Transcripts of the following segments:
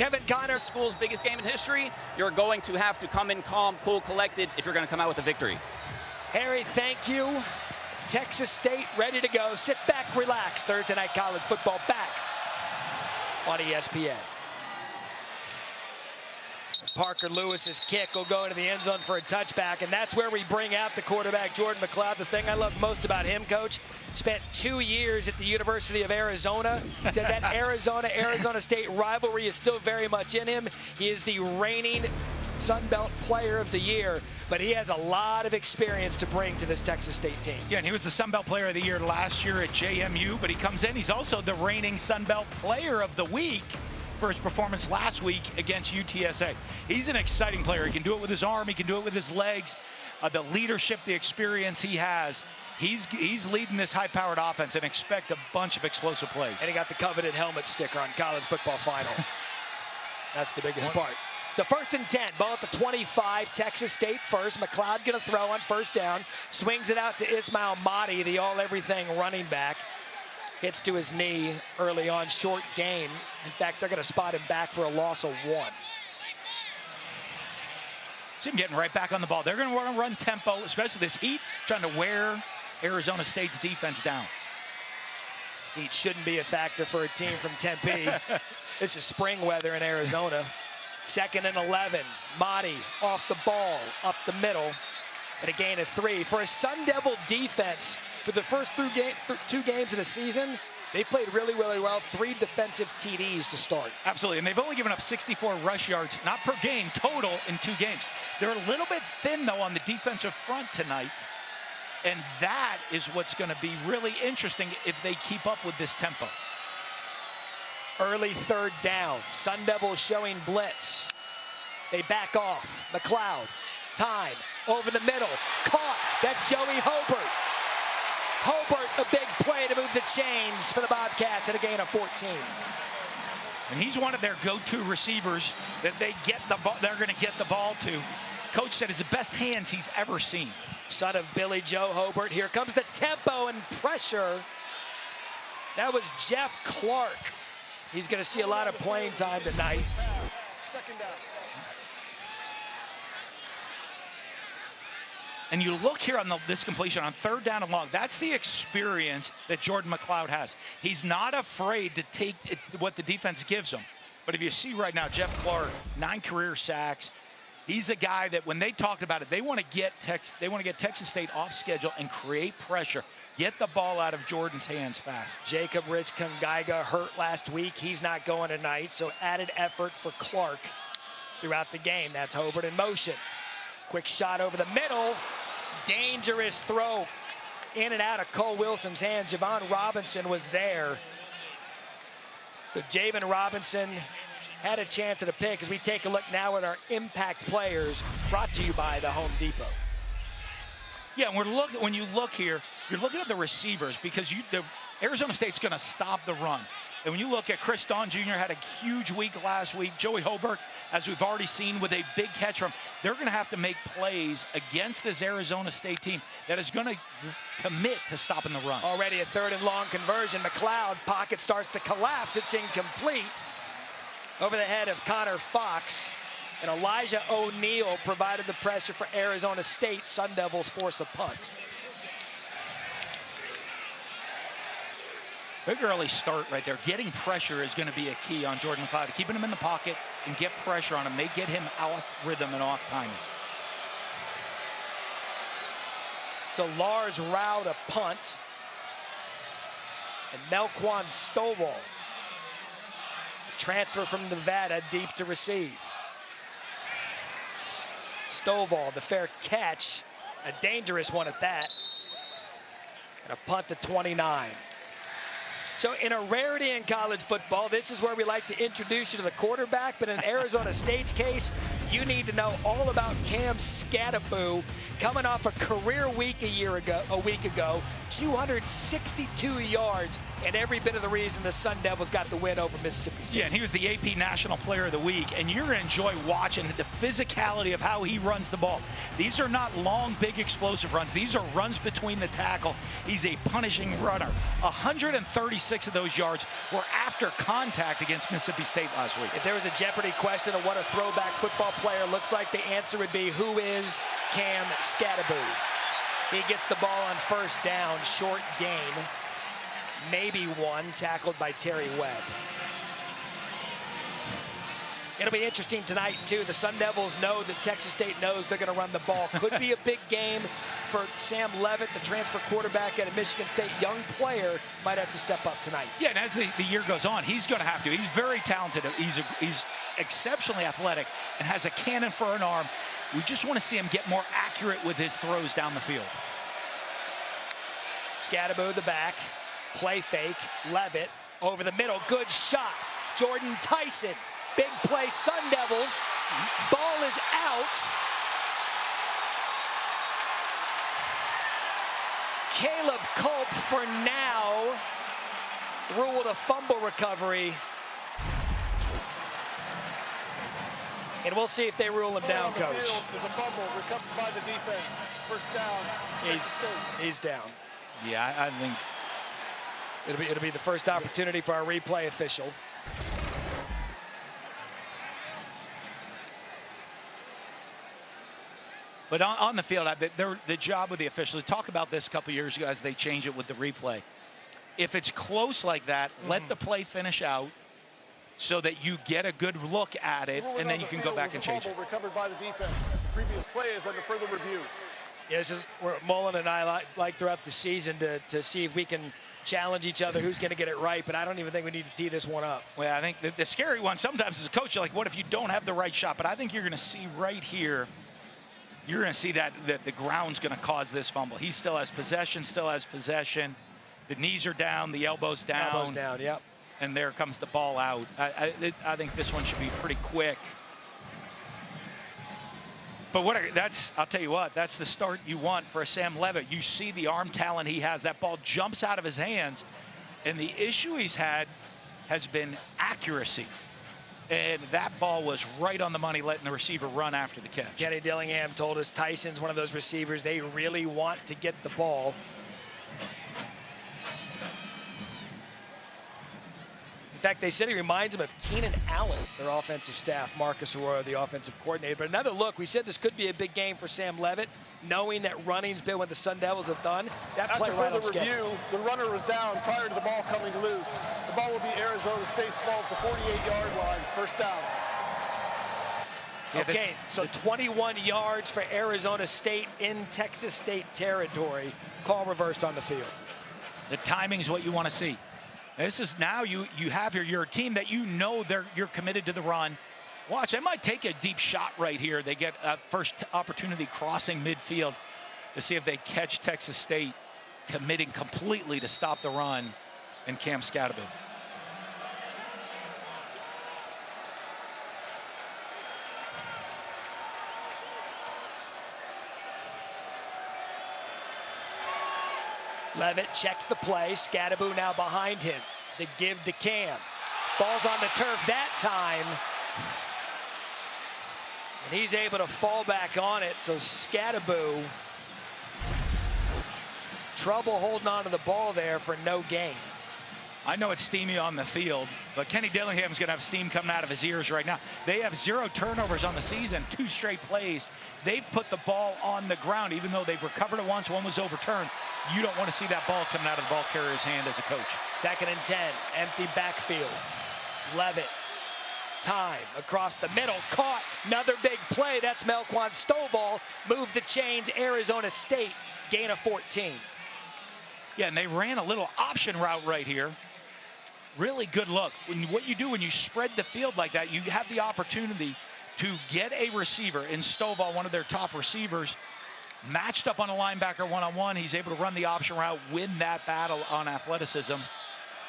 Kevin Connor. School's biggest game in history, you're going to have to come in calm, cool, collected if you're going to come out with a victory. Harry, thank you. Texas State ready to go. Sit back, relax. Thursday Night College Football back on ESPN. Parker Lewis's kick will go into the end zone for a touchback, and that's where we bring out the quarterback, Jordan McCloud. The thing I love most about him, Coach, spent 2 years at the University of Arizona. Said that Arizona State rivalry is still very much in him. He is the reigning Sun Belt Player of the Year, but he has a lot of experience to bring to this Texas State team. Yeah, and he was the Sun Belt Player of the Year last year at JMU, but he comes in, he's also the reigning Sun Belt Player of the Week for his performance last week against UTSA. He's an exciting player. He can do it with his arm, he can do it with his legs, the leadership, the experience he has. He's leading this high-powered offense, and expect a bunch of explosive plays. And he got the coveted helmet sticker on College Football Final. That's the biggest part. So 1st and 10, ball at the 25, Texas State first. McCloud gonna throw on 1st down, swings it out to Ismail Mahdi, the all-everything running back. Hits to his knee early on, short gain. In fact, they're gonna spot him back for a loss of 1. See him getting right back on the ball. They're gonna want to run tempo, especially this heat, trying to wear Arizona State's defense down. Heat shouldn't be a factor for a team from Tempe. This is spring weather in Arizona. 2nd and 11, Mahdi off the ball, up the middle, and a gain of 3. For a Sun Devil defense, for the first 2 games of the season, they played really, really well. 3 defensive TDs to start. Absolutely, and they've only given up 64 rush yards, not per game, total in 2 games. They're a little bit thin, though, on the defensive front tonight, and that is what's going to be really interesting if they keep up with this tempo. Early 3rd down, Sun Devils showing blitz. They back off. McCloud, time, over the middle, caught. That's Joey Hobart. Hobart, a big play to move the chains for the Bobcats at a gain of 14. And he's one of their go-to receivers that they get the ball. They're going to get the ball to. Coach said it's the best hands he's ever seen. Son of Billy Joe Hobart. Here comes the tempo and pressure. That was Jeff Clark. He's going to see a lot of playing time tonight. 2nd down. And you look here on this completion on 3rd down and long. That's the experience that Jordan McCloud has. He's not afraid to take what the defense gives him. But if you see right now, Jeff Clark, 9 career sacks. He's a guy that when they talked about it, they want to get Texas State off schedule and create pressure. Get the ball out of Jordan's hands fast. Jacob Rich Kangaiga hurt last week. He's not going tonight, so added effort for Clark throughout the game. That's Hobart in motion. Quick shot over the middle. Dangerous throw in and out of Cole Wilson's hands. Javon Robinson was there. So Javon Robinson had a chance at a pick as we take a look now at our impact players, brought to you by the Home Depot. Yeah, and when you look here, you're looking at the receivers because Arizona State's going to stop the run. And when you look at Chris Don Jr. had a huge week last week. Joey Hobart, as we've already seen, with a big catch from him. They're going to have to make plays against this Arizona State team that is going to commit to stopping the run. Already a 3rd and long conversion. McCloud, pocket starts to collapse. It's incomplete. Over the head of Connor Fox. And Elijah O'Neal provided the pressure for Arizona State. Sun Devils force a punt. Big early start right there. Getting pressure is going to be a key on Jordan McCloud. Keeping him in the pocket and get pressure on him may get him off rhythm and off timing. So Lars Route a punt. And Melquan Stovall, transfer from Nevada, deep to receive. Stovall, the fair catch, a dangerous one at that. And a punt to 29. So in a rarity in college football, this is where we like to introduce you to the quarterback, but in Arizona State's case, you need to know all about Cam Skattebo, coming off a career week a week ago, 262 yards, and every bit of the reason the Sun Devils got the win over Mississippi State. Yeah, and he was the AP National Player of the Week, and you're going to enjoy watching the physicality of how he runs the ball. These are not long, big, explosive runs. These are runs between the tackle. He's a punishing runner. 136 of those yards were after contact against Mississippi State last week. If there was a Jeopardy question of what a throwback football player looks like, the answer would be, who is Cam Skattebo? He gets the ball on first down, short gain, maybe one, tackled by Terry Webb. It'll be interesting tonight, too. The Sun Devils know that Texas State knows they're going to run the ball. Could be a big game for Sam Leavitt, the transfer quarterback at Michigan State. Young player, might have to step up tonight. Yeah, and as the year goes on, he's going to have to. He's very talented. He's exceptionally athletic and has a cannon for an arm. We just want to see him get more accurate with his throws down the field. Skattebo the back, play fake, Leavitt over the middle, good shot. Jordan Tyson, big play, Sun Devils. Ball is out. Caleb Culp for now ruled a fumble recovery. And we'll see if they rule him down, Coach. There's a fumble recovered by the defense. First down. He's down. Yeah, I think it'll be the first opportunity for our replay official. But on the field, the job of the officials, talk about this a couple years ago as they changed it with the replay. If it's close like that, let the play finish out so that you get a good look at it, and then you can go back and change it. Recovered by the defense. The previous play is under further review. Yeah, this is where Mullen and I like throughout the season to see if we can challenge each other who's going to get it right, but I don't even think we need to tee this one up. Well, I think the scary one sometimes as a coach, you're like, what if you don't have the right shot? But I think you're going to see right here, you're going to see that the ground's going to cause this fumble. He still has possession, The knees are down, the elbow's down. Elbow's down, yep. And there comes the ball out. I think this one should be pretty quick. But I'll tell you what, that's the start you want for Sam Leavitt. You see the arm talent he has. That ball jumps out of his hands. And the issue he's had has been accuracy. And that ball was right on the money, letting the receiver run after the catch. Kenny Dillingham told us Tyson's one of those receivers they really want to get the ball. In fact, they said he reminds them of Keenan Allen, their offensive staff, Marcus Arroyo, the offensive coordinator. But another look, we said this could be a big game for Sam Leavitt, knowing that running's been what the Sun Devils have done. That play right on schedule. After further review, the runner was down prior to the ball coming loose. The ball will be Arizona State's ball at the 48-yard line, first down. Yeah, okay, so 21 yards for Arizona State in Texas State territory. Call reversed on the field. The timing's what you want to see. This is now you have your team that you know you're committed to the run. Watch, they might take a deep shot right here. They get a first opportunity crossing midfield to see if they catch Texas State committing completely to stop the run and Cam Skattebo. Leavitt checks the play. Skattebo now behind him. The give to Cam. Ball's on the turf that time. And he's able to fall back on it. So Skattebo, trouble holding on to the ball there for no gain. I know it's steamy on the field, but Kenny Dillingham's going to have steam coming out of his ears right now. They have 0 turnovers on the season, 2 straight plays. They've put the ball on the ground, even though they've recovered it once, one was overturned. You don't want to see that ball coming out of the ball carrier's hand as a coach. 2nd and 10, empty backfield. Leavitt, time across the middle, caught, another big play. That's Melquan Stovall. Moved the chains, Arizona State, gain of 14. Yeah, and they ran a little option route right here. Really good look. What you do when you spread the field like that, you have the opportunity to get a receiver in Stovall, one of their top receivers, matched up on a linebacker one-on-one. He's able to run the option route, win that battle on athleticism.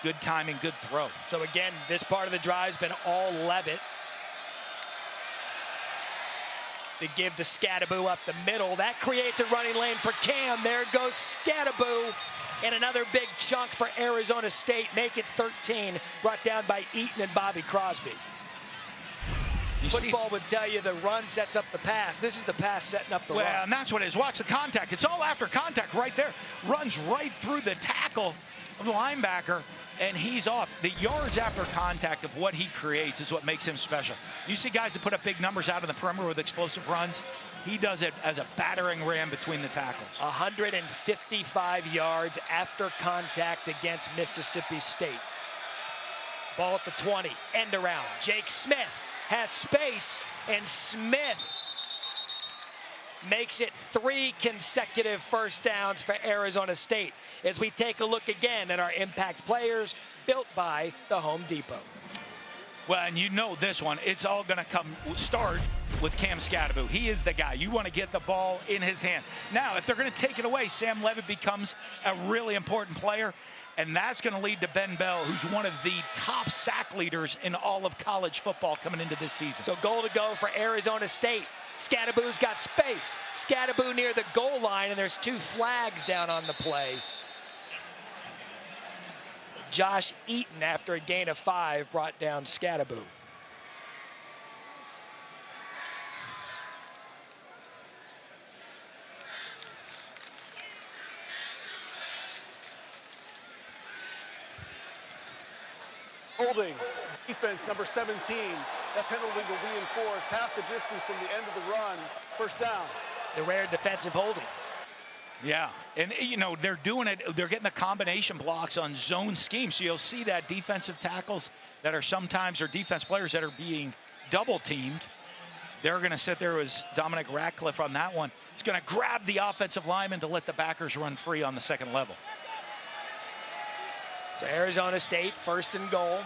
Good timing, good throw. So again, this part of the drive's been all Leavitt. They give to Scadaboo up the middle. That creates a running lane for Cam. There goes Scadaboo. And another big chunk for Arizona State. Make it 13, brought down by Eaton and Bobby Crosby. Football would tell you the run sets up the pass. This is the pass setting up the run. Well, and that's what it is. Watch the contact. It's all after contact right there. Runs right through the tackle of the linebacker, and he's off. The yards after contact of what he creates is what makes him special. You see guys that put up big numbers out of the perimeter with explosive runs. He does it as a battering ram between the tackles. 155 yards after contact against Mississippi State. Ball at the 20, end around. Jake Smith has space, and Smith makes it 3 consecutive first downs for Arizona State as we take a look again at our impact players built by the Home Depot. Well, and you know this one, it's all going to start with Cam Scadaboo. He is the guy. You want to get the ball in his hand. Now, if they're going to take it away, Sam Levitt becomes a really important player, and that's going to lead to Ben Bell, who's one of the top sack leaders in all of college football coming into this season. So goal to go for Arizona State. Scadaboo's got space. Scadaboo near the goal line, and there's 2 flags down on the play. Josh Eaton, after a gain of 5, brought down Scadaboo. Holding, defense number 17. That penalty will be enforced half the distance from the end of the run. First down. The rare defensive holding. Yeah, and you know, they're doing it, they're getting the combination blocks on zone schemes, so you'll see that defensive tackles that are sometimes, or defense players that are being double teamed, they're going to sit there as Dominic Ratcliffe on that one. He's going to grab the offensive lineman to let the backers run free on the second level. So Arizona State, first and goal.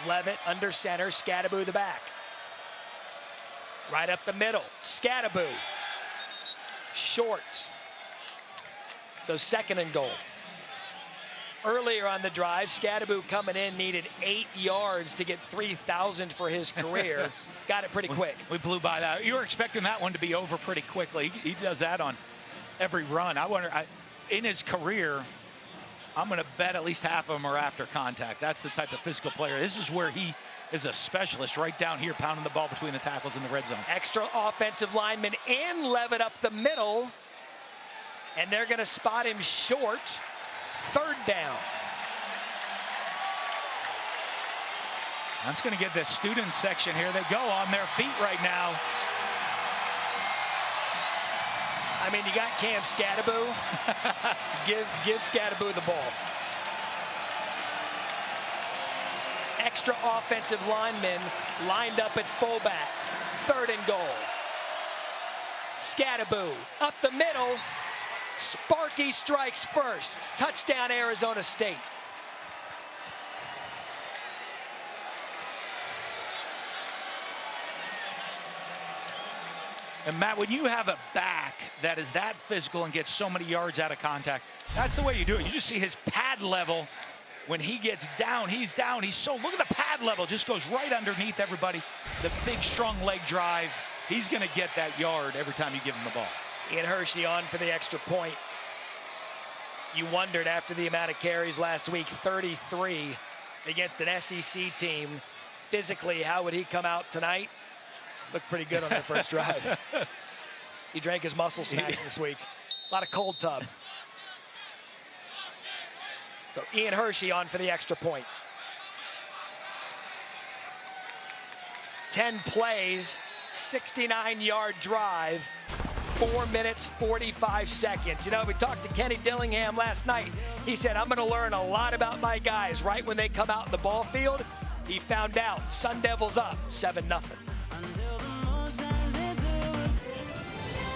Levitt under center, Scadaboo the back. Right up the middle, Scadaboo. Short. So second and goal. Earlier on the drive, Scadaboo coming in needed 8 yards to get 3,000 for his career. Got it pretty quick. We blew by that. You were expecting that one to be over pretty quickly. He does that on every run. I wonder, in his career, I'm going to bet at least half of them are after contact. That's the type of physical player. This is where he is a specialist, right down here, pounding the ball between the tackles in the red zone. Extra offensive lineman and Levitt up the middle. And they're going to spot him short. Third down. That's going to get the student section here. They go on their feet right now. I mean, you got Cam Scadaboo. give Scadaboo the ball. Extra offensive linemen lined up at fullback. Third and goal. Scadaboo up the middle. Sparky strikes first. Touchdown, Arizona State. And Matt, when you have a back that is that physical and gets so many yards out of contact, that's the way you do it. You just see his pad level. When he gets down, he's down. He's so, look at the pad level, just goes right underneath everybody. The big, strong leg drive. He's going to get that yard every time you give him the ball. Ian Hershey on for the extra point. You wondered after the amount of carries last week, 33 against an SEC team. Physically, how would he come out tonight? Looked pretty good on that first drive. He drank his muscle snacks this week. A lot of cold tub. So Ian Hershey on for the extra point. 10 plays, 69-yard drive, 4 minutes, 45 seconds. You know, we talked to Kenny Dillingham last night. He said, I'm going to learn a lot about my guys right when they come out in the ball field. He found out. Sun Devils up 7-0.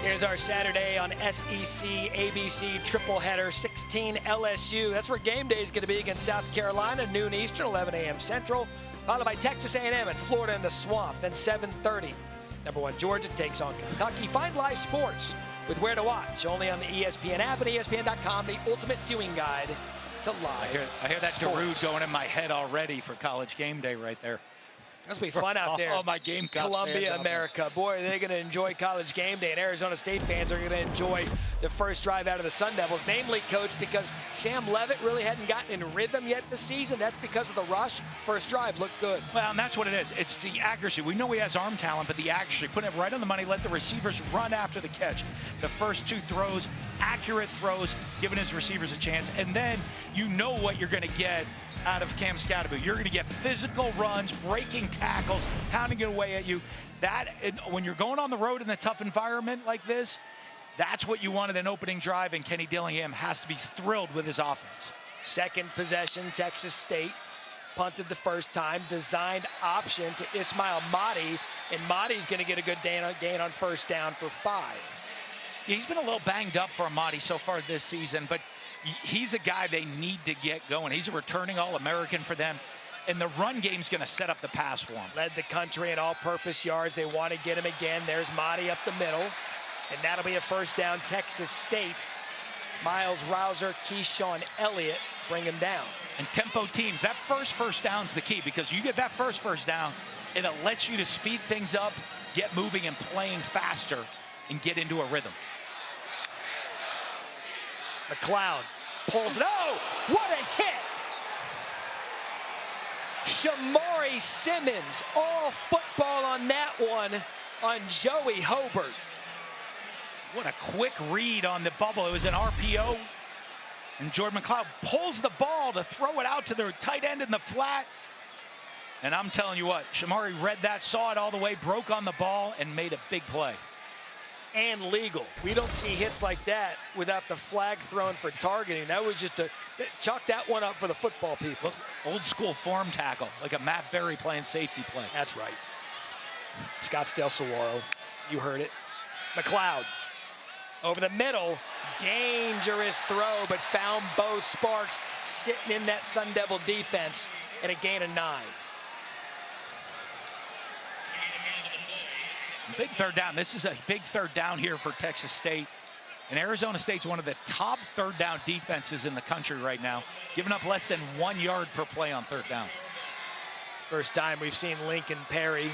Here's our Saturday on SEC, ABC triple header, 16 LSU. That's where game day is going to be against South Carolina, noon Eastern, 11 a.m. Central. Followed by Texas A&M and Florida in the Swamp. Then 7:30. Number 1 Georgia takes on Kentucky. Find live sports with Where to Watch only on the ESPN app and ESPN.com, the ultimate viewing guide to live. I hear that sports. Darude going in my head already for College Game Day right there. Must be fun out there. Oh, my Gamecock Columbia, fans out America. Boy, they're going to enjoy College game day, and Arizona State fans are going to enjoy the first drive out of the Sun Devils, namely, Coach, because Sam Levitt really hadn't gotten in rhythm yet this season. That's because of the rush. First drive looked good. Well, and that's what it is. It's the accuracy. We know he has arm talent, but the accuracy, putting it right on the money, let the receivers run after the catch. The first 2 throws, accurate throws, giving his receivers a chance, and then you know what you're going to get out of Cam Scatterby. You're going to get physical runs, breaking tackles, pounding it away at you. When you're going on the road in a tough environment like this, that's what you want in an opening drive, and Kenny Dillingham has to be thrilled with his offense. Second possession, Texas State punted the first time, designed option to Ismail Mahdi, and Mahdi's going to get a good gain on first down for 5. He's been a little banged up for Mahdi so far this season, but he's a guy they need to get going. He's a returning All-American for them, and the run game's going to set up the pass for him. Led the country in all-purpose yards. They want to get him again. There's Mahdi up the middle, and that'll be a first down. Texas State. Miles Rouser, Keyshawn Elliott bring him down. And tempo teams, that first down's the key, because you get that first down, it'll let you to speed things up, get moving and playing faster, and get into a rhythm. McLeod pulls it. Oh, what a hit! Shamari Simmons, all football on that one on Joey Hobart. What a quick read on the bubble. It was an RPO, and Jordan McLeod pulls the ball to throw it out to the tight end in the flat. And I'm telling you what, Shamari read that, saw it all the way, broke on the ball, and made a big play. And legal. We don't see hits like that without the flag thrown for targeting. That was just chalk that one up for the football people. Old school form tackle, like a Matt Berry playing safety play. That's right. Scottsdale Saguaro, you heard it. McLeod over the middle, dangerous throw, but found Bo Sparks sitting in that Sun Devil defense, and a gain of 9. Big third down. This is a big third down here for Texas State. And Arizona State's one of the top third down defenses in the country right now, giving up less than 1 yard per play on third down. First time we've seen Lincoln Perry.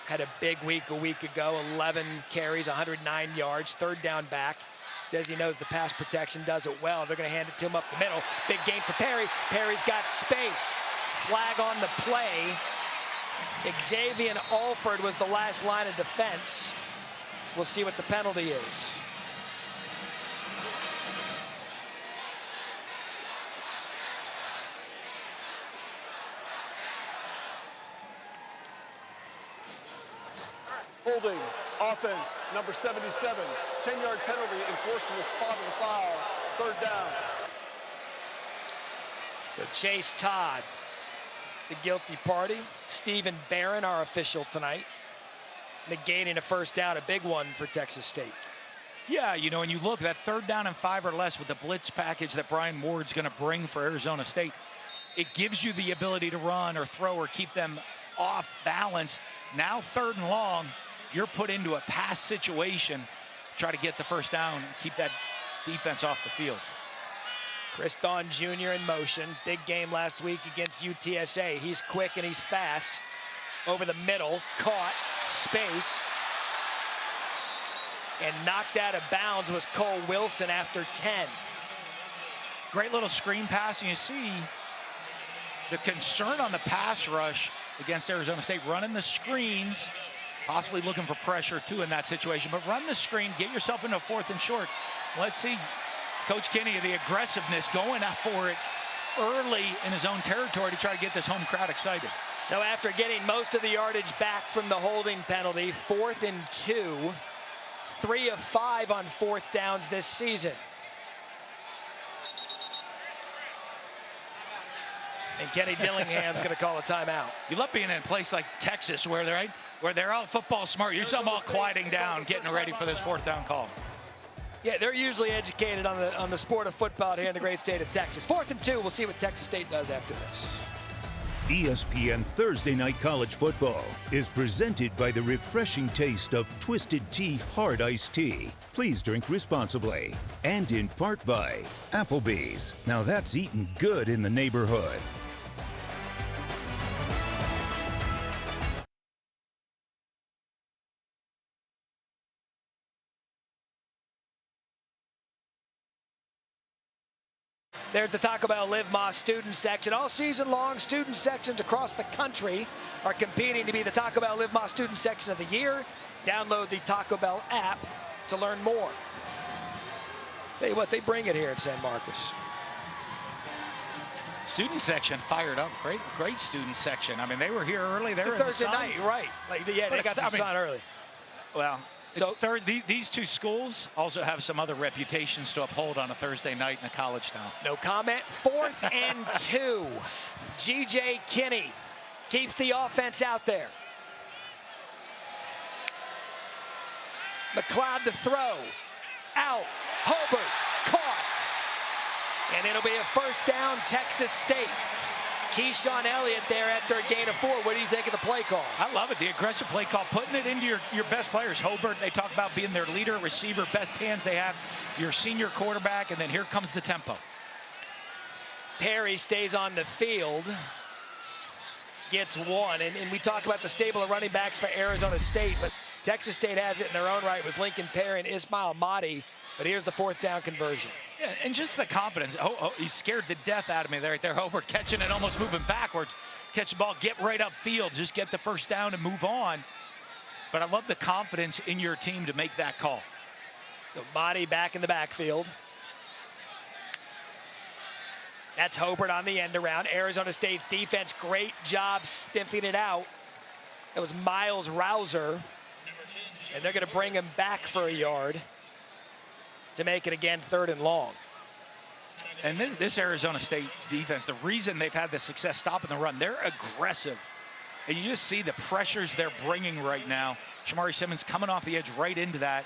Had a big week a week ago, 11 carries, 109 yards, third down back. Says he knows the pass protection does it well. They're going to hand it to him up the middle. Big gain for Perry. Perry's got space. Flag on the play. Xavier Alford was the last line of defense. We'll see what the penalty is. Holding, offense, number 77. 10-yard penalty enforced from the spot of the foul. Third down. So Chase Todd, the guilty party. Stephen Barron, our official tonight, negating a first down, a big one for Texas State. Yeah, you know, when you look at that third down and 5 or less with the blitz package that Brian Ward's going to bring for Arizona State, it gives you the ability to run or throw or keep them off balance. Now third and long, you're put into a pass situation to try to get the first down and keep that defense off the field. Chris Dawn Jr. in motion. Big game last week against UTSA. He's quick and he's fast. Over the middle, caught, space. And knocked out of bounds was Cole Wilson after 10. Great little screen pass, and you see the concern on the pass rush against Arizona State, running the screens, possibly looking for pressure too in that situation, but run the screen, get yourself into a 4th and short. Let's see Coach Kenny, the aggressiveness, going out for it early in his own territory to try to get this home crowd excited. So after getting most of the yardage back from the holding penalty, 4th and 2, 3 of 5 on 4th downs this season. And Kenny Dillingham's going to call a timeout. You love being in a place like Texas where they're all football smart. You're some all quieting down, getting ready for this 4th down call. Yeah, they're usually educated on the sport of football here in the great state of Texas. 4th and 2, we'll see what Texas State does after this. ESPN Thursday Night College Football is presented by the refreshing taste of Twisted Tea Hard Iced Tea. Please drink responsibly. And in part by Applebee's. Now that's eating good in the neighborhood. There's the Taco Bell Live Más student section. All season long, student sections across the country are competing to be the Taco Bell Live Más student section of the year. Download the Taco Bell app to learn more. Tell you what, they bring it here at San Marcos. Student section fired up. Great student section. I mean, they were here early. They were in the Thursday sun. night, you're right. Like, yeah, they got some sun early. Well, So these two schools also have some other reputations to uphold on a Thursday night in a college town. no comment. 4th and 2. G.J. Kinney keeps the offense out there. McLeod to throw. Out. Hobart caught. And it'll be a first down, Texas State. Keyshawn Elliott there after a gain of 4. What do you think of the play call? I love it, the aggressive play call, putting it into your best players. Hobart, they talk about being their leader, receiver, best hands they have, your senior quarterback, and then here comes the tempo. Perry stays on the field, gets 1, and we talk about the stable of running backs for Arizona State, but Texas State has it in their own right with Lincoln Perry and Ismail Mahdi, but here's the 4th down conversion. Yeah, and just the confidence. He scared the death out of me there, right there. Hobart catching it, almost moving backwards. Catch the ball, get right upfield, just get the first down and move on. But I love the confidence in your team to make that call. So Mahdi back in the backfield. That's Hobart on the end around. Arizona State's defense, great job stiffing it out. That was Miles Rouser. And they're going to bring him back for a yard to make it again 3rd and long. And this Arizona State defense, the reason they've had the success stopping the run, they're aggressive. And you just see the pressures they're bringing right now. Shamari Simmons coming off the edge right into that.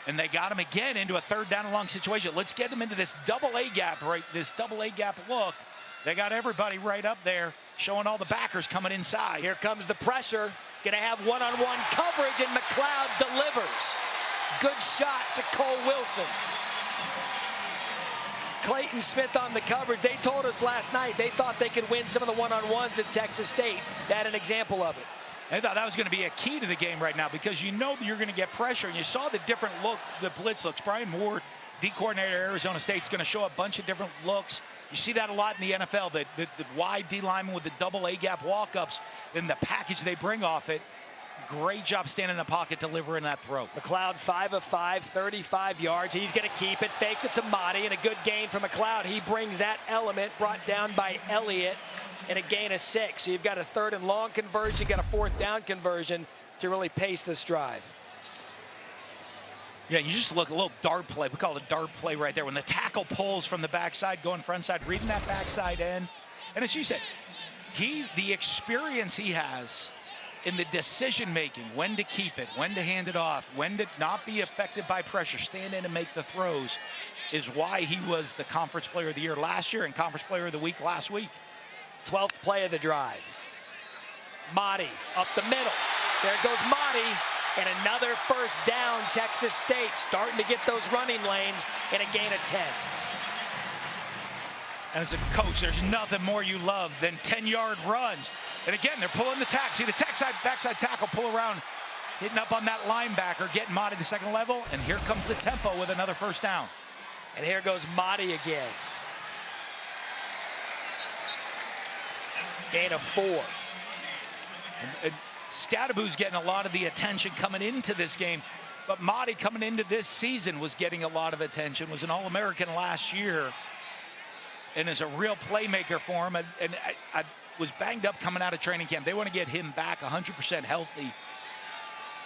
And they got him again into a 3rd down and long situation. Let's get him into this double A gap, right? This double A gap look. They got everybody right up there, showing all the backers coming inside. Here comes the pressure. Gonna have one-on-one coverage, and McLeod delivers. Good shot to Cole Wilson. Clayton Smith on the coverage. They told us last night they thought they could win some of the one-on-ones at Texas State. They had an example of it. I thought that was going to be a key to the game right now because you know that you're going to get pressure, and you saw the different look, the blitz looks. Brian Moore, D coordinator at Arizona State, is going to show a bunch of different looks. You see that a lot in the NFL, the wide D lineman with the double A gap walk-ups and the package they bring off it. Great job standing in the pocket, delivering that throw. McLeod 5 of 5, 35 yards. He's going to keep it, faked it to Mahdi, and a good gain for McLeod. He brings that element brought down by Elliott and a gain of 6. So you've got a 3rd and long conversion, you've got a 4th down conversion to really pace this drive. Yeah, you just look a little dart play. We call it a dart play right there. When the tackle pulls from the backside, going front side, reading that backside end. And as you said, the experience he has in the decision making, when to keep it, when to hand it off, when to not be affected by pressure, stand in and make the throws, is why he was the Conference Player of the Year last year and Conference Player of the Week last week. 12th play of the drive. Mahdi up the middle. There goes Mahdi. And another first down, Texas State starting to get those running lanes in a gain of 10. And as a coach, there's nothing more you love than 10-yard runs. And again, they're pulling the tack. See the backside tackle pull around, hitting up on that linebacker, getting Mahdi to the second level. And here comes the tempo with another first down. And here goes Mahdi again. Gain of 4. And Scadaboo's getting a lot of the attention coming into this game, but Mahdi coming into this season was getting a lot of attention, was an All-American last year, and is a real playmaker for him. And I was banged up coming out of training camp. They want to get him back 100% healthy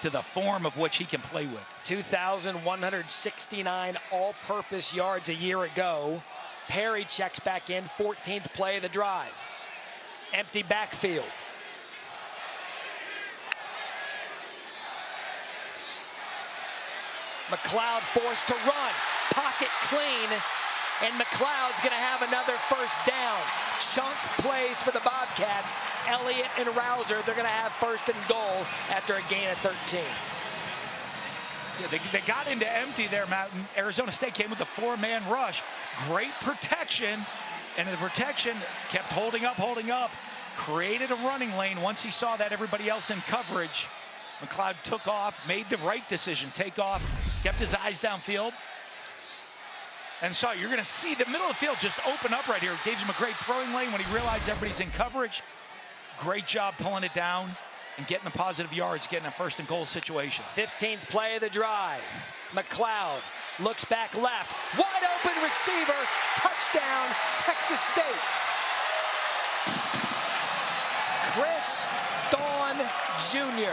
to the form of which he can play with. 2,169 all-purpose yards a year ago. Perry checks back in, 14th play of the drive. Empty backfield. McLeod forced to run, pocket clean, and McLeod's going to have another first down. Chunk plays for the Bobcats. Elliott and Rouser, they're going to have 1st and goal after a gain of 13. Yeah, they got into empty there, Matt. Arizona State came with a 4-man rush. Great protection, and the protection kept holding up, created a running lane. Once he saw that everybody else in coverage, McLeod took off, made the right decision, take off, kept his eyes downfield. And so you're going to see the middle of the field just open up right here. Gives him a great throwing lane when he realized everybody's in coverage. Great job pulling it down and getting the positive yards, getting a first and goal situation. 15th play of the drive. McLeod looks back left. Wide open receiver. Touchdown, Texas State. Chris Dawn Jr.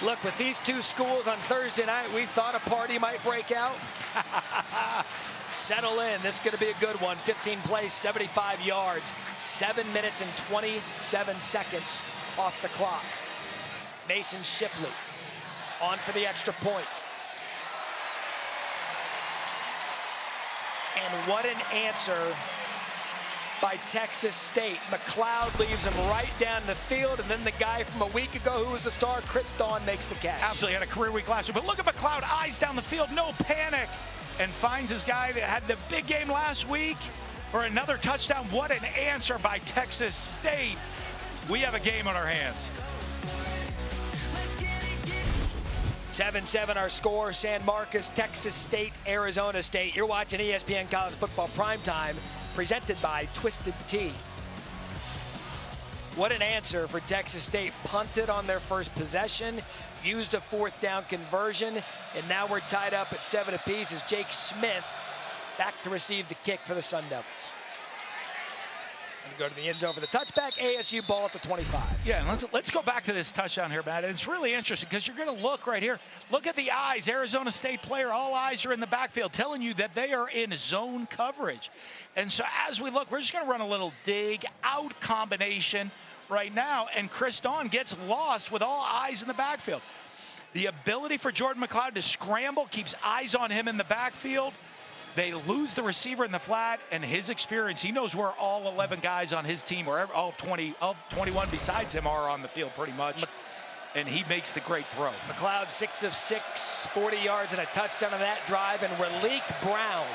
Look, with these two schools on Thursday night, we thought a party might break out. Settle in. This is going to be a good one. 15 plays, 75 yards, 7 minutes and 27 seconds off the clock. Mason Shipley on for the extra point. And what an answer by Texas State. McLeod leaves him right down the field, and then the guy from a week ago who was the star, Chris Dawn, makes the catch. Absolutely had a career week last year, but look at McLeod, eyes down the field, no panic, and finds his guy that had the big game last week for another touchdown. What an answer by Texas State. We have a game on our hands. 7-7 our score. San Marcos, Texas State, Arizona State. You're watching ESPN College Football Primetime, presented by Twisted Tea. What an answer for Texas State. Punted on their first possession, used a 4th down conversion, and now we're tied up at 7 apiece as Jake Smith back to receive the kick for the Sun Devils. And go to the end zone for the touchback. ASU ball at the 25. Yeah, and let's go back to this touchdown here, Matt. It's really interesting because you're going to look right here. Look at the eyes. Arizona State player, all eyes are in the backfield, telling you that they are in zone coverage. And so as we look, we're just going to run a little dig out combination right now, and Chris Dawn gets lost with all eyes in the backfield. The ability for Jordan McLeod to scramble keeps eyes on him in the backfield. They lose the receiver in the flat, and his experience, he knows where all 11 guys on his team, or all 21 besides him are on the field pretty much, and he makes the great throw. McLeod 6 of 6, 40 yards and a touchdown on that drive, and Raleek Brown,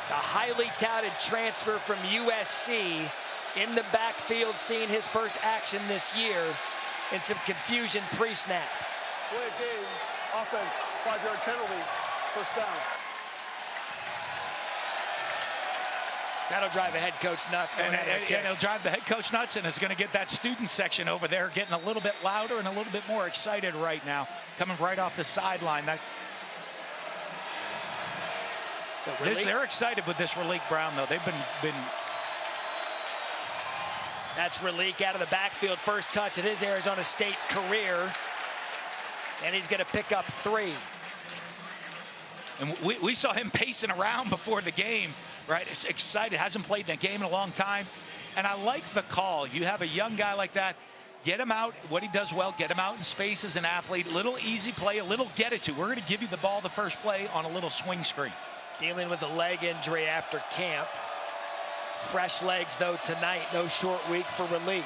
the highly touted transfer from USC, in the backfield, seeing his first action this year, and some confusion pre-snap. Play of game, offense, 5-yard penalty, first down. That'll drive the head coach nuts. And it'll drive the head coach nuts, and it's going to get that student section over there getting a little bit louder and a little bit more excited right now, coming right off the sideline. They're excited with this Raleek Brown, though. They've been. That's Raleek out of the backfield. First touch of his Arizona State career. And he's going to pick up 3. And we saw him pacing around before the game, right? He's excited, hasn't played in a game in a long time. And I like the call. You have a young guy like that, get him out, what he does well, get him out in space as an athlete, little easy play, a little get it to. We're going to give you the ball the first play on a little swing screen. Dealing with the leg injury after camp. Fresh legs, though, tonight. No short week for Raleek.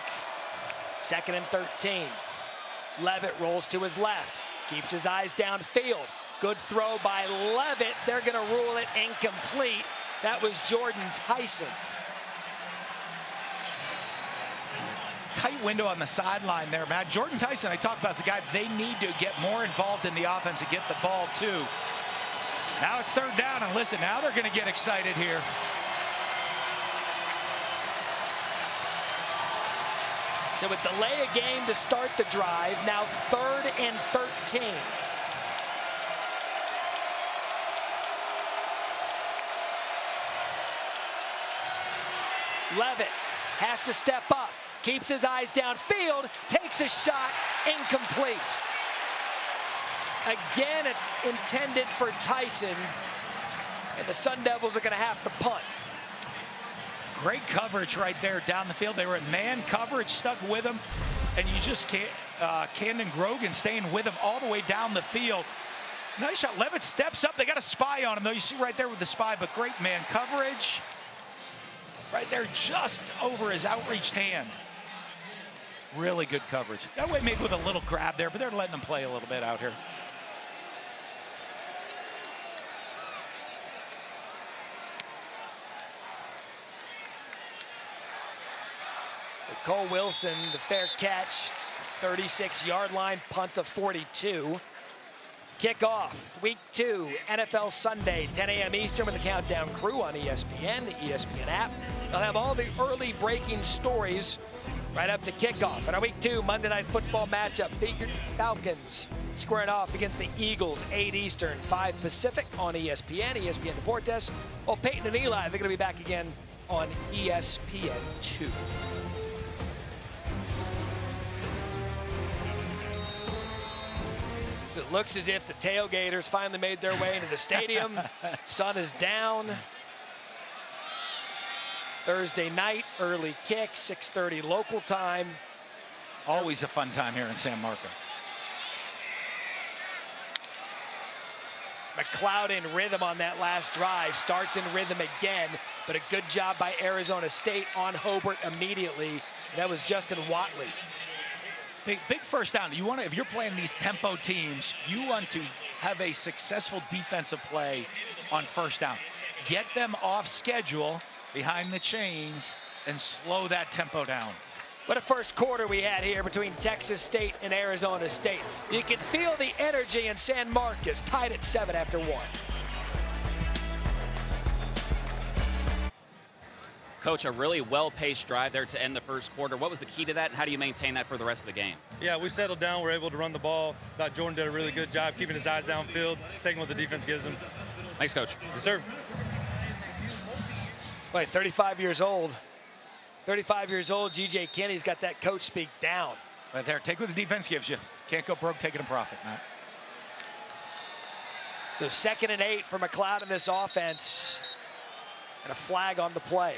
2nd and 13. Levitt rolls to his left. Keeps his eyes downfield. Good throw by Levitt. They're going to rule it incomplete. That was Jordan Tyson. Tight window on the sideline there, Matt. Jordan Tyson, I talked about, is a guy they need to get more involved in the offense and get the ball to. Now it's 3rd down, and listen, now they're going to get excited here. So with delay a game to start the drive, now 3rd and 13. Levitt has to step up, keeps his eyes downfield, takes a shot, incomplete. Again, intended for Tyson, and the Sun Devils are going to have to punt. Great coverage right there down the field. They were in man coverage, stuck with him, and you just can't. Camden Grogan staying with him all the way down the field. Nice shot. Levitt steps up. They got a spy on him, though. You see right there with the spy, but great man coverage. Right there, just over his outreached hand. Really good coverage. That way, maybe with a little grab there, but they're letting him play a little bit out here. Cole Wilson, the fair catch, 36-yard line, punt to 42. Kickoff, week 2, NFL Sunday, 10 a.m. Eastern with the Countdown Crew on ESPN, the ESPN app. They'll have all the early breaking stories right up to kickoff. And our week 2 Monday Night Football matchup, featured Falcons squaring off against the Eagles, 8 Eastern, 5 Pacific on ESPN, ESPN Deportes. Well, Peyton and Eli, they're going to be back again on ESPN2. So it looks as if the tailgaters finally made their way into the stadium. Sun is down. Thursday night, early kick, 6:30 local time. Always a fun time here in San Marco. McLeod in rhythm on that last drive, starts in rhythm again, but a good job by Arizona State on Hobart immediately. That was Justin Watley. Big first down. You want to, if you're playing these tempo teams, you want to have a successful defensive play on first down. Get them off schedule behind the chains and slow that tempo down. What a first quarter we had here between Texas State and Arizona State. You can feel the energy in San Marcos, tied at 7 after 1. Coach, a really well-paced drive there to end the first quarter. What was the key to that, and how do you maintain that for the rest of the game? Yeah, we settled down. We're able to run the ball. Thought Jordan did a really good job keeping his eyes downfield, taking what the defense gives him. Thanks, Coach. Yes, sir. Boy, 35 years old. 35 years old, G.J. Kinney's got that coach speak down. Right there, take what the defense gives you. Can't go broke taking a profit, Matt. So 2nd and 8 for McLeod in this offense. And a flag on the play.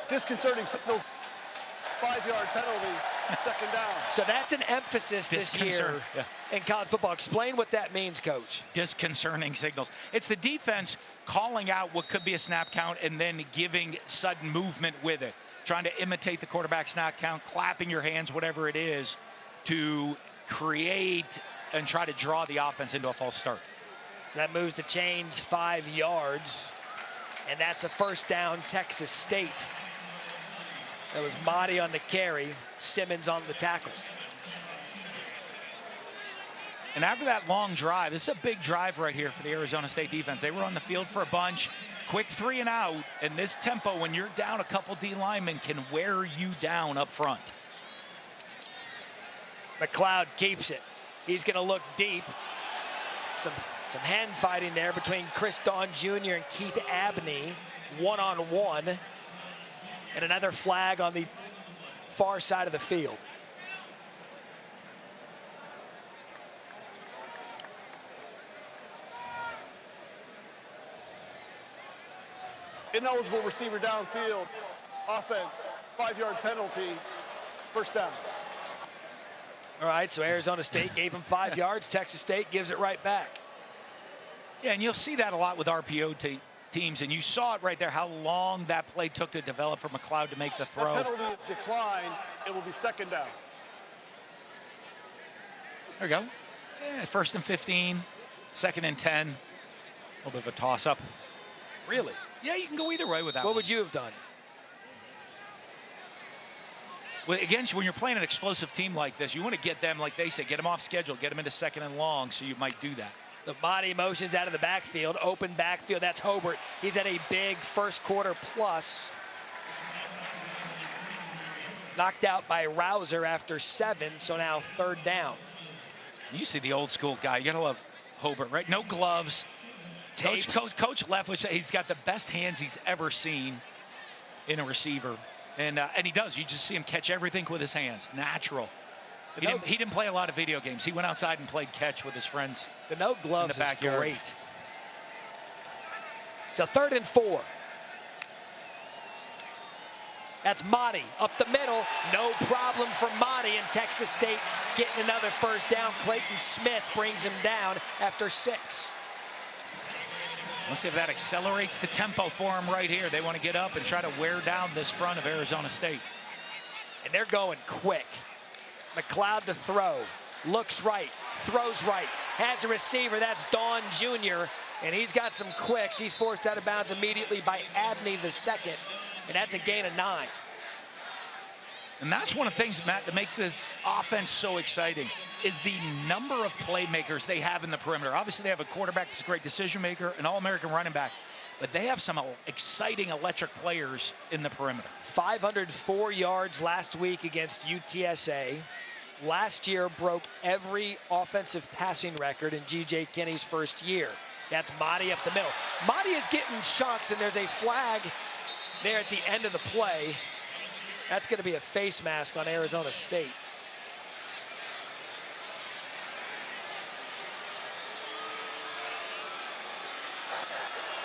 Disconcerting signals. 5-yard penalty, 2nd down. So that's an emphasis this year in college football. Explain what that means, Coach. Disconcerting signals. It's the defense calling out what could be a snap count and then giving sudden movement with it. Trying to imitate the quarterback snap count, clapping your hands, whatever it is, to create and try to draw the offense into a false start. So that moves the chains 5 yards. And that's a first down, Texas State. That was Mahdi on the carry, Simmons on the tackle. And after that long drive, this is a big drive right here for the Arizona State defense. They were on the field for a bunch, quick 3 and out, and this tempo, when you're down a couple D linemen, can wear you down up front. McLeod keeps it. He's going to look deep. Some hand fighting there between Chris Dawn Jr. and Keith Abney, one-on-one. And another flag on the far side of the field. Ineligible receiver downfield. Offense, 5-yard penalty, first down. All right, so Arizona State gave him 5 yards. Texas State gives it right back. Yeah, and you'll see that a lot with RPO teams, and you saw it right there, how long that play took to develop for McLeod to make the throw. That penalty is declined. It will be 2nd down. There we go. Yeah, 1st and 15, 2nd and 10. A little bit of a toss-up. Really? Yeah, you can go either way with that. What would you have done? Well, again, when you're playing an explosive team like this, you want to get them, like they say, get them off schedule, get them into 2nd and long, so you might do that. The body motions out of the backfield, open backfield. That's Hobart. He's at a big first quarter plus. Knocked out by Rouser after 7, so now 3rd down. You see the old school guy. You got to love Hobart, right? No gloves. Coach Leftwich, he's got the best hands he's ever seen in a receiver. And he does. You just see him catch everything with his hands. Natural. He didn't play a lot of video games. He went outside and played catch with his friends. The no gloves is great. So 3rd and 4. That's Mahdi up the middle. No problem for Mahdi, and Texas State getting another first down. Clayton Smith brings him down after 6. Let's see if that accelerates the tempo for him right here. They want to get up and try to wear down this front of Arizona State. And they're going quick. McLeod to throw. Looks right. Throws right. has a receiver. That's Dawn Jr., and he's got some quicks. He's forced out of bounds immediately by Abney the second, and that's a gain of 9. And that's one of the things, Matt, that makes this offense so exciting is the number of playmakers they have in the perimeter. Obviously, they have a quarterback that's a great decision maker, an All-American running back, but they have some exciting electric players in the perimeter. 504 yards last week against UTSA. Last year broke every offensive passing record in G.J. Kinney's first year. That's Mahdi up the middle. Mahdi is getting chunks, and there's a flag there at the end of the play. That's going to be a face mask on Arizona State.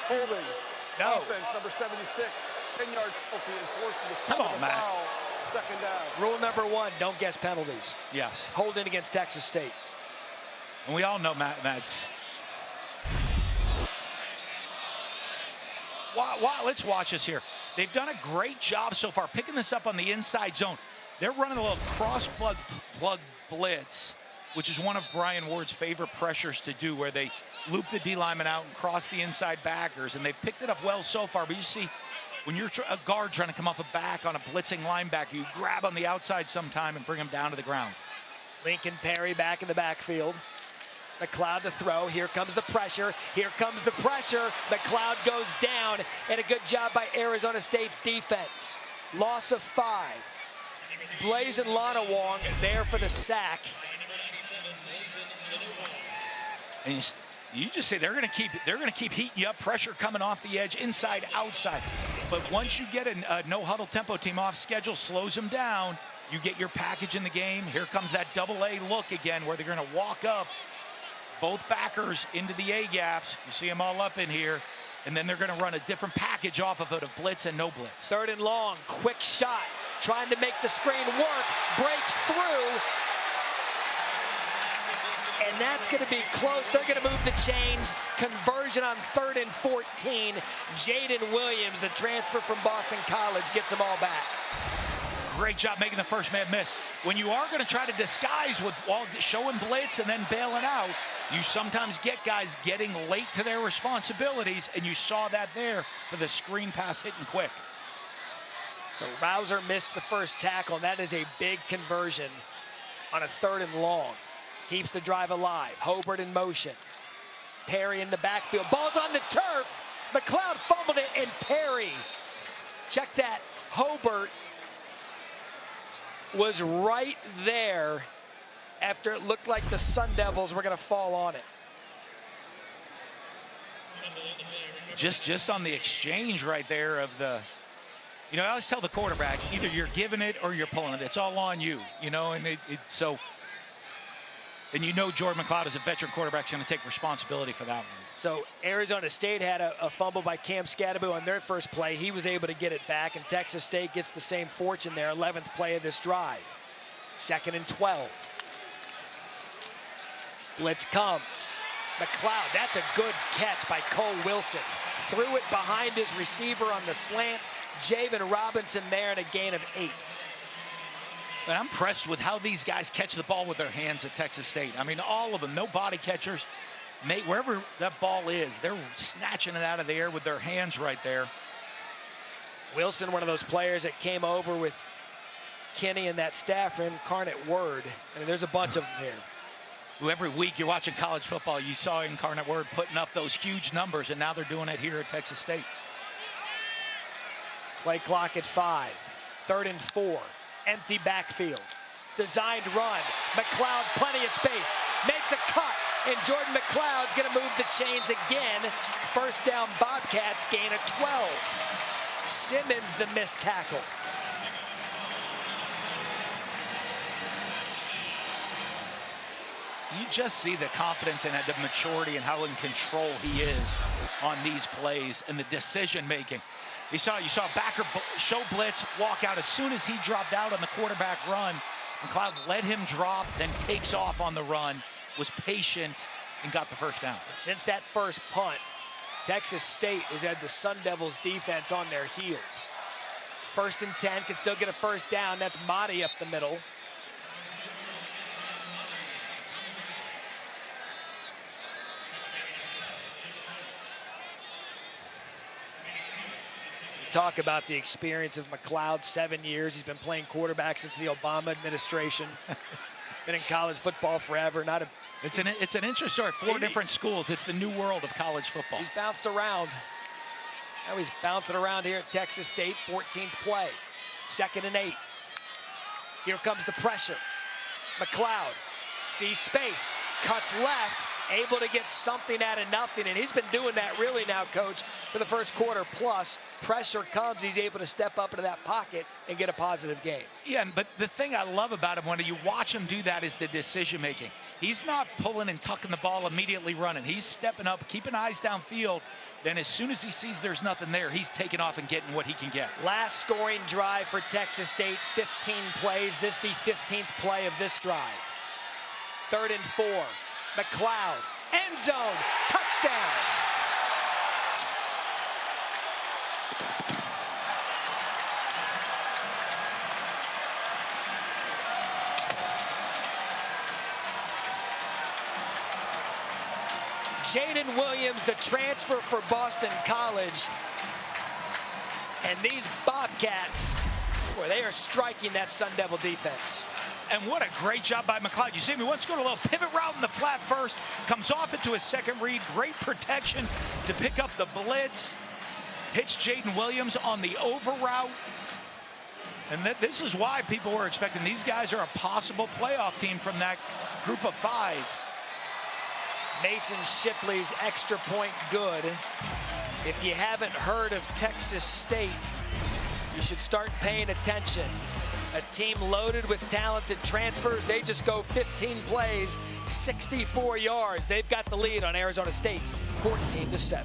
Holding. No. Offense, number 76. 10-yard penalty enforced in this Come on, Matt. foul. Second down. Rule number 1, don't guess penalties. Yes. Holding against Texas State. And we all know, Matt, let's watch this here. They've done a great job so far picking this up on the inside zone. They're running a little cross-plug blitz, which is one of Brian Ward's favorite pressures to do, where they loop the D lineman out and cross the inside backers, and they've picked it up well so far. But you see, when you're a guard trying to come off a back on a blitzing linebacker, you grab on the outside sometime and bring him down to the ground. Lincoln Perry back in the backfield. McLeod to throw. Here comes the pressure. Here comes the pressure. McLeod goes down, and a good job by Arizona State's defense. Loss of 5. Blaze and Lonawong there for the sack. And you just say they're going to keep heating you up. Pressure coming off the edge, inside, outside. But once you get a no huddle tempo team off schedule, slows them down. You get your package in the game. Here comes that double-A look again, where they're going to walk up both backers into the A gaps. You see them all up in here. And then they're going to run a different package off of it of blitz and no blitz. 3rd and long, quick shot. Trying to make the screen work. Breaks through. And that's going to be close. They're going to move the chains. Conversion on 3rd and 14. Jaden Williams, the transfer from Boston College, gets them all back. Great job making the first man miss. When you are going to try to disguise with showing blitz and then bailing out, you sometimes get guys getting late to their responsibilities, and you saw that there for the screen pass hitting quick. So Rouser missed the first tackle, and that is a big conversion on a 3rd and long. Keeps the drive alive. Hobart in motion. Perry in the backfield. Ball's on the turf. McLeod fumbled it, and Perry, check that, Hobart was right there after it looked like the Sun Devils were going to fall on it. Just on the exchange right there of the, I always tell the quarterback, either you're giving it or you're pulling it. It's all on you, and so. And Jordan McLeod as a veteran quarterback is going to take responsibility for that one. So Arizona State had a fumble by Cam Scadaboo on their first play. He was able to get it back, and Texas State gets the same fortune there, 11th play of this drive. 2nd and 12. Blitz comes. McLeod, that's a good catch by Cole Wilson. Threw it behind his receiver on the slant. Javen Robinson there, and a gain of 8. And I'm impressed with how these guys catch the ball with their hands at Texas State. I mean, all of them, no body catchers. Wherever that ball is, they're snatching it out of the air with their hands right there. Wilson, one of those players that came over with Kinney and that staff, Incarnate Word. I mean, there's a bunch of them here. Who every week you're watching college football, you saw Incarnate Word putting up those huge numbers, and now they're doing it here at Texas State. Play clock at 5. 3rd and 4. Empty backfield. Designed run. McLeod, plenty of space. Makes a cut. And Jordan McLeod's going to move the chains again. First down, Bobcats, gain of 12. Simmons, the missed tackle. You just see the confidence and the maturity and how in control he is on these plays and the decision making. You saw backer show blitz, walk out. As soon as he dropped out on the quarterback run, McLeod let him drop, then takes off on the run, was patient, and got the first down. Since that first punt, Texas State has had the Sun Devils defense on their heels. 1st and 10, can still get a first down. That's Mahdi up the middle. Talk about the experience of McCloud, 7 years. He's been playing quarterback since the Obama administration. Been in college football forever. It's an interesting story. 4 different schools. It's the new world of college football. He's bounced around. Now he's bouncing around here at Texas State, 14th play. 2nd and 8. Here comes the pressure. McCloud sees space, cuts left, able to get something out of nothing, and he's been doing that really now, Coach, for the first quarter plus. Pressure comes, he's able to step up into that pocket and get a positive gain. Yeah, but the thing I love about him when you watch him do that is the decision making. He's not pulling and tucking the ball immediately running. He's stepping up, keeping eyes downfield. Then as soon as he sees there's nothing there, he's taking off and getting what he can get. Last scoring drive for Texas State, 15 plays. This the 15th play of this drive. 3rd and 4. McCloud, end zone, touchdown. Jaden Williams, the transfer for Boston College. And these Bobcats, boy, they are striking that Sun Devil defense. And what a great job by McCloud. You see him, he wants to go to a little pivot route in the flat first, comes off into his second read, great protection to pick up the blitz, hits Jaden Williams on the over route. And this is why people were expecting these guys are a possible playoff team from that group of 5. Mason Shipley's extra point good. If you haven't heard of Texas State, you should start paying attention. A team loaded with talented transfers. They just go 15 plays, 64 yards. They've got the lead on Arizona State, 14-7.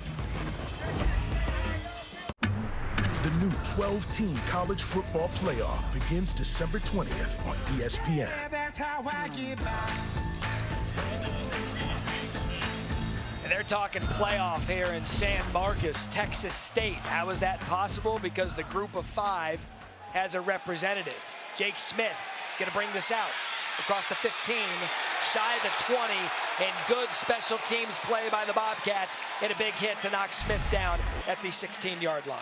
The new 12-team college football playoff begins December 20th on ESPN. That's how I get by. And they're talking playoff here in San Marcos, Texas State. How is that possible? Because the group of 5 has a representative. Jake Smith gonna bring this out across the 15, shy of the 20, and good special teams play by the Bobcats, and a big hit to knock Smith down at the 16-yard line.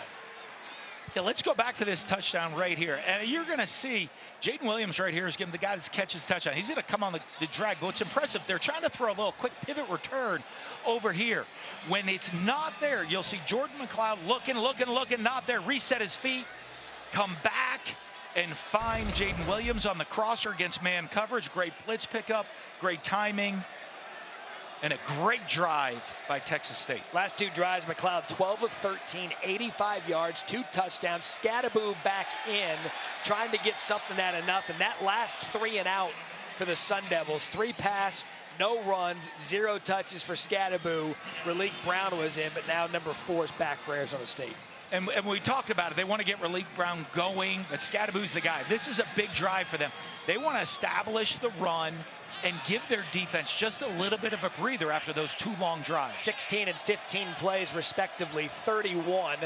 Yeah, let's go back to this touchdown right here. And you're going to see Jaden Williams right here is going to be the guy that catches touchdown. He's going to come on the drag. But what's impressive, they're trying to throw a little quick pivot return over here. When it's not there, you'll see Jordan McCloud looking, not there, reset his feet, come back, and find Jaden Williams on the crosser against man coverage. Great blitz pickup, great timing, and a great drive by Texas State. Last 2 drives, McCloud 12 of 13, 85 yards, 2 touchdowns. Scattaboo back in, trying to get something out of nothing. That last 3 and out for the Sun Devils. 3 pass, no runs, 0 touches for Scattaboo. Raleek Brown was in, but now number 4 is back for Arizona State. And we talked about it. They want to get Raleek Brown going, but Scattaboo's the guy. This is a big drive for them. They want to establish the run and give their defense just a little bit of a breather after those 2 long drives. 16 and 15 plays, respectively, 31.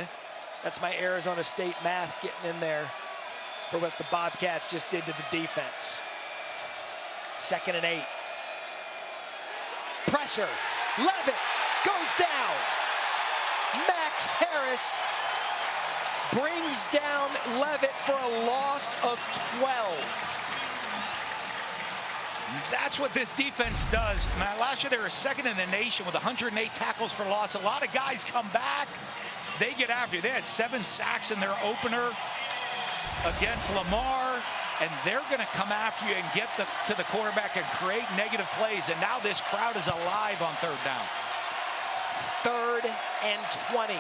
That's my Arizona State math getting in there for what the Bobcats just did to the defense. 2nd and 8. Pressure. Levitt goes down. Max Harris brings down Levitt for a loss of 12. That's what this defense does. Man, last year they were 2nd in the nation with 108 tackles for loss. A lot of guys come back. They get after you. They had 7 sacks in their opener against Lamar, and they're going to come after you and get to the quarterback and create negative plays. And now this crowd is alive on 3rd down. 3rd and 20.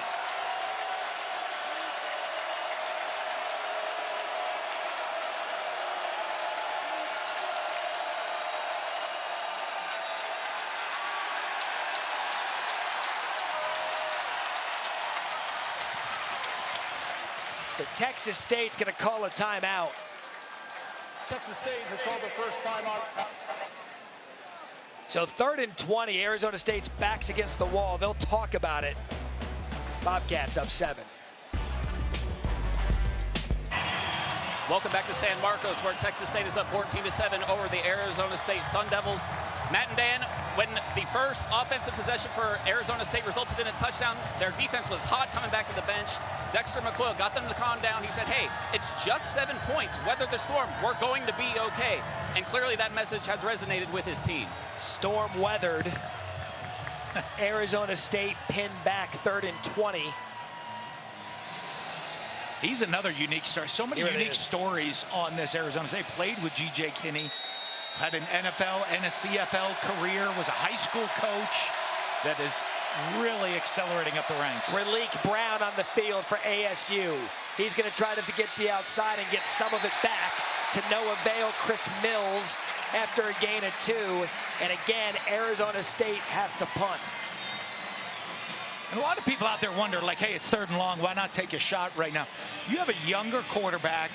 So Texas State's going to call a timeout. Texas State has called their first timeout. So 3rd and 20, Arizona State's backs against the wall. They'll talk about it. Bobcats up 7. Welcome back to San Marcos, where Texas State is up 14-7 over the Arizona State Sun Devils. Matt and Dan, when the first offensive possession for Arizona State resulted in a touchdown, their defense was hot coming back to the bench. Dexter McCoy got them to calm down. He said, hey, it's just 7 points. Weather the storm. We're going to be okay. And clearly that message has resonated with his team. Storm weathered. Arizona State pinned back 3rd and 20. He's another unique story. So many unique stories on this Arizona State. Played with G.J. Kinney, had an NFL and a CFL career, was a high school coach that is really accelerating up the ranks. Raleek Brown on the field for ASU. He's going to try to get the outside and get some of it back to no avail. Chris Mills after a gain of 2. And again, Arizona State has to punt. And a lot of people out there wonder, like, hey, it's 3rd and long. Why not take a shot right now? You have a younger quarterback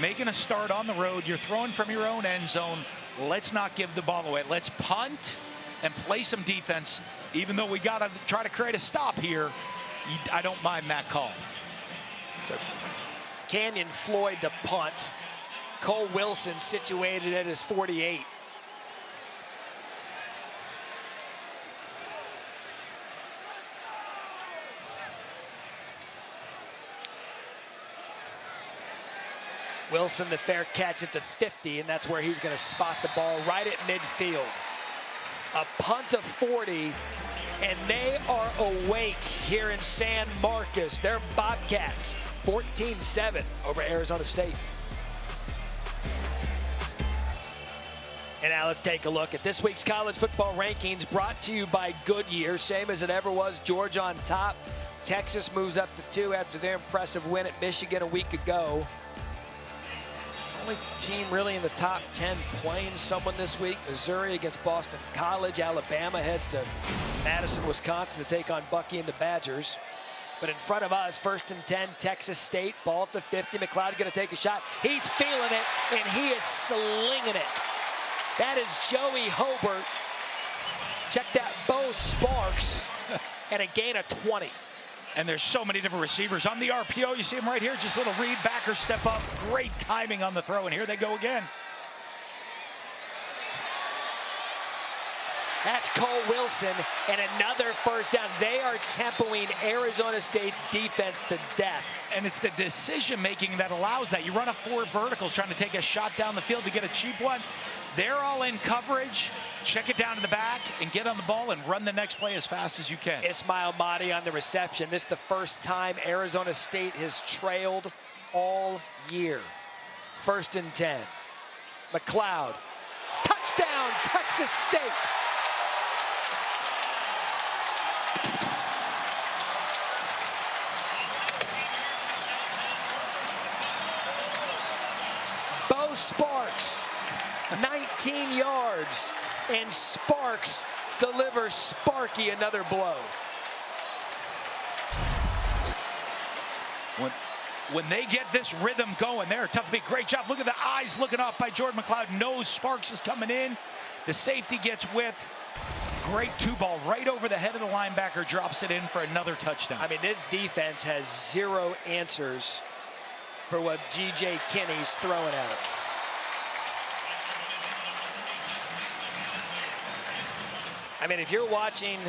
making a start on the road. You're throwing from your own end zone. Let's not give the ball away. Let's punt and play some defense. Even though we got to try to create a stop here, I don't mind that call. So Canyon Floyd to punt. Cole Wilson situated at his 48. Wilson the fair catch at the 50, and that's where he's going to spot the ball right at midfield. A punt of 40, and they are awake here in San Marcos. They're Bobcats, 14-7 over Arizona State. And now let's take a look at this week's college football rankings brought to you by Goodyear. Same as it ever was, Georgia on top. Texas moves up to 2 after their impressive win at Michigan a week ago. Only team really in the top 10 playing someone this week. Missouri against Boston College. Alabama heads to Madison, Wisconsin to take on Bucky and the Badgers. But in front of us, 1st and 10, Texas State. Ball at the 50. McLeod going to take a shot. He's feeling it, and he is slinging it. That is Joey Hobart. Check that, Bo Sparks, and a gain of 20. And there's so many different receivers. On the RPO, you see him right here, just a little read, backer, step up. Great timing on the throw, and here they go again. That's Cole Wilson, and another first down. They are tempoing Arizona State's defense to death. And it's the decision-making that allows that. You run a 4 verticals trying to take a shot down the field to get a cheap one. They're all in coverage. Check it down to the back and get on the ball and run the next play as fast as you can. Ismail Mahdi on the reception. This is the first time Arizona State has trailed all year. 1st and 10. McLeod. Touchdown, Texas State. Bo Sparks, 19 yards, and Sparks delivers Sparky another blow. When they get this rhythm going, they're tough to beat. Great job. Look at the eyes looking off by Jordan McLeod. Knows Sparks is coming in. The safety gets with. Great 2-ball right over the head of the linebacker. Drops it in for another touchdown. I mean, this defense has 0 answers for what G.J. Kinney's throwing at him. I mean, if you're watching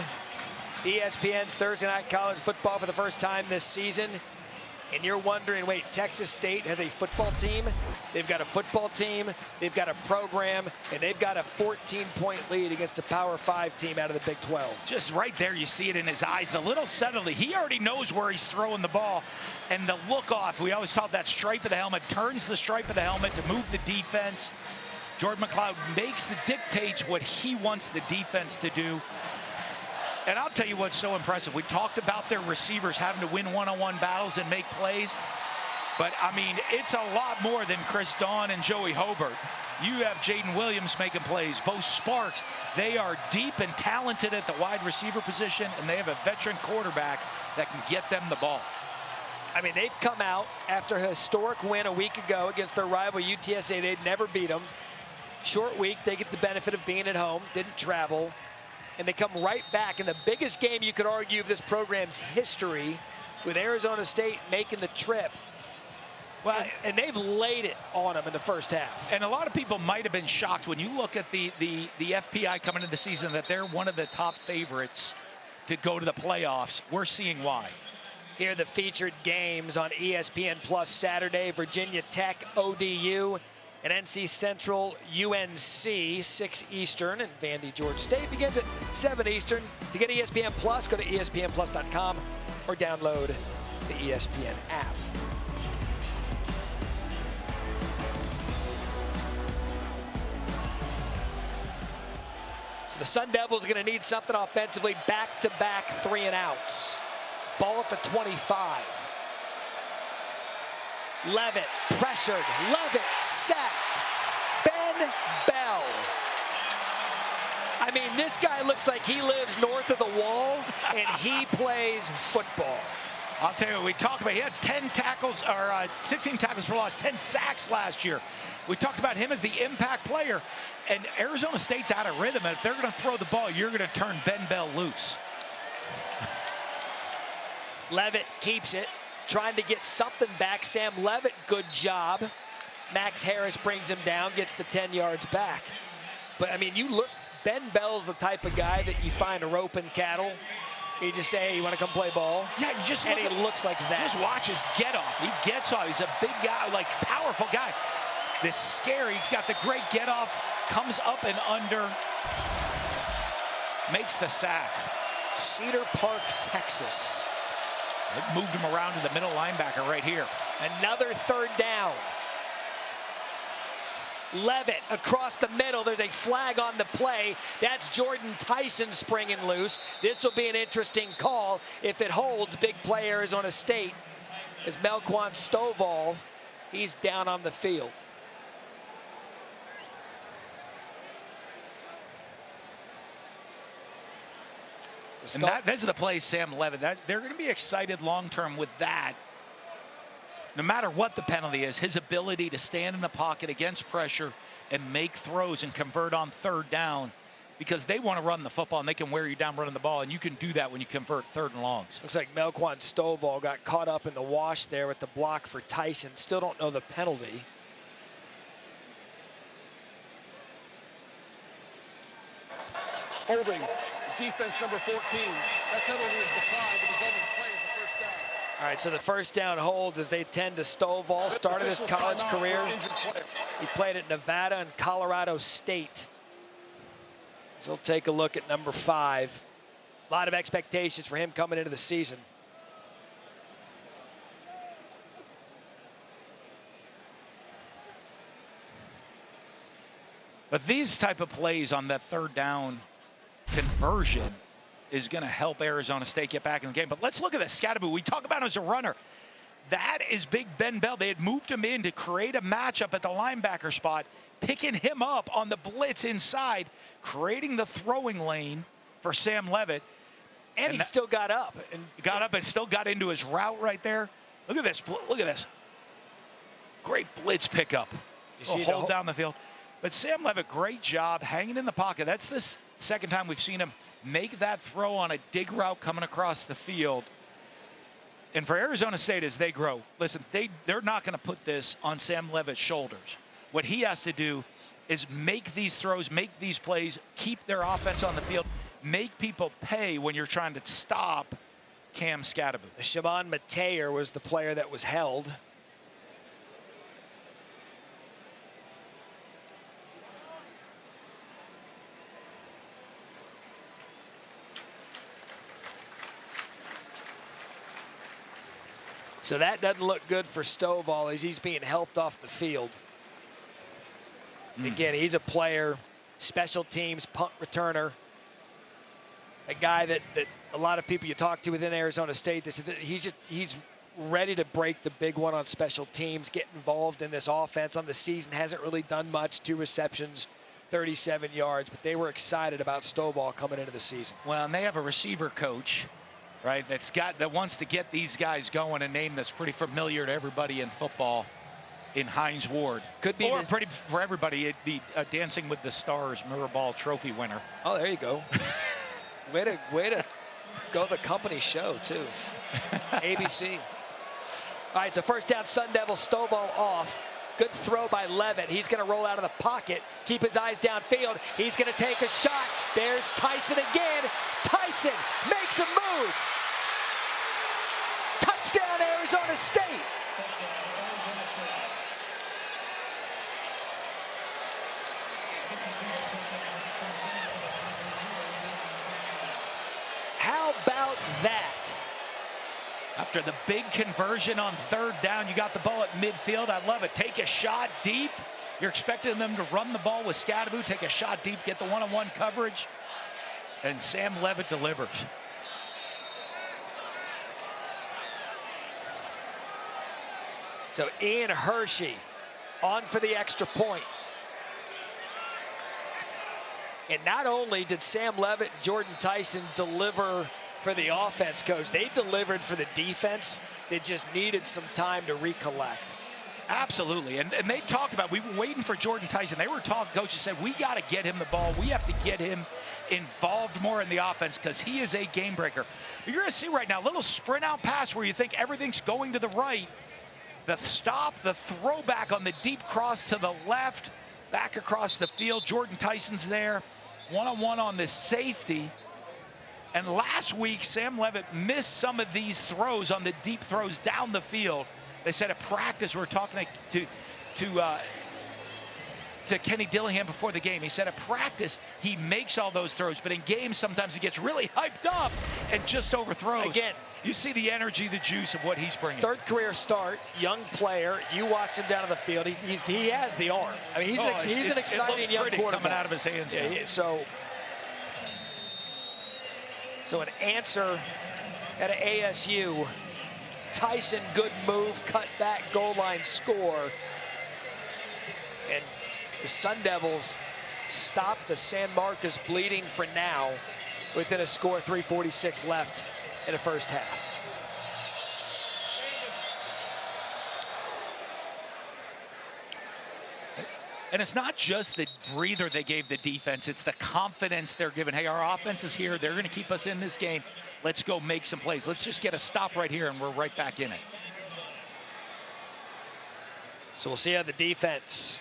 ESPN's Thursday Night College Football for the first time this season, and you're wondering, wait, Texas State has a football team, they've got a football team, they've got a program, and they've got a 14-point lead against a Power 5 team out of the Big 12. Just right there, you see it in his eyes. The little subtlety, he already knows where he's throwing the ball. And the look off, we always talk that stripe of the helmet, turns the stripe of the helmet to move the defense. Jordan McLeod dictates what he wants the defense to do. And I'll tell you what's so impressive. We talked about their receivers having to win one-on-one battles and make plays. But, I mean, it's a lot more than Chris Dawn and Joey Hobart. You have Jaden Williams making plays. Bo Sparks, they are deep and talented at the wide receiver position, and they have a veteran quarterback that can get them the ball. I mean, they've come out after a historic win a week ago against their rival UTSA. They'd never beat them. Short week, they get the benefit of being at home, didn't travel, and they come right back in the biggest game you could argue of this program's history, with Arizona State making the trip Well, and they've laid it on them in the first half. and a lot of people might have been shocked when you look at the FPI coming into the season that they're one of the top favorites to go to the playoffs. We're seeing why. Here are the featured games on ESPN Plus Saturday. Virginia Tech, ODU, and NC Central, UNC, 6 Eastern, and Vandy, Georgia State begins at 7 Eastern. To get ESPN Plus, go to espnplus.com or download the ESPN app. So the Sun Devils are going to need something offensively. Back-to-back 3-and-outs. Ball at the 25. Levitt pressured. Levitt sacked. Ben Bell. I mean, this guy looks like he lives north of the wall, and he plays football. I'll tell you, we talked about he had 10 tackles, or 16 tackles for loss, 10 sacks last year. We talked about him as the impact player, and Arizona State's out of rhythm, and if they're going to throw the ball, you're going to turn Ben Bell loose. Levitt keeps it, trying to get something back. Sam Levitt, good job. Max Harris brings him down, gets the 10 yards back. But, I mean, you look, Ben Bell's the type of guy that you find a rope in cattle. You just say, hey, you want to come play ball? Yeah, you just and he looks like that. Just watch his get off. He gets off. He's a big guy, like powerful guy. This scary, he's got the great get off, comes up and under, makes the sack. Cedar Park, Texas. They moved him around to the middle linebacker right here. Another 3rd down. Levitt across the middle. There's a flag on the play. That's Jordan Tyson springing loose. This will be an interesting call. If it holds, big play Arizona State is Melquan Stovall. He's down on the field. And those are the plays Sam Levitt. They're going to be excited long-term with that. No matter what the penalty is, his ability to stand in the pocket against pressure and make throws and convert on 3rd down, because they want to run the football and they can wear you down running the ball, and you can do that when you convert 3rd and longs. Looks like Melquan Stovall got caught up in the wash there with the block for Tyson. Still don't know the penalty. Holding. Defense number 14. That penalty is declined. The result of the play is the first down. All right, so the first down holds as they tend to Stovall. Started his college career. He played at Nevada and Colorado State. So we'll take a look at number 5. A lot of expectations for him coming into the season. But these type of plays on that 3rd down conversion is going to help Arizona State get back in the game. But let's look at this. Skattebo, we talk about him as a runner. That is big Ben Bell. They had moved him in to create a matchup at the linebacker spot, picking him up on the blitz inside, creating the throwing lane for Sam Levitt. And he still got up. And still got into his route right there. Look at this. Look at this. Great blitz pickup. You see hold down the field. But Sam Levitt, great job hanging in the pocket. That's the second time we've seen him make that throw on a dig route coming across the field. And for Arizona State, as they grow, listen, they're not going to put this on Sam Levitt's shoulders. What he has to do is make these throws, make these plays, keep their offense on the field, make people pay when you're trying to stop Cam Skattebo. Shimon Mateer was the player that was held. So that doesn't look good for Stovall as he's being helped off the field. Again, he's a player, special teams, punt returner, a guy that a lot of people you talk to within Arizona State, he's ready to break the big one on special teams, get involved in this offense. On the season, hasn't really done much, 2 receptions, 37 yards, but they were excited about Stovall coming into the season. Well, and they have a receiver coach, right, that wants to get these guys going, a name that's pretty familiar to everybody in football, in Hines Ward. Could be pretty for everybody, the Dancing with the Stars Mirrorball Trophy winner. Oh, there you go. way to go the company show too. ABC. All right, so first down, Sun Devils, Stovall off. Good throw by Levitt. He's going to roll out of the pocket, keep his eyes downfield. He's going to take a shot. There's Tyson again. Tyson makes a move. Touchdown, Arizona State. How about that? After the big conversion on third down, you got the ball at midfield. I love it. Take a shot deep. You're expecting them to run the ball with Scadaboo. Take a shot deep, get the one-on-one coverage. And Sam Levitt delivers. So Ian Hershey on for the extra point. And not only did Sam Levitt and Jordan Tyson deliver for the offense, coach, they delivered for the defense. They just needed some time to recollect. Absolutely, and they talked about, we were waiting for Jordan Tyson. They were talking, coaches said, we got to get him the ball. We have to get him involved more in the offense because he is a game breaker. You're going to see right now, a little sprint out pass where you think everything's going to the right. The stop, the throwback on the deep cross to the left, back across the field. Jordan Tyson's there, one-on-one on the safety. And last week, Sam Levitt missed some of these throws on the deep throws down the field. They said at practice, we were talking to Kenny Dillingham before the game. He said at practice, he makes all those throws, but in games, sometimes he gets really hyped up and just overthrows. Again, you see the energy, the juice of what he's bringing. Third career start, young player. You watch him down on the field. He has the arm. I mean, he's an exciting young quarterback coming out of his hands. Yeah, so an answer at ASU. Tyson, good move, cut back, goal line score. And the Sun Devils stop the San Marcos bleeding for now within a score, 3:46 left in the first half. And it's not just the breather they gave the defense, it's the confidence they're giving. Hey, our offense is here. They're going to keep us in this game. Let's go make some plays. Let's just get a stop right here, and we're right back in it. So we'll see how the defense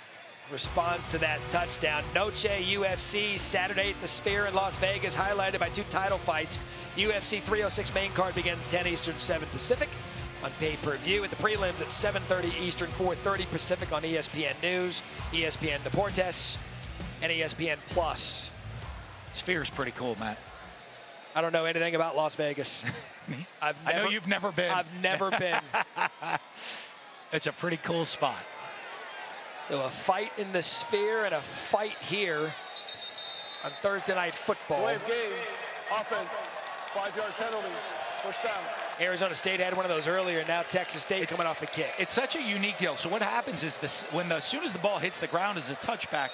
responds to that touchdown. Noche UFC Saturday at the Sphere in Las Vegas, highlighted by 2 title fights. UFC 306 main card begins 10 Eastern, 7 Pacific. On pay-per-view at the prelims at 7:30 Eastern, 4:30 Pacific on ESPN News, ESPN Deportes, and ESPN Plus. Sphere's pretty cool, Matt. I don't know anything about Las Vegas. I know you've never been. I've never been. It's a pretty cool spot. So a fight in the Sphere and a fight here on Thursday Night Football. Delay of game, offense, 5-yard penalty, first down. Arizona State had one of those earlier, now Texas State coming off a kick. It's such a unique deal. So what happens is as soon as the ball hits the ground as a touchback,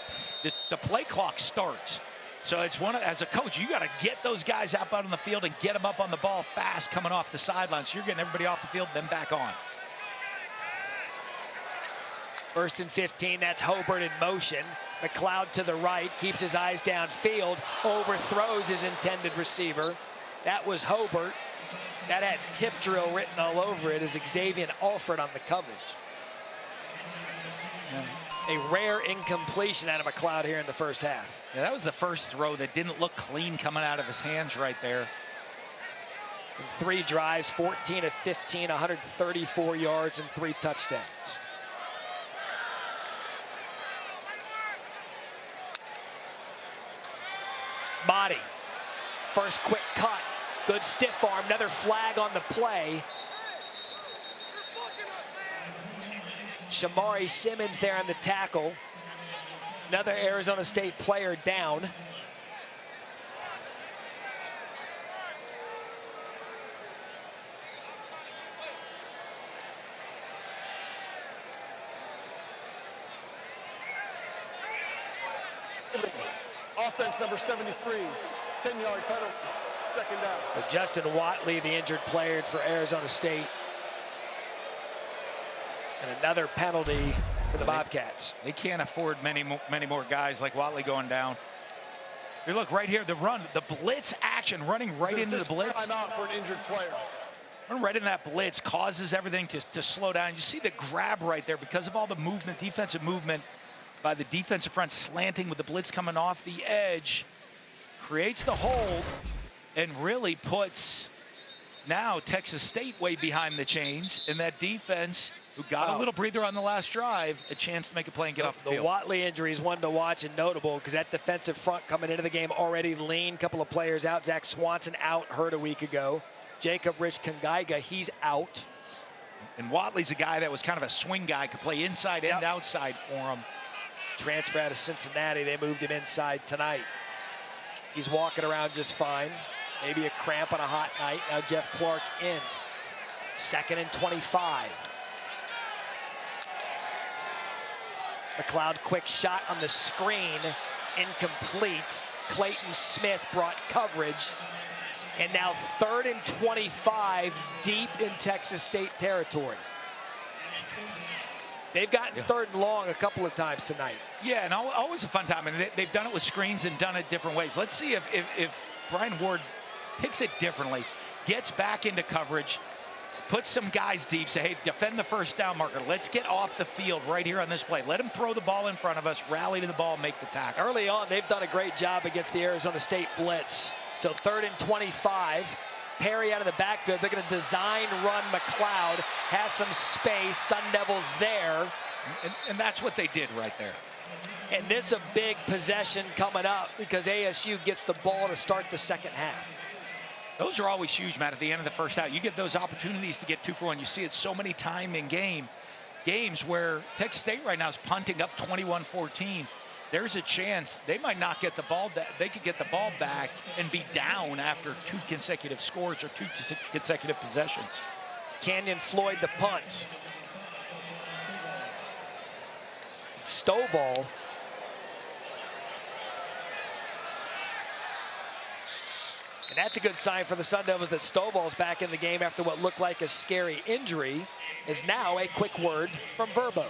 the play clock starts. So it's as a coach, you got to get those guys out on the field and get them up on the ball fast coming off the sidelines. So you're getting everybody off the field, then back on. First and 15, that's Hobart in motion. McLeod to the right, keeps his eyes downfield, overthrows his intended receiver. That was Hobart. That had tip drill written all over it as Xavier Alford on the coverage. A rare incompletion out of McLeod here in the first half. Yeah, that was the first throw that didn't look clean coming out of his hands right there. In 3 drives, 14 of 15, 134 yards and 3 touchdowns. Motti, first quick cut. Good stiff arm, another flag on the play. Shamari Simmons there on the tackle. Another Arizona State player down. Offense number 73, 10-yard penalty, second down. But Justin Watley, the injured player for Arizona State. And another penalty for the Bobcats. They can't afford many more guys like Watley going down. You look right here, the run, the blitz action, running right into the blitz. Timeout for an injured player. Right in that blitz causes everything to slow down. You see the grab right there because of all the movement, defensive movement by the defensive front slanting with the blitz coming off the edge. Creates the hold and really puts now Texas State way behind the chains, and that defense, who got a little breather on the last drive, a chance to make a play and get off the field. The Watley injury is one to watch and notable because that defensive front coming into the game already lean. Couple of players out. Zach Swanson out, hurt a week ago. Jacob Rich-Kangaiga, he's out. And Watley's a guy that was kind of a swing guy, could play inside and outside for him. Transfer out of Cincinnati, they moved him inside tonight. He's walking around just fine. Maybe a cramp on a hot night. Now Jeff Clark in. 2nd and 25. McLeod, quick shot on the screen, incomplete. Clayton Smith brought coverage. And now 3rd and 25, deep in Texas State territory. They've gotten 3rd and long a couple of times tonight. Yeah, and always a fun time. And they've done it with screens and done it different ways. Let's see if Brian Ward picks it differently, gets back into coverage, puts some guys deep, say, hey, defend the first down marker. Let's get off the field right here on this play. Let him throw the ball in front of us, rally to the ball, make the tackle. Early on, they've done a great job against the Arizona State blitz. So 3rd and 25. Perry out of the backfield. They're going to design run McLeod. Has some space. Sun Devils there. And that's what they did right there. And this is a big possession coming up because ASU gets the ball to start the second half. Those are always huge, Matt, at the end of the first half. You get those opportunities to get 2 for 1. You see it so many times in games where Texas State right now is punting up 21-14. There's a chance they might not get the ball. They could get the ball back and be down after 2 consecutive scores or 2 consecutive possessions. Canyon Floyd the punt. Stovall. And that's a good sign for the Sun Devils that Stovall's back in the game after what looked like a scary injury. Is now a quick word from Verbo.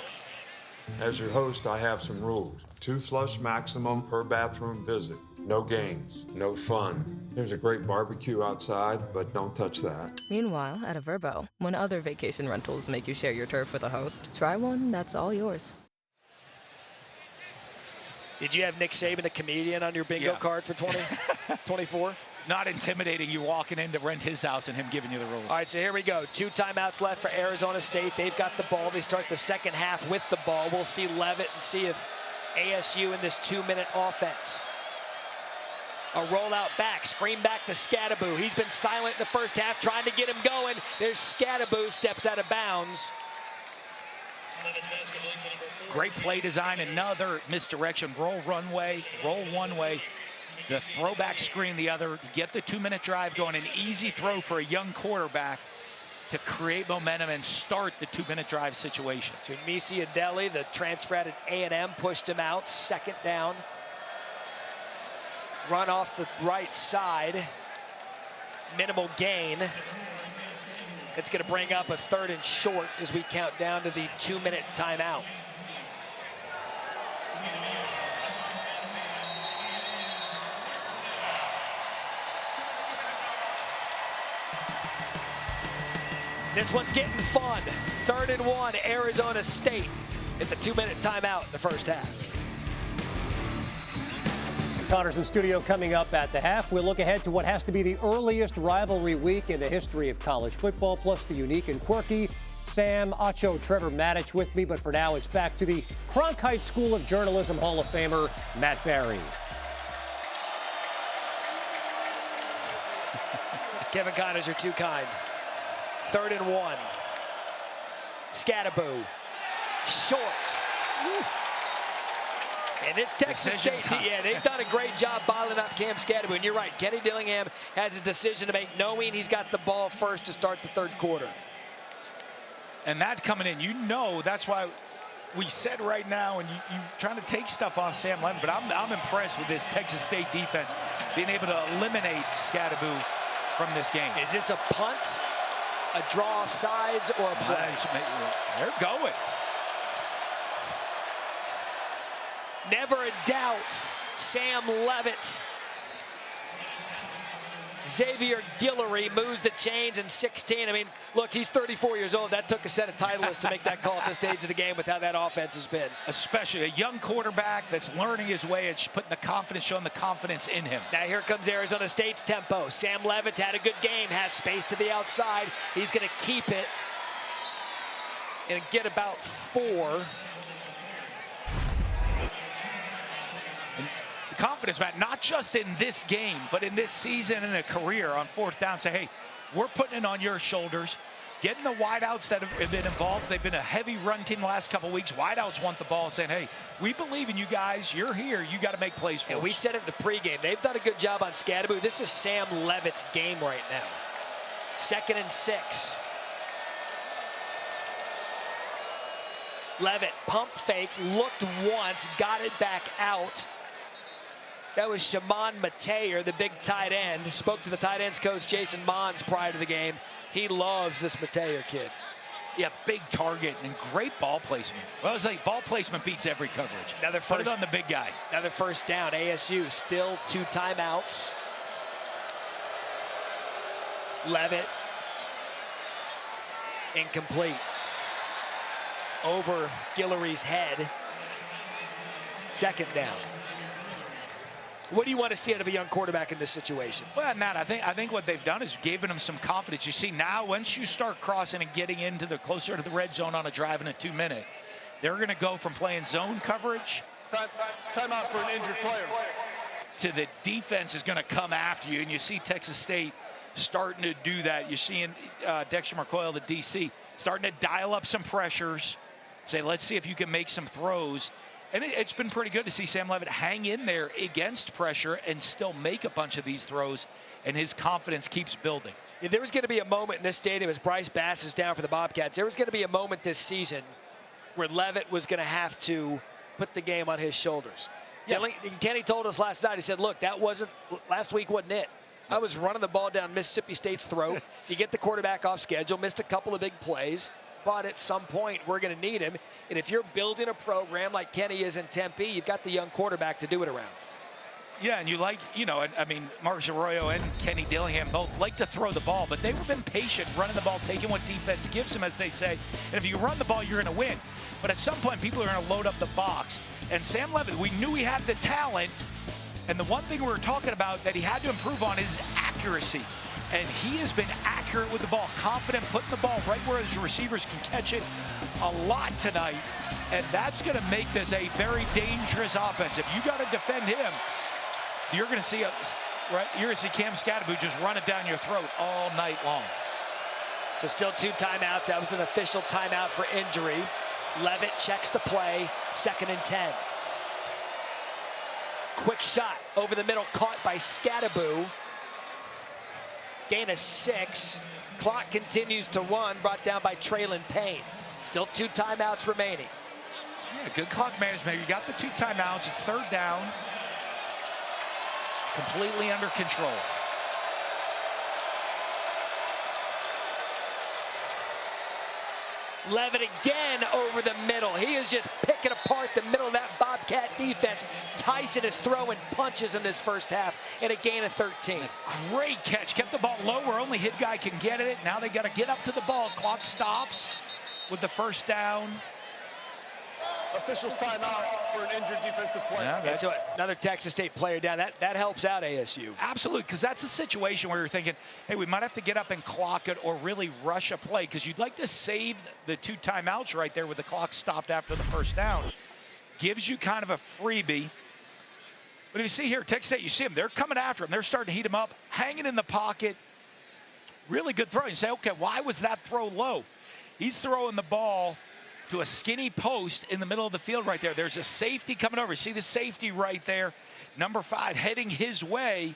As your host, I have some rules. 2 flush maximum per bathroom visit. No games, no fun. There's a great barbecue outside, but don't touch that. Meanwhile, at a Verbo, when other vacation rentals make you share your turf with a host, try one that's all yours. Did you have Nick Saban, a comedian, on your bingo card for 2024? Not intimidating you walking in to rent his house and him giving you the rules. All right, so here we go. 2 timeouts left for Arizona State. They've got the ball. They start the second half with the ball. We'll see Levitt and see if ASU in this 2-minute offense. A rollout back, screen back to Scadaboo. He's been silent in the first half, trying to get him going. There's Scadaboo, steps out of bounds. Great play design, another misdirection. Roll one way. The throwback screen the other. Get the 2-minute drive going. An easy throw for a young quarterback to create momentum and start the 2-minute drive situation. To Misi Adeli, the transfer at A&M, pushed him out. 2nd down. Run off the right side. Minimal gain. It's going to bring up a 3rd and short as we count down to the 2-minute timeout. This one's getting fun. 3rd and 1, Arizona State at the 2-minute timeout in the first half. Connors in studio coming up at the half. We'll look ahead to what has to be the earliest rivalry week in the history of college football, plus the unique and quirky Sam Acho Trevor Matich with me. But for now, it's back to the Cronkite School of Journalism Hall of Famer, Matt Barry. Kevin Connors, you're too kind. 3rd and 1. Scadaboo. Short. Woo. And it's Texas State. Yeah, they've done a great job bottling up Cam Scadaboo. And you're right, Kenny Dillingham has a decision to make, knowing he's got the ball first to start the 3rd quarter. And that coming in, you know, that's why we said right now, and you trying to take stuff on Sam Levin, but I'm impressed with this Texas State defense being able to eliminate Scadaboo from this game. Is this a punt, a draw off sides, or a play? They're going. Never a doubt, Sam Levitt Xavier Guillory moves the chains in 16. I mean, look, he's 34 years old. That took a set of Titleists to make that call at this stage of the game with how that offense has been. Especially a young quarterback that's learning his way and putting the confidence, showing the confidence in him. Now here comes Arizona State's tempo. Sam Levitt's had a good game, has space to the outside. He's going to keep it and get about 4. Confidence, Matt, not just in this game, but in this season and a career on 4th down. Say, hey, we're putting it on your shoulders. Getting the wideouts that have been involved. They've been a heavy run team the last couple of weeks. Wideouts want the ball, saying, hey, we believe in you guys. You're here. You got to make plays for us. We said it in the pregame. They've done a good job on Scadaboo. This is Sam Levitt's game right now. 2nd and 6. Levitt, pump fake, looked once, got it back out. That was Shimon Mateer, the big tight end. Spoke to the tight ends coach, Jason Mons, prior to the game. He loves this Mateer kid. Yeah, big target and great ball placement. Well, it's like ball placement beats every coverage. Another Put first, it on the big guy. Another first down. ASU still 2 timeouts. Levitt. Incomplete. Over Guillory's head. 2nd down. What do you want to see out of a young quarterback in this situation? Well, Matt, I think what they've done is given him some confidence. You see, now once you start crossing and getting into the closer to the red zone on a drive in a 2-minute, they're going to go from playing zone coverage. Timeout for an injured player. To the defense is going to come after you, and you see Texas State starting to do that. You're seeing Dexter McCoy, the DC, starting to dial up some pressures. Say, let's see if you can make some throws. And it's been pretty good to see Sam Levitt hang in there against pressure and still make a bunch of these throws, and his confidence keeps building. Yeah, there was going to be a moment in this stadium as Bryce Bass is down for the Bobcats. There was going to be a moment this season where Levitt was going to have to put the game on his shoulders. Yeah. And Kenny told us last night, he said, look, last week wasn't it. I was running the ball down Mississippi State's throat. You get the quarterback off schedule, missed a couple of big plays. But at some point, we're going to need him. And if you're building a program like Kenny is in Tempe, you've got the young quarterback to do it around. Yeah, and you like, I mean, Marcus Arroyo and Kenny Dillingham both like to throw the ball, but they've been patient running the ball, taking what defense gives them, as they say. And if you run the ball, you're going to win. But at some point, people are going to load up the box. And Sam Levitt, we knew he had the talent. And the one thing we were talking about that he had to improve on is accuracy. And he has been accurate with the ball, confident, putting the ball right where his receivers can catch it a lot tonight. And that's going to make this a very dangerous offense. If you got to defend him, you're going to see Cam Scadaboo just run it down your throat all night long. So still 2 timeouts. That was an official timeout for injury. Levitt checks the play, 2nd and 10. Quick shot over the middle, caught by Scadaboo. Gain of 6. Clock continues to run, brought down by Traylon Payne. Still 2 timeouts remaining. Yeah, good clock management. You got the 2 timeouts. It's 3rd down. Completely under control. Levitt again over the middle. He is just picking apart the middle of that Bobcat defense. Tyson is throwing punches in this first half and a gain of 13. Great catch. Kept the ball low where only hit guy can get it. Now they got to get up to the ball. Clock stops with the 1st down. Officials timeout for an injured defensive player. Yeah, so another Texas State player down. That helps out ASU. Absolutely, because that's a situation where you're thinking, hey, we might have to get up and clock it or really rush a play, because you'd like to save the 2 timeouts right there with the clock stopped after the 1st down. Gives you kind of a freebie. But if you see here, Texas State, you see them. They're coming after him. They're starting to heat him up, hanging in the pocket. Really good throw. You say, okay, why was that throw low? He's throwing the ball to a skinny post in the middle of the field right there. There's a safety coming over. See the safety right there. Number 5 heading his way.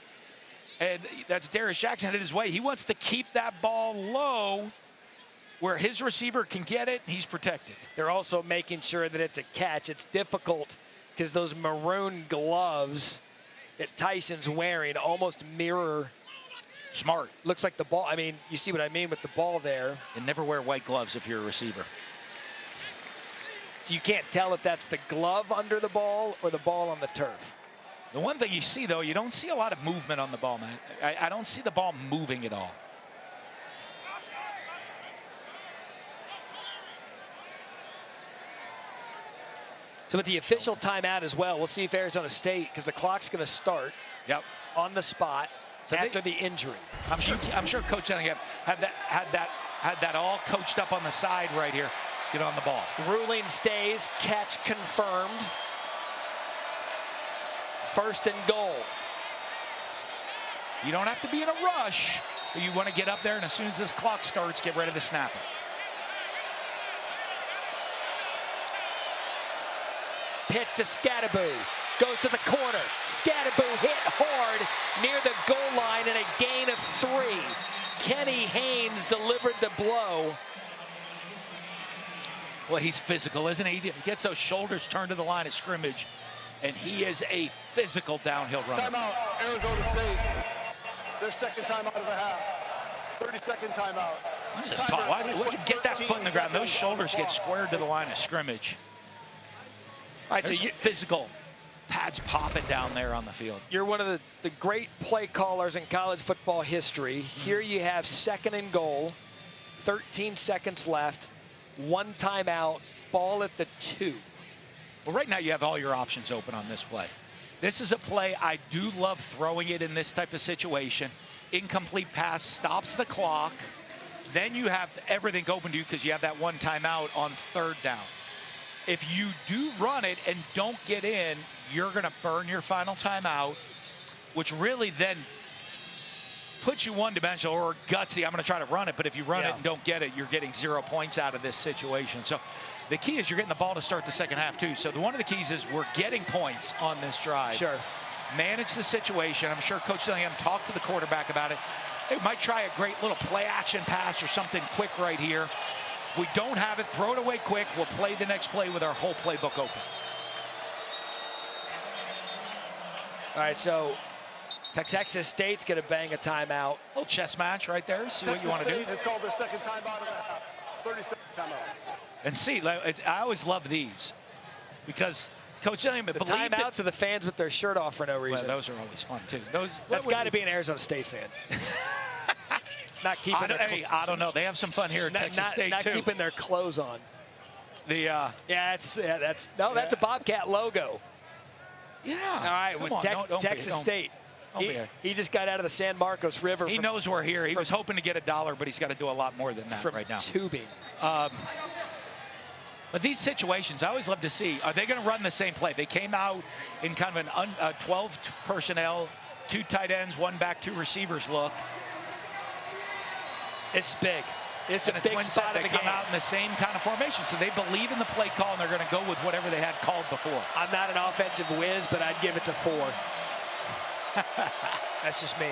And that's Darius Jackson headed his way. He wants to keep that ball low where his receiver can get it and he's protected. They're also making sure that it's a catch. It's difficult because those maroon gloves that Tyson's wearing almost mirror. Smart. Looks like the ball. I mean, you see what I mean with the ball there. And never wear white gloves if you're a receiver. You can't tell if that's the glove under the ball or the ball on the turf. The one thing you see, though, you don't see a lot of movement on the ball, man. I don't see the ball moving at all. So with the official timeout as well, we'll see if Arizona State, because the clock's going to start on the spot after the injury. I'm sure Coach Dillingham had that all coached up on the side right here. Get on the ball. Ruling stays, catch confirmed. 1st and goal. You don't have to be in a rush, but you want to get up there, and as soon as this clock starts, get ready to snap it. Pitch to Scadaboo. Goes to the corner. Scadaboo hit hard near the goal line and a gain of 3. Kenny Haynes delivered the blow. Well, he's physical, isn't he? He gets those shoulders turned to the line of scrimmage, and he is a physical downhill runner. Timeout, Arizona State. Their 2nd timeout of the half. 30-second timeout. Why would you get that foot in the ground? Those shoulders get squared to the line of scrimmage. All right, so physical. Pads popping down there on the field. You're one of the great play callers in college football history. Here you have 2nd and goal, 13 seconds left, 1 timeout, ball at the 2. Well, right now you have all your options open on this play. This is a play I do love throwing it in this type of situation. Incomplete pass stops the clock. Then you have everything open to you because you have that 1 timeout on 3rd down. If you do run it and don't get in, you're going to burn your final timeout, which really then puts you one-dimensional or gutsy. I'm going to try to run it, but if you run it and don't get it, you're getting 0 points out of this situation. So the key is you're getting the ball to start the 2nd half, too. So one of the keys is we're getting points on this drive. Sure. Manage the situation. I'm sure Coach Dillingham talked to the quarterback about it. They might try a great little play-action pass or something quick right here. If we don't have it, throw it away quick. We'll play the next play with our whole playbook open. All right, so Texas State's going to bang a timeout. A little chess match right there. See what you want to do. Texas State has called their 2nd timeout of the half. 30-second timeout. And see, I always love these because Coach Dillingham, the timeouts are the fans with their shirt off for no reason. Well, those are always fun, too. That's got to be an Arizona State fan. Not keeping I don't know. They have some fun here at Texas State, not too. Not keeping their clothes on. That's a Bobcat logo. Yeah. All right, with Texas State. He just got out of the San Marcos River. He knows we're here. He was hoping to get $1, but he's got to do a lot more than that right now. Tubing. But these situations, I always love to see, are they going to run the same play? They came out in kind of an 12 personnel, 2 tight ends, 1 back, 2 receivers look. It's big. It's a big spot of the game. They come out in the same kind of formation, so they believe in the play call, and they're going to go with whatever they had called before. I'm not an offensive whiz, but I'd give it to 4. That's just me.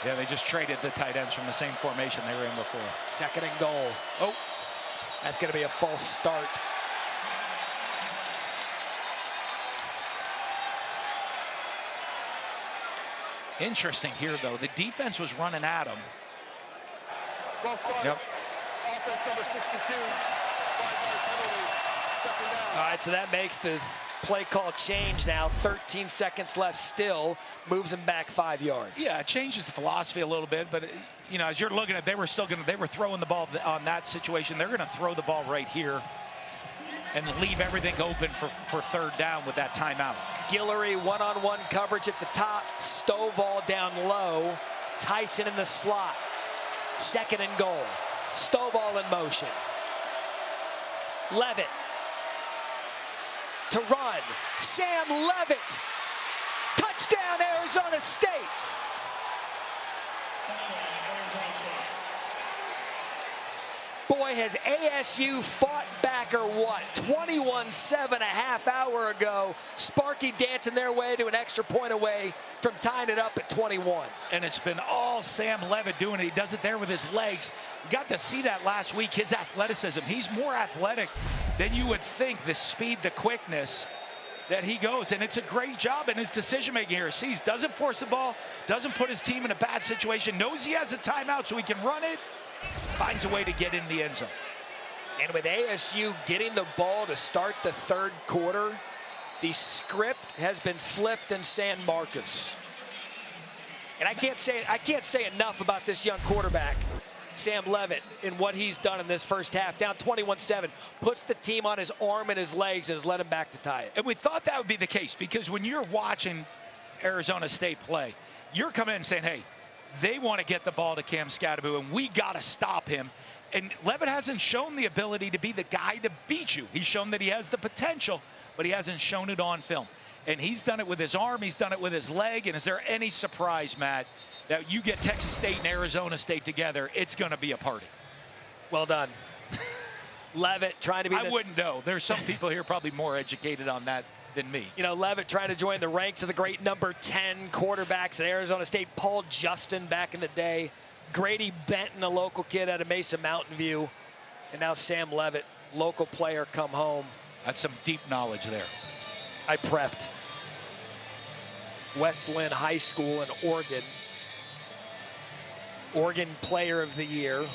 Yeah, they just traded the tight ends from the same formation they were in before. 2nd and goal. Oh, that's going to be a false start. Interesting here, though. The defense was running at him. False start. Yep. Offense number 62. 5-yard penalty. 2nd down. All right, so that makes the play call change now. 13 seconds left still. Moves them back 5 yards. Yeah, it changes the philosophy a little bit, but you know, as you're looking at, they were throwing the ball on that situation. They're going to throw the ball right here and leave everything open for 3rd down with that timeout. Guillory one-on-one coverage at the top. Stovall down low. Tyson in the slot. 2nd and goal. Stovall in motion. Levitt to run. Sam Levitt. Touchdown, Arizona State. Boy, has ASU fought back or what? 21-7 a half hour ago. Sparky dancing their way to an extra point away from tying it up at 21. And it's been all Sam Levitt doing it. He does it there with his legs. You got to see that last week, his athleticism. He's more athletic than you would think, the speed, the quickness that he goes. And it's a great job in his decision-making here. Sees, doesn't force the ball, doesn't put his team in a bad situation, knows he has a timeout so he can run it, finds a way to get in the end zone. And with ASU getting the ball to start the 3rd quarter, The script has been flipped in San Marcos. And I can't say enough about this young quarterback, Sam Leavitt, and what he's done in this first half. Down 21-7, puts the team on his arm and his legs and has led him back to tie it. And we thought that would be the case because when you're watching Arizona State play, you're coming in and saying, hey, they want to get the ball to Cam Skattebo, and we got to stop him. And Leavitt hasn't shown the ability to be the guy to beat you. He's shown that he has the potential, but he hasn't shown it on film. And he's done it with his arm, he's done it with his leg. And is there any surprise, Matt, that you get Texas State and Arizona State together, it's going to be a party? Well done. Leavitt trying to be I wouldn't know. There's some people here probably more educated on that than me. You know, Leavitt trying to join the ranks of the great number 10 quarterbacks at Arizona State. Paul Justin back in the day. Grady Benton, a local kid out of Mesa Mountain View. And now Sam Leavitt, local player, come home. That's some deep knowledge there. I prepped. West Linn High School in Oregon. Oregon Player of the Year.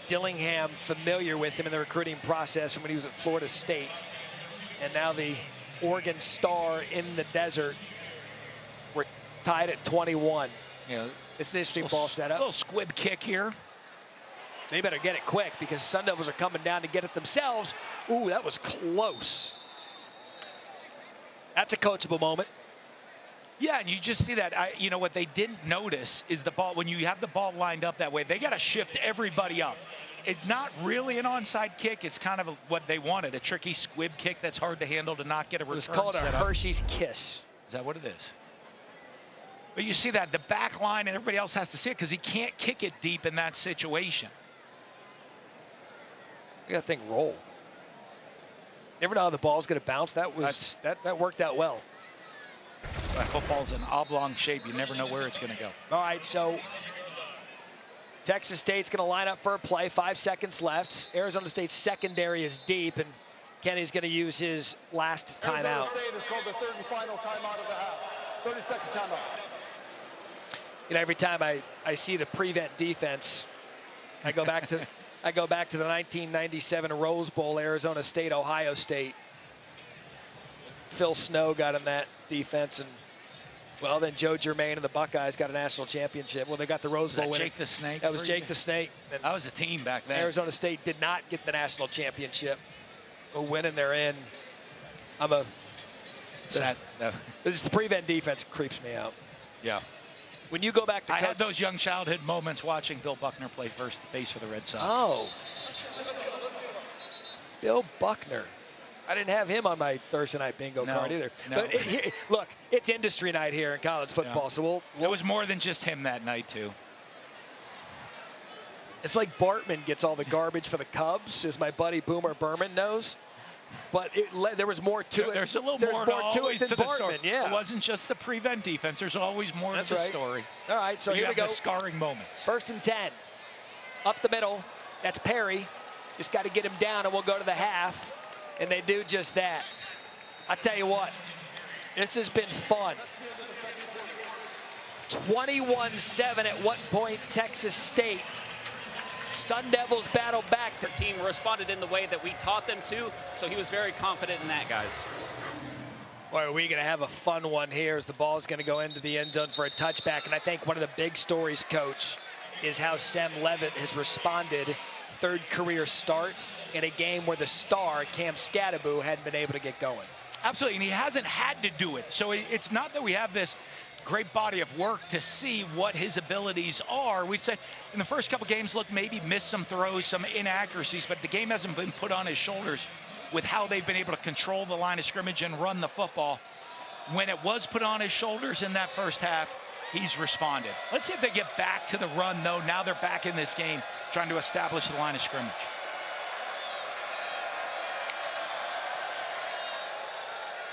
Dillingham familiar with him in the recruiting process from when he was at Florida State. And now the Oregon Star in the desert. We're tied at 21. Yeah, it's an interesting ball setup. A little squib kick here. They better get it quick because Sun Devils are coming down to get it themselves. Ooh, that was close. That's a coachable moment. Yeah, and you just see that. You know, what they didn't notice is the ball, when you have the ball lined up that way, they got to shift everybody up. It's not really an onside kick. It's kind of what they wanted, a tricky squib kick that's hard to handle to not get a return. It's called a Hershey's Kiss. Is that what it is? But you see that, the back line, and everybody else has to see it because he can't kick it deep in that situation. Look at that thing roll. Never know how the ball's going to bounce. That worked out well. Football's an oblong shape. You never know where it's going to go. All right, so Texas State's going to line up for a play. 5 seconds left. Arizona State's secondary is deep, and Kenny's going to use his last timeout. Arizona State has called the third and final timeout of the half. 30-second timeout. You know, every time I see the prevent defense, I go back to the 1997 Rose Bowl, Arizona State, Ohio State. Phil Snow got in that defense, and well, then Joe Germain and the Buckeyes got a national championship. Well, they got the Rose Bowl winning. Jake the Snake? That was Jake the Snake. And that was a team back then. Arizona State did not get the national championship. A win and they're in. This the prevent defense creeps me out. Yeah. When you go back to I had those young childhood moments watching Bill Buckner play first base for the Red Sox. Oh. Bill Buckner. I didn't have him on my Thursday night bingo card either. No. But look, it's industry night here in college football, so it was more than just him that night, too. It's like Bartman gets all the garbage for the Cubs, as my buddy Boomer Berman knows. But there was more to it. There's a little more to it than Bartman. Yeah. It wasn't just the prevent defense. There's always more to the story. All right, so here we go. The scarring moments. 1st and 10. Up the middle. That's Perry. Just got to get him down, and we'll go to the half. And they do just that. I tell you what, this has been fun. 21-7 at one point, Texas State. Sun Devils battle back. The team responded in the way that we taught them to, so he was very confident in that, guys. Boy, are we going to have a fun one here as the ball is going to go into the end zone for a touchback. And I think one of the big stories, Coach, is how Sam Leavitt has responded. 3rd career start in a game where the star, Cam Skattebo, hadn't been able to get going. Absolutely, and he hasn't had to do it. So it's not that we have this great body of work to see what his abilities are. We said in the first couple games, look, maybe missed some throws, some inaccuracies, but the game hasn't been put on his shoulders with how they've been able to control the line of scrimmage and run the football. When it was put on his shoulders in that first half, he's responded. Let's see if they get back to the run, though. Now they're back in this game, trying to establish the line of scrimmage.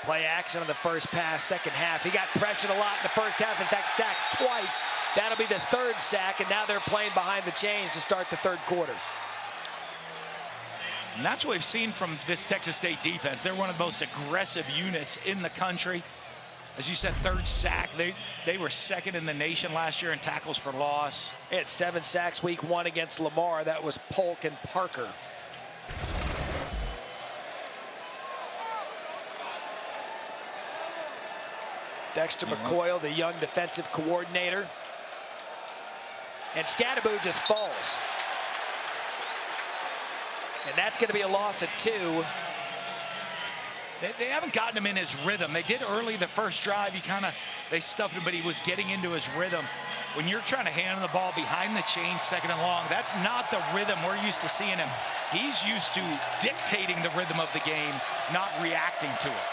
Play action on the first pass, second half. He got pressured a lot in the first half. In fact, sacks twice. That'll be the 3rd sack, and now they're playing behind the chains to start the 3rd quarter. And that's what we've seen from this Texas State defense. They're one of the most aggressive units in the country. As you said, 3rd sack. They were 2nd in the nation last year in tackles for loss. They had 7 sacks week 1 against Lamar. That was Polk and Parker. Dexter McCoy, the young defensive coordinator. And Scadaboo just falls. And that's going to be a loss of 2. They haven't gotten him in his rhythm. They did early the first drive. They stuffed him, but he was getting into his rhythm. When you're trying to hand the ball behind the chains, 2nd and long, that's not the rhythm we're used to seeing him. He's used to dictating the rhythm of the game, not reacting to it.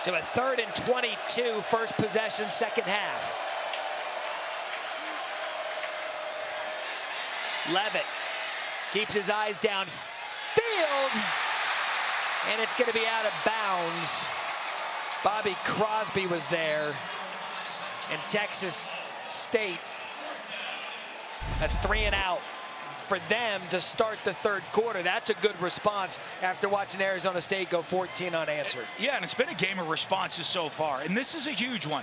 So a 3rd and 22, first possession, second half. Levitt keeps his eyes downfield, and it's going to be out of bounds. Bobby Crosby was there, and Texas State, a 3-and-out for them to start the 3rd quarter. That's a good response after watching Arizona State go 14 unanswered. Yeah, and it's been a game of responses so far, and this is a huge one.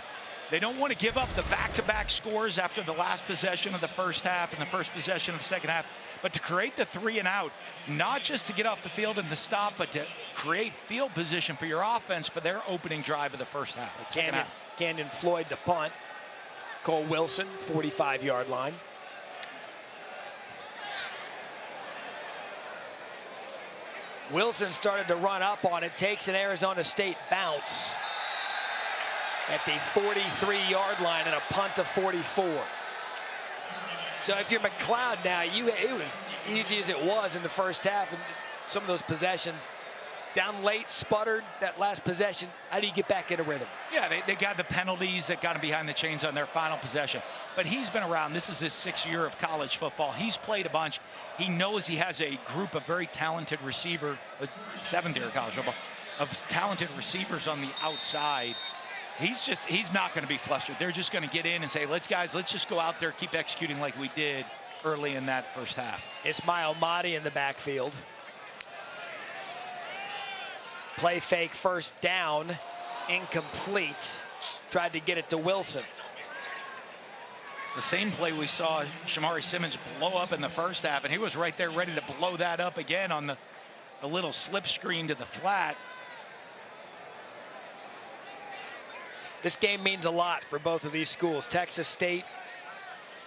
They don't want to give up the back-to-back scores after the last possession of the first half and the first possession of the second half, but to create the 3-and-out, not just to get off the field and to stop, but to create field position for your offense for their opening drive of the first half. Canyon Floyd to punt. Cole Wilson, 45-yard line. Wilson started to run up on it, takes an Arizona State bounce at the 43-yard line and a punt of 44. So if you're McCloud now, it was easy as it was in the first half, and some of those possessions down late, sputtered that last possession. How do you get back into rhythm? Yeah, they got the penalties that got him behind the chains on their final possession. But he's been around. This is his 6th year of college football. He's played a bunch. He knows he has a group of very talented 7th year of college football, of talented receivers on the outside. He's not going to be flustered. They're just going to get in and say, let's just go out there, keep executing like we did early in that first half. Ismail Mahdi in the backfield. Play fake, first down, incomplete. Tried to get it to Wilson. The same play we saw Shamari Simmons blow up in the first half, and he was right there ready to blow that up again on the little slip screen to the flat. This game means a lot for both of these schools. Texas State,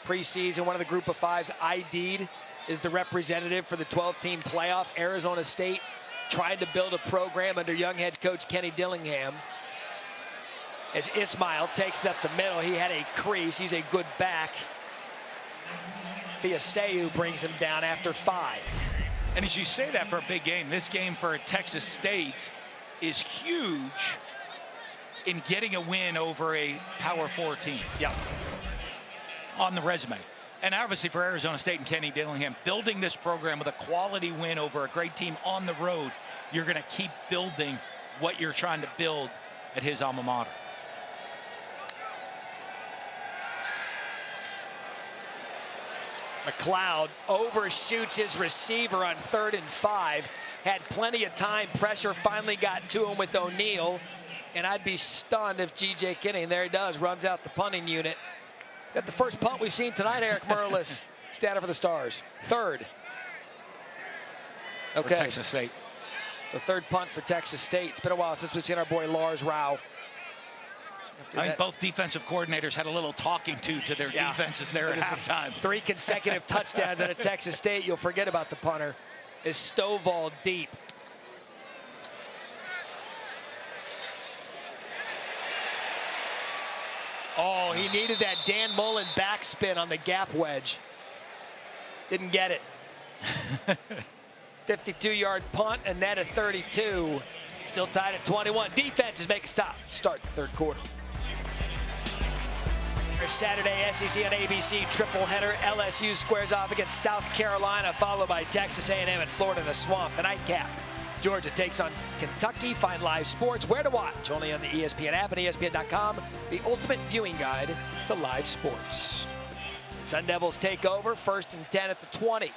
preseason, one of the group of 5s ID'd, is the representative for the 12-team playoff. Arizona State tried to build a program under young head coach Kenny Dillingham. As Ismail takes up the middle, he had a crease. He's a good back. Fiaseu brings him down after 5. And as you say that for a big game, this game for Texas State is huge in getting a win over a Power 4 team. Yep. On the resume. And obviously for Arizona State and Kenny Dillingham, building this program with a quality win over a great team on the road, you're going to keep building what you're trying to build at his alma mater. McCloud overshoots his receiver on 3rd and 5. Had plenty of time. Pressure finally got to him with O'Neal. And I'd be stunned if G.J. Kinney, there he does, runs out the punting unit. Is that the first punt we've seen tonight, Eric Merlis? Status for the Stars. 3rd. Okay. For Texas State. So 3rd punt for Texas State. It's been a while since we've seen our boy Lars Rao. I think both defensive coordinators had a little talking to their defenses there at halftime. 3 consecutive touchdowns out of Texas State. You'll forget about the punter. Is Stovall deep. Oh, he needed that Dan Mullen backspin on the gap wedge. Didn't get it. 52-yard punt, and net at 32. Still tied at 21. Defenses make a stop. Start the 3rd quarter. Saturday, SEC on ABC tripleheader. LSU squares off against South Carolina, followed by Texas A&M and Florida in the Swamp. The nightcap. Georgia takes on Kentucky. Find live sports where to watch. Only on the ESPN app and ESPN.com. The ultimate viewing guide to live sports. Sun Devils take over. 1st and 10 at the 20.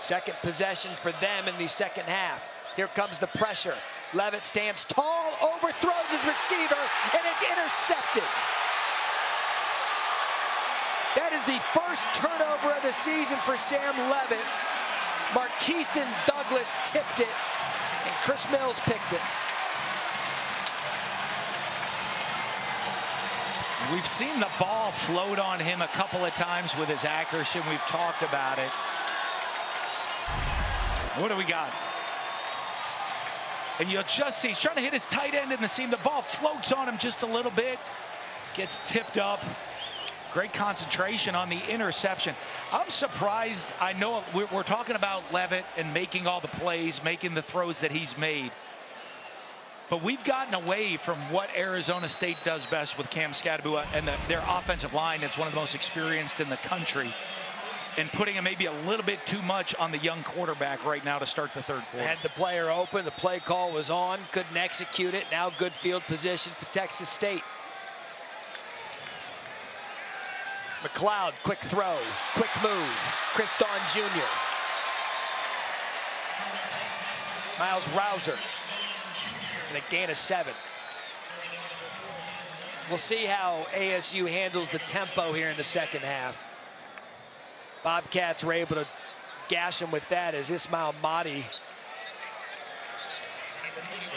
Second possession for them in the second half. Here comes the pressure. Levitt stands tall, overthrows his receiver, and it's intercepted. That is the first turnover of the season for Sam Levitt. Marqueston Douglas tipped it, and Chris Mills picked it. We've seen the ball float on him a couple of times with his accuracy, and we've talked about it. What do we got? And you'll just see, he's trying to hit his tight end in the seam. The ball floats on him just a little bit, gets tipped up. Great concentration on the interception. I'm surprised. I know we're talking about Leavitt and making all the plays, making the throws that he's made. But we've gotten away from what Arizona State does best with Cam Skattebo and their offensive line. It's one of the most experienced in the country. And putting him maybe a little bit too much on the young quarterback right now to start the third quarter. Had the player open, the play call was on, couldn't execute it. Now good field position for Texas State. McLeod, quick throw, quick move. Chris Don Jr. Miles Rouser, and a gain of 7. We'll see how ASU handles the tempo here in the second half. Bobcats were able to gash him with that as Ismail Mahdi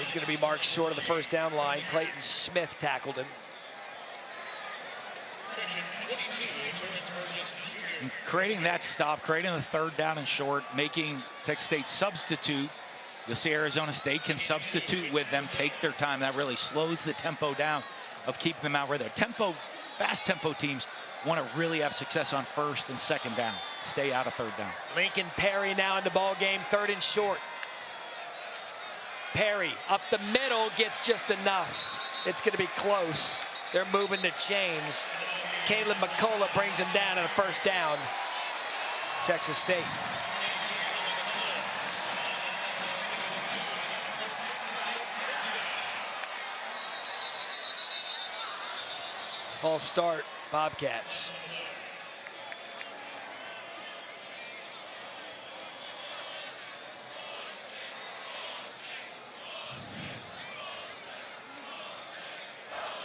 is going to be marked short of the first down line. Clayton Smith tackled him. And creating that stop, creating the third down and short, making Texas State substitute. You'll see Arizona State can substitute with them, take their time. That really slows the tempo down of keeping them out where they're tempo, fast tempo teams want to really have success on first and second down. Stay out of third down. Lincoln Perry now in the ball game, 3rd and short. Perry up the middle, gets just enough. It's going to be close. They're moving the chains. Caleb McCullough brings him down at a first down. Texas State. False start, Bobcats.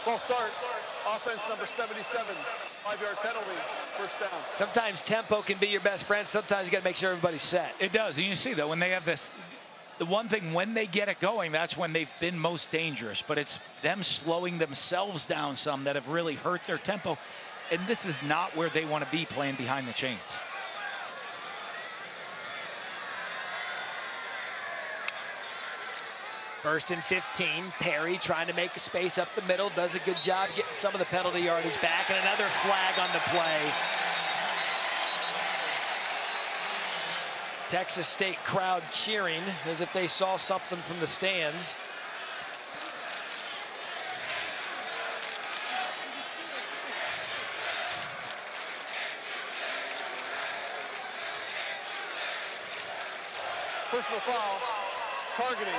False start, offense number 77, 5-yard penalty, first down. Sometimes tempo can be your best friend. Sometimes you got to make sure everybody's set. It does. And you see, though, when they have this, the one thing, when they get it going, that's when they've been most dangerous. But it's them slowing themselves down some that have really hurt their tempo. And this is not where they want to be playing behind the chains. First and 15, Perry trying to make a space up the middle, does a good job getting some of the penalty yardage back, and another flag on the play. Texas State crowd cheering as if they saw something from the stands. Personal foul, targeting.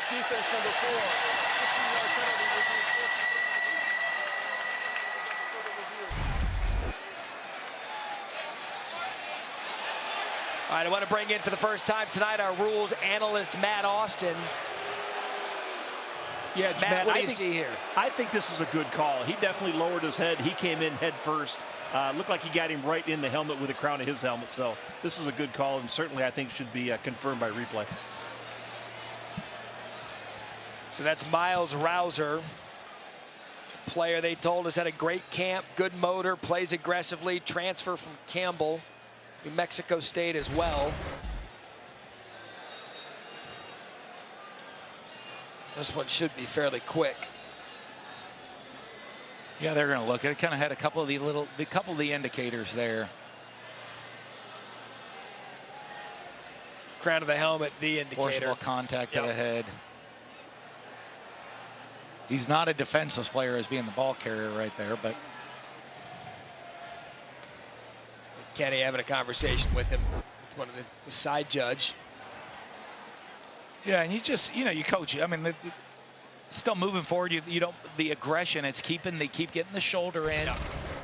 Defense number 4. 15-yard penalty will be enforced. All right, I want to bring in for the first time tonight our rules analyst, Matt Austin. Yeah, Matt, what do you see here? I think this is a good call. He definitely lowered his head. He came in head first. Looked like he got him right in the helmet with the crown of his helmet. So this is a good call, and certainly I think should be confirmed by replay. So that's Miles Rouser, player they told us had a great camp, good motor, plays aggressively, transfer from Campbell, New Mexico State as well. This one should be fairly quick. Yeah, they're going to look at it. Kind of had a couple of the indicators there. Crown of the helmet, the indicator. Forcible contact to the head. He's not a defenseless player as being the ball carrier right there, but Kenny having a conversation with him, one of the side judge. Yeah, and you just, you coach. I mean, still moving forward. You don't, the aggression. It's keep getting the shoulder in,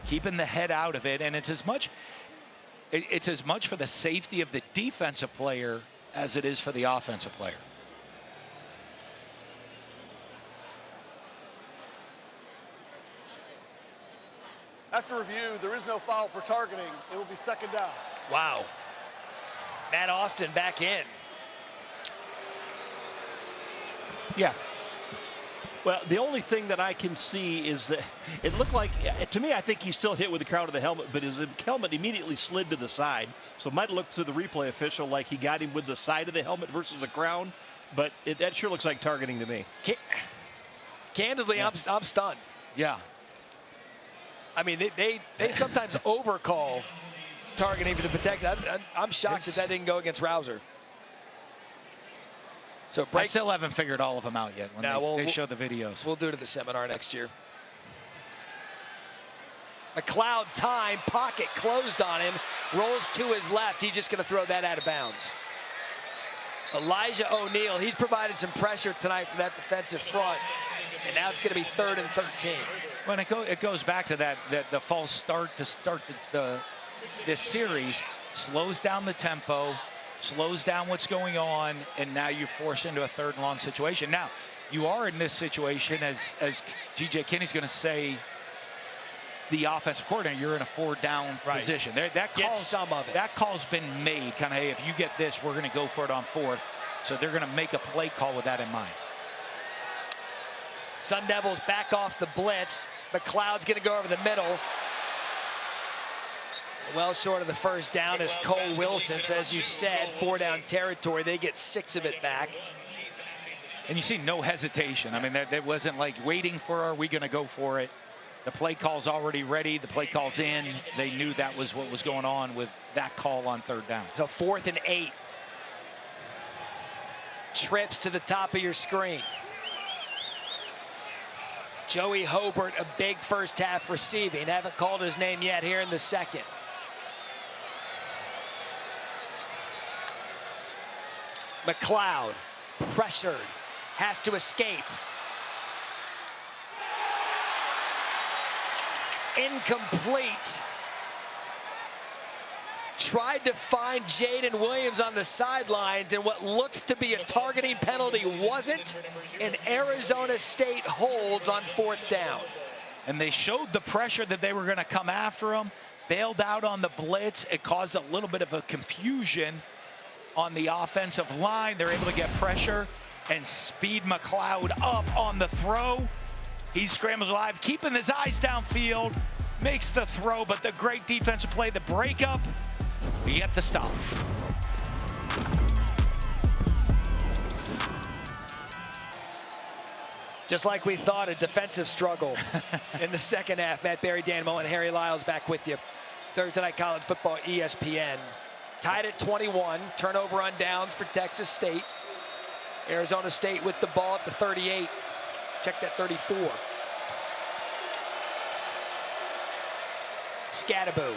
keeping the head out of it, and it's as much for the safety of the defensive player as it is for the offensive player. After review, there is no foul for targeting. It will be second down. Wow. Matt Austin back in. Yeah. Well, the only thing that I can see is that it looked like, to me, I think he still hit with the crown of the helmet, but his helmet immediately slid to the side. So it might look to the replay official like he got him with the side of the helmet versus the crown, but that sure looks like targeting to me. Candidly, yeah. I'm stunned. Yeah. I mean, they sometimes overcall targeting for the protection. I'm shocked that didn't go against Rouser. So I still haven't figured all of them out yet when they show the videos. We'll do it at the seminar next year. McLeod time, pocket closed on him, rolls to his left. He's just going to throw that out of bounds. Elijah O'Neal, he's provided some pressure tonight for that defensive front. And now it's going to be 3rd and 13. Well, it goes back to the false start to start this series, slows down the tempo, slows down what's going on, and now you're forced into a 3rd and long situation. Now, you are in this situation, as G.J. Kinney's going to say, the offensive coordinator, you're in a 4th-down position. That call's been made, kind of, hey, if you get this, we're going to go for it on 4th. So they're going to make a play call with that in mind. Sun Devils back off the blitz. McLeod's going to go over the middle. Well short of the 1st down is Cole Wilson. So as you said, 4-down territory. They get 6 of it back. And you see no hesitation. I mean, that wasn't like waiting for, are we going to go for it? The play call's already ready. The play call's in. They knew that was what was going on with that call on 3rd down. So 4th and 8. Trips to the top of your screen. Joey Hobart, a big 1st half receiving. Haven't called his name yet here in the 2nd. McLeod, pressured, has to escape. Incomplete. Tried to find Jaden Williams on the sidelines, and what looks to be a targeting penalty wasn't, and Arizona State holds on 4th down. And they showed the pressure that they were going to come after him, bailed out on the blitz. It caused a little bit of a confusion on the offensive line. They're able to get pressure and speed McLeod up on the throw. He scrambles alive, keeping his eyes downfield, makes the throw, but the great defensive play, the breakup, we get the stop. Just like we thought, a defensive struggle in the 2nd half. Matt Berry, Dan Mullen, Harry Lyles back with you. Thursday Night College Football, ESPN. Tied at 21, turnover on downs for Texas State. Arizona State with the ball at the 38. Check that 34. Scatterbo.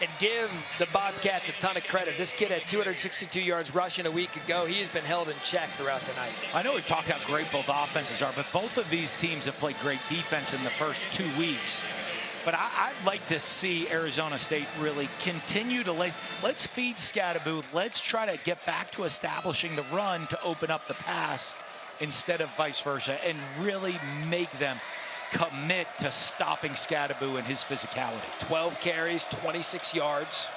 And give the Bobcats a ton of credit. This kid had 262 yards rushing a week ago. He has been held in check throughout the night. I know we've talked how great both offenses are, but both of these teams have played great defense in the first 2 weeks. But I'd like to see Arizona State really continue to let's feed Scatterbo. Let's try to get back to establishing the run to open up the pass instead of vice versa, and really make them commit to stopping Scatterbo and his physicality. 12 carries, 26 yards.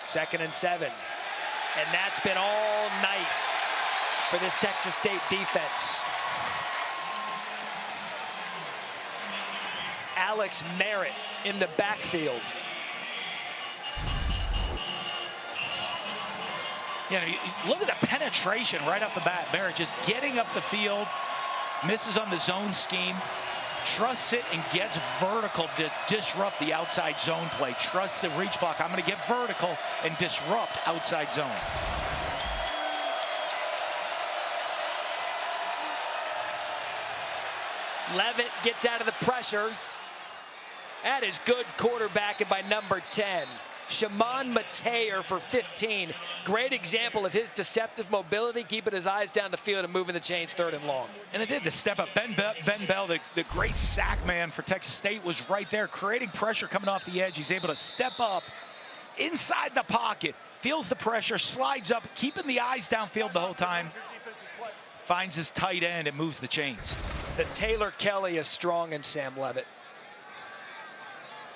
2nd and 7. And that's been all night for this Texas State defense. Alex Merritt in the backfield. You know, look at the penetration right off the bat. Merritt just getting up the field, misses on the zone scheme, trusts it and gets vertical to disrupt the outside zone play. Trusts the reach block. I'm going to get vertical and disrupt outside zone. Levitt gets out of the pressure. That is good quarterbacking by number 10. Shimon Mateer for 15. Great example of his deceptive mobility, keeping his eyes down the field and moving the chains 3rd and long. And it did the step up. Ben Bell, the great sack man for Texas State, was right there, creating pressure coming off the edge. He's able to step up inside the pocket, feels the pressure, slides up, keeping the eyes downfield the whole time. Finds his tight end and moves the chains. The Taylor Kelly is strong in Sam Levitt.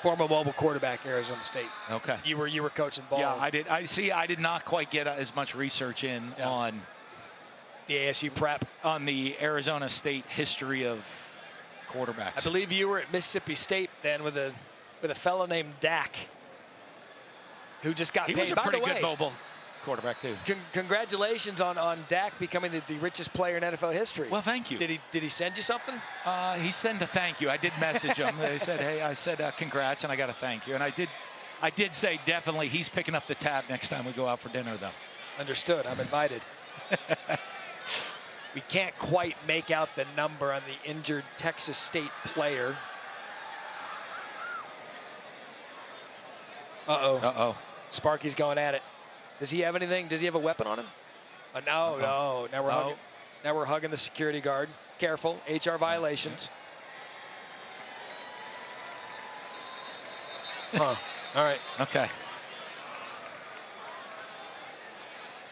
Former mobile quarterback, Arizona State. Okay. You were coaching ball. Yeah, I did. I did not quite get as much research in on the ASU prep, on the Arizona State history of quarterbacks. I believe you were at Mississippi State then with a fellow named Dak, who just got paid. He was a By pretty the way, good mobile quarterback too. Congratulations on Dak becoming the richest player in NFL history. Well, thank you. Did he send you something? He sent a thank you. I did message him. They said, hey, I said congrats, and I got a thank you. And I did say definitely he's picking up the tab next time we go out for dinner, though. Understood. I'm invited. We can't quite make out the number on the injured Texas State player. Uh-oh. Uh-oh. Sparky's going at it. Does he have anything? Does he have a weapon on him? No, no. Now we're hugging the security guard. Careful. HR violations. Huh. All right. Okay.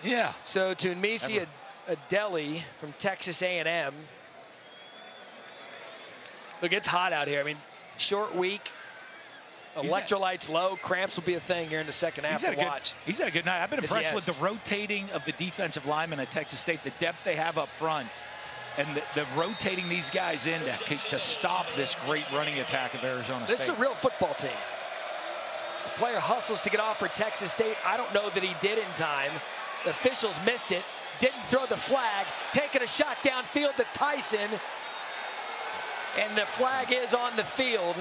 Yeah. So Tunmisi Adeli from Texas A&M. Look, it's hot out here. I mean, short week. Electrolytes low. Cramps will be a thing here in the second half to watch. He's had a good night. I've been impressed with the rotating of the defensive linemen at Texas State, the depth they have up front, and the rotating these guys in to stop this great running attack of Arizona State. This is a real football team. This player hustles to get off for Texas State. I don't know that he did in time. The officials missed it. Didn't throw the flag. Taking a shot downfield to Tyson. And the flag is on the field.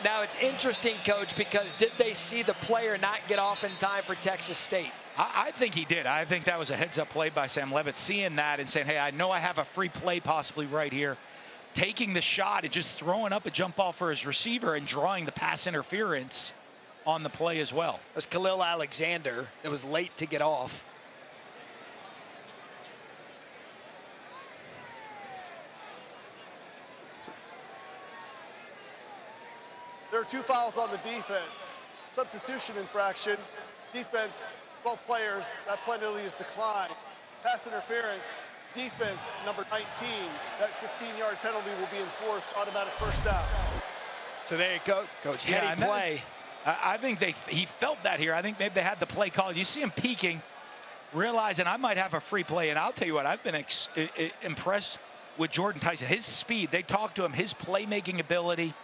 Now, it's interesting, Coach, because did they see the player not get off in time for Texas State? I think he did. I think that was a heads-up play by Sam Levitt, seeing that and saying, hey, I know I have a free play possibly right here. Taking the shot and just throwing up a jump ball for his receiver and drawing the pass interference on the play as well. It was Khalil Alexander that was late to get off. There are 2 fouls on the defense. Substitution infraction. Defense, 12 players. That penalty is declined. Pass interference. Defense, number 19. That 15-yard penalty will be enforced. Automatic first down. So there you go, Coach. Heady play. I think he felt that here. I think maybe they had the play call. You see him peeking, realizing I might have a free play. And I'll tell you what, I've been impressed with Jordan Tyson. His speed, they talked to him, his playmaking ability.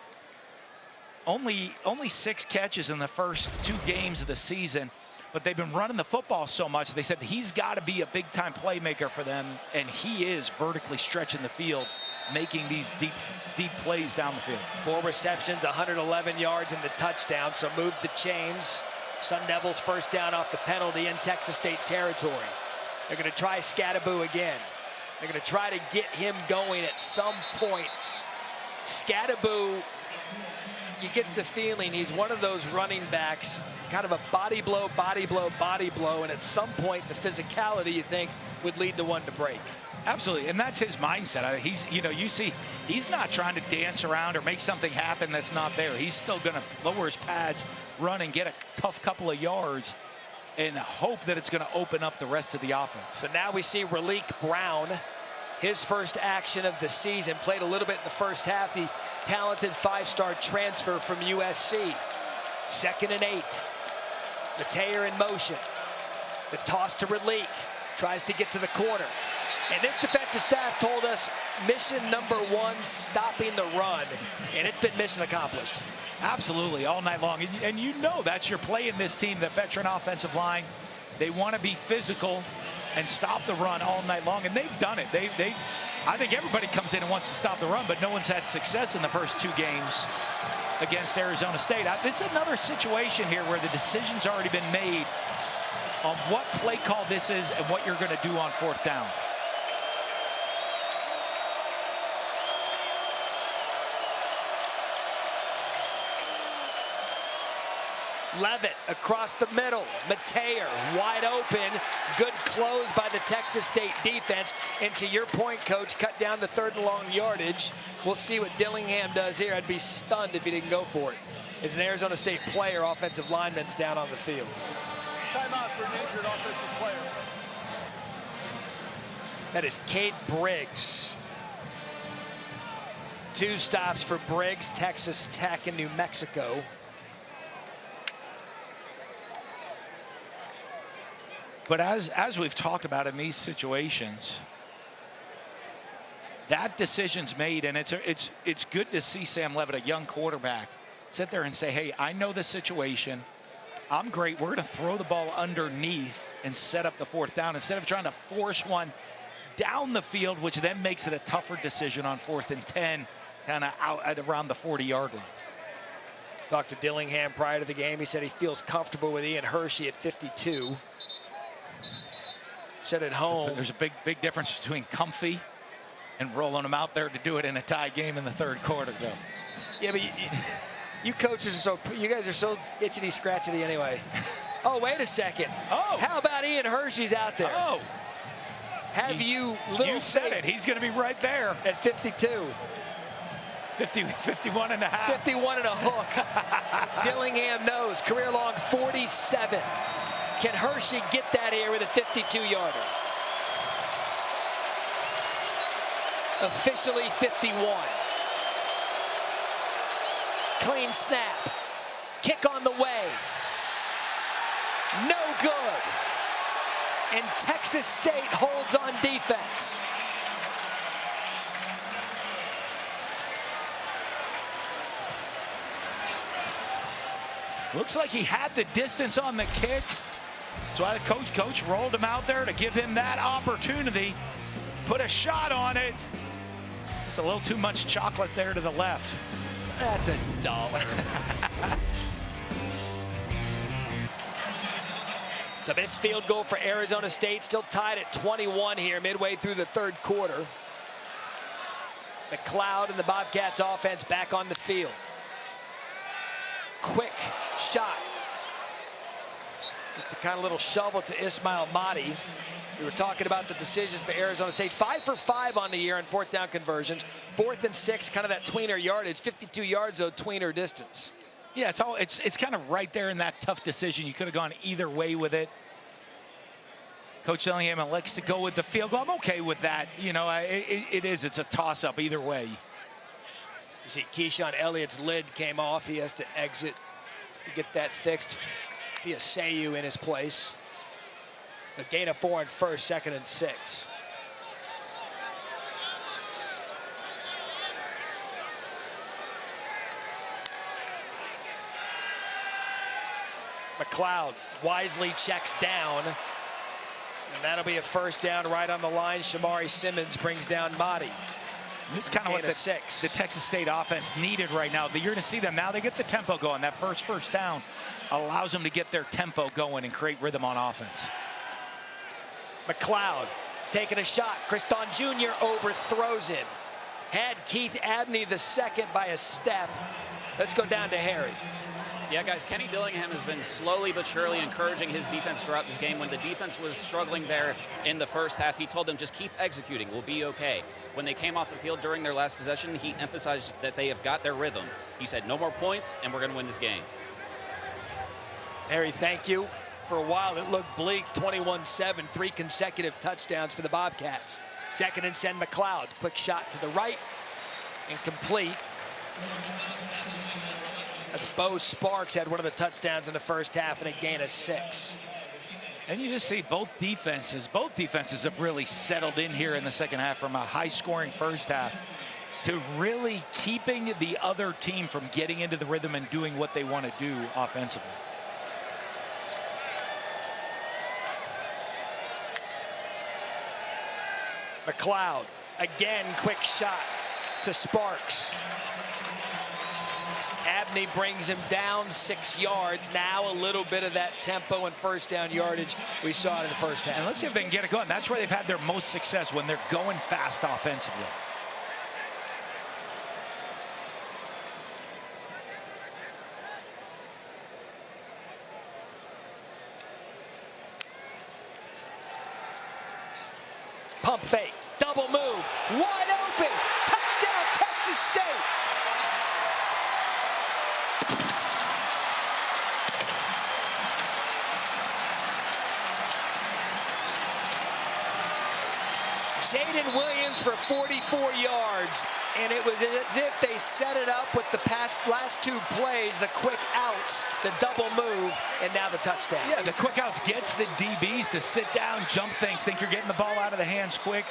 Only 6 catches in the first 2 games of the season, but they've been running the football so much. They said he's got to be a big-time playmaker for them, and he is vertically stretching the field, making these deep plays down the field. 4 receptions, 111 yards in the touchdown, so move the chains. Sun Devils first down off the penalty in Texas State territory. They're going to try Scadaboo again. They're going to try to get him going at some point. Scadaboo, you get the feeling he's one of those running backs, kind of a body blow, and at some point the physicality, you think, would lead to one to break. Absolutely, and that's his mindset. He's, you see, he's not trying to dance around or make something happen that's not there. He's still going to lower his pads, run, and get a tough couple of yards and hope that it's going to open up the rest of the offense. So now we see Raleek Brown, his first action of the season, played a little bit in the first half. The talented 5-star transfer from USC. 2nd and 8. Mateer in motion. The toss to Raleek. Tries to get to the corner. And this defensive staff told us mission number 1, stopping the run. And it's been mission accomplished. Absolutely, all night long. And you know that's your play in this team, the veteran offensive line. They want to be physical and stop the run all night long, and they've done it. I think everybody comes in and wants to stop the run, but no one's had success in the first 2 games against Arizona State. This is another situation here where the decision's already been made on what play call this is and what you're going to do on 4th down. Levitt across the middle. Mateer wide open. Good close by the Texas State defense. And to your point, Coach, cut down the 3rd and long yardage. We'll see what Dillingham does here. I'd be stunned if he didn't go for it. As an Arizona State player, offensive lineman's down on the field. Timeout for an injured offensive player. That is Cade Briggs. 2 stops for Briggs, Texas Tech and New Mexico. But as we've talked about in these situations, that decision's made, and it's good to see Sam Levitt, a young quarterback, sit there and say, hey, I know the situation. I'm great. We're going to throw the ball underneath and set up the 4th down instead of trying to force one down the field, which then makes it a tougher decision on 4th and 10, kind of out at around the 40-yard line. Talked to Dillingham prior to the game. He said he feels comfortable with Ian Hershey at 52. Said at home. There's a big difference between comfy and rolling them out there to do it in a tie game in the 3rd quarter, though. Yeah, but you coaches are you guys are so itchy scratchy anyway. Oh, wait a second. Oh. How about Ian Hershey's out there? Oh. Have you little You said it. He's going to be right there. At 52. 51 and a half. 51 and a hook. Dillingham knows. Career long 47. Can Hershey get that here with a 52-yarder? Officially 51. Clean snap. Kick on the way. No good. And Texas State holds on defense. Looks like he had the distance on the kick. That's why the coach rolled him out there to give him that opportunity. Put a shot on it. It's a little too much chocolate there to the left. That's $1. So missed field goal for Arizona State. Still tied at 21 here midway through the 3rd quarter. McLeod and the Bobcats offense back on the field. Quick shot. Just a kind of little shovel to Ismail Mahdi. We were talking about the decision for Arizona State. 5 for 5 on the year on 4th down conversions. 4th and 6, kind of that tweener yardage. 52 yards, though, tweener distance. Yeah, it's kind of right there in that tough decision. You could have gone either way with it. Coach Dillingham elects to go with the field goal. I'm okay with that. You know, it's a toss-up either way. You see Keyshawn Elliott's lid came off. He has to exit to get that fixed. Piaseyu in his place. So gain of 4 on 1st, 2nd and 6. McLeod wisely checks down. And that'll be a 1st down right on the line. Shamari Simmons brings down Mahdi. This is kind of what the Texas State offense needed right now. You're going to see them now. They get the tempo going. That first down allows them to get their tempo going and create rhythm on offense. McLeod taking a shot. Kriston Jr. overthrows him. Had Keith Abney the 2nd by a step. Let's go down to Harry. Yeah, guys, Kenny Dillingham has been slowly but surely encouraging his defense throughout this game. When the defense was struggling there in the 1st half, he told them just keep executing. We'll be okay. When they came off the field during their last possession, he emphasized that they have got their rhythm. He said no more points, and we're going to win this game. Harry, thank you. For a while, it looked bleak. 21-7, 3 consecutive touchdowns for the Bobcats. 2nd and 10, McLeod. Quick shot to the right. Incomplete. That's Bo Sparks had one of the touchdowns in the 1st half and a gain of 6. And you just see both defenses have really settled in here in the 2nd half from a high-scoring 1st half to really keeping the other team from getting into the rhythm and doing what they want to do offensively. McLeod, again, quick shot to Sparks. Abney brings him down 6 yards. Now a little bit of that tempo and 1st down yardage we saw in the 1st half. And let's see if they can get it going. That's where they've had their most success, when they're going fast offensively. Pump fake, double move, wide open, touchdown Texas State. Jaden Williams for 44 yards. And it was as if they set it up with the last two plays, the quick outs, the double move, and now the touchdown. Yeah, the quick outs gets the DBs to sit down, jump things, think you're getting the ball out of the hands quick.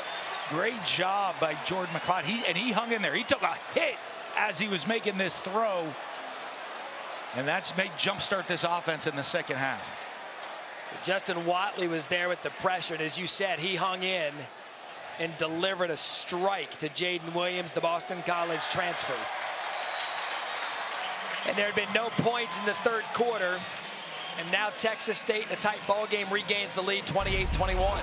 Great job by Jordan McCloud. He hung in there. He took a hit as he was making this throw. And that's made jumpstart this offense in the second half. So Justin Watley was there with the pressure, and as you said, he hung in and delivered a strike to Jaden Williams, the Boston College transfer. And there had been no points in the third quarter, and now Texas State in a tight ball game regains the lead 28-21.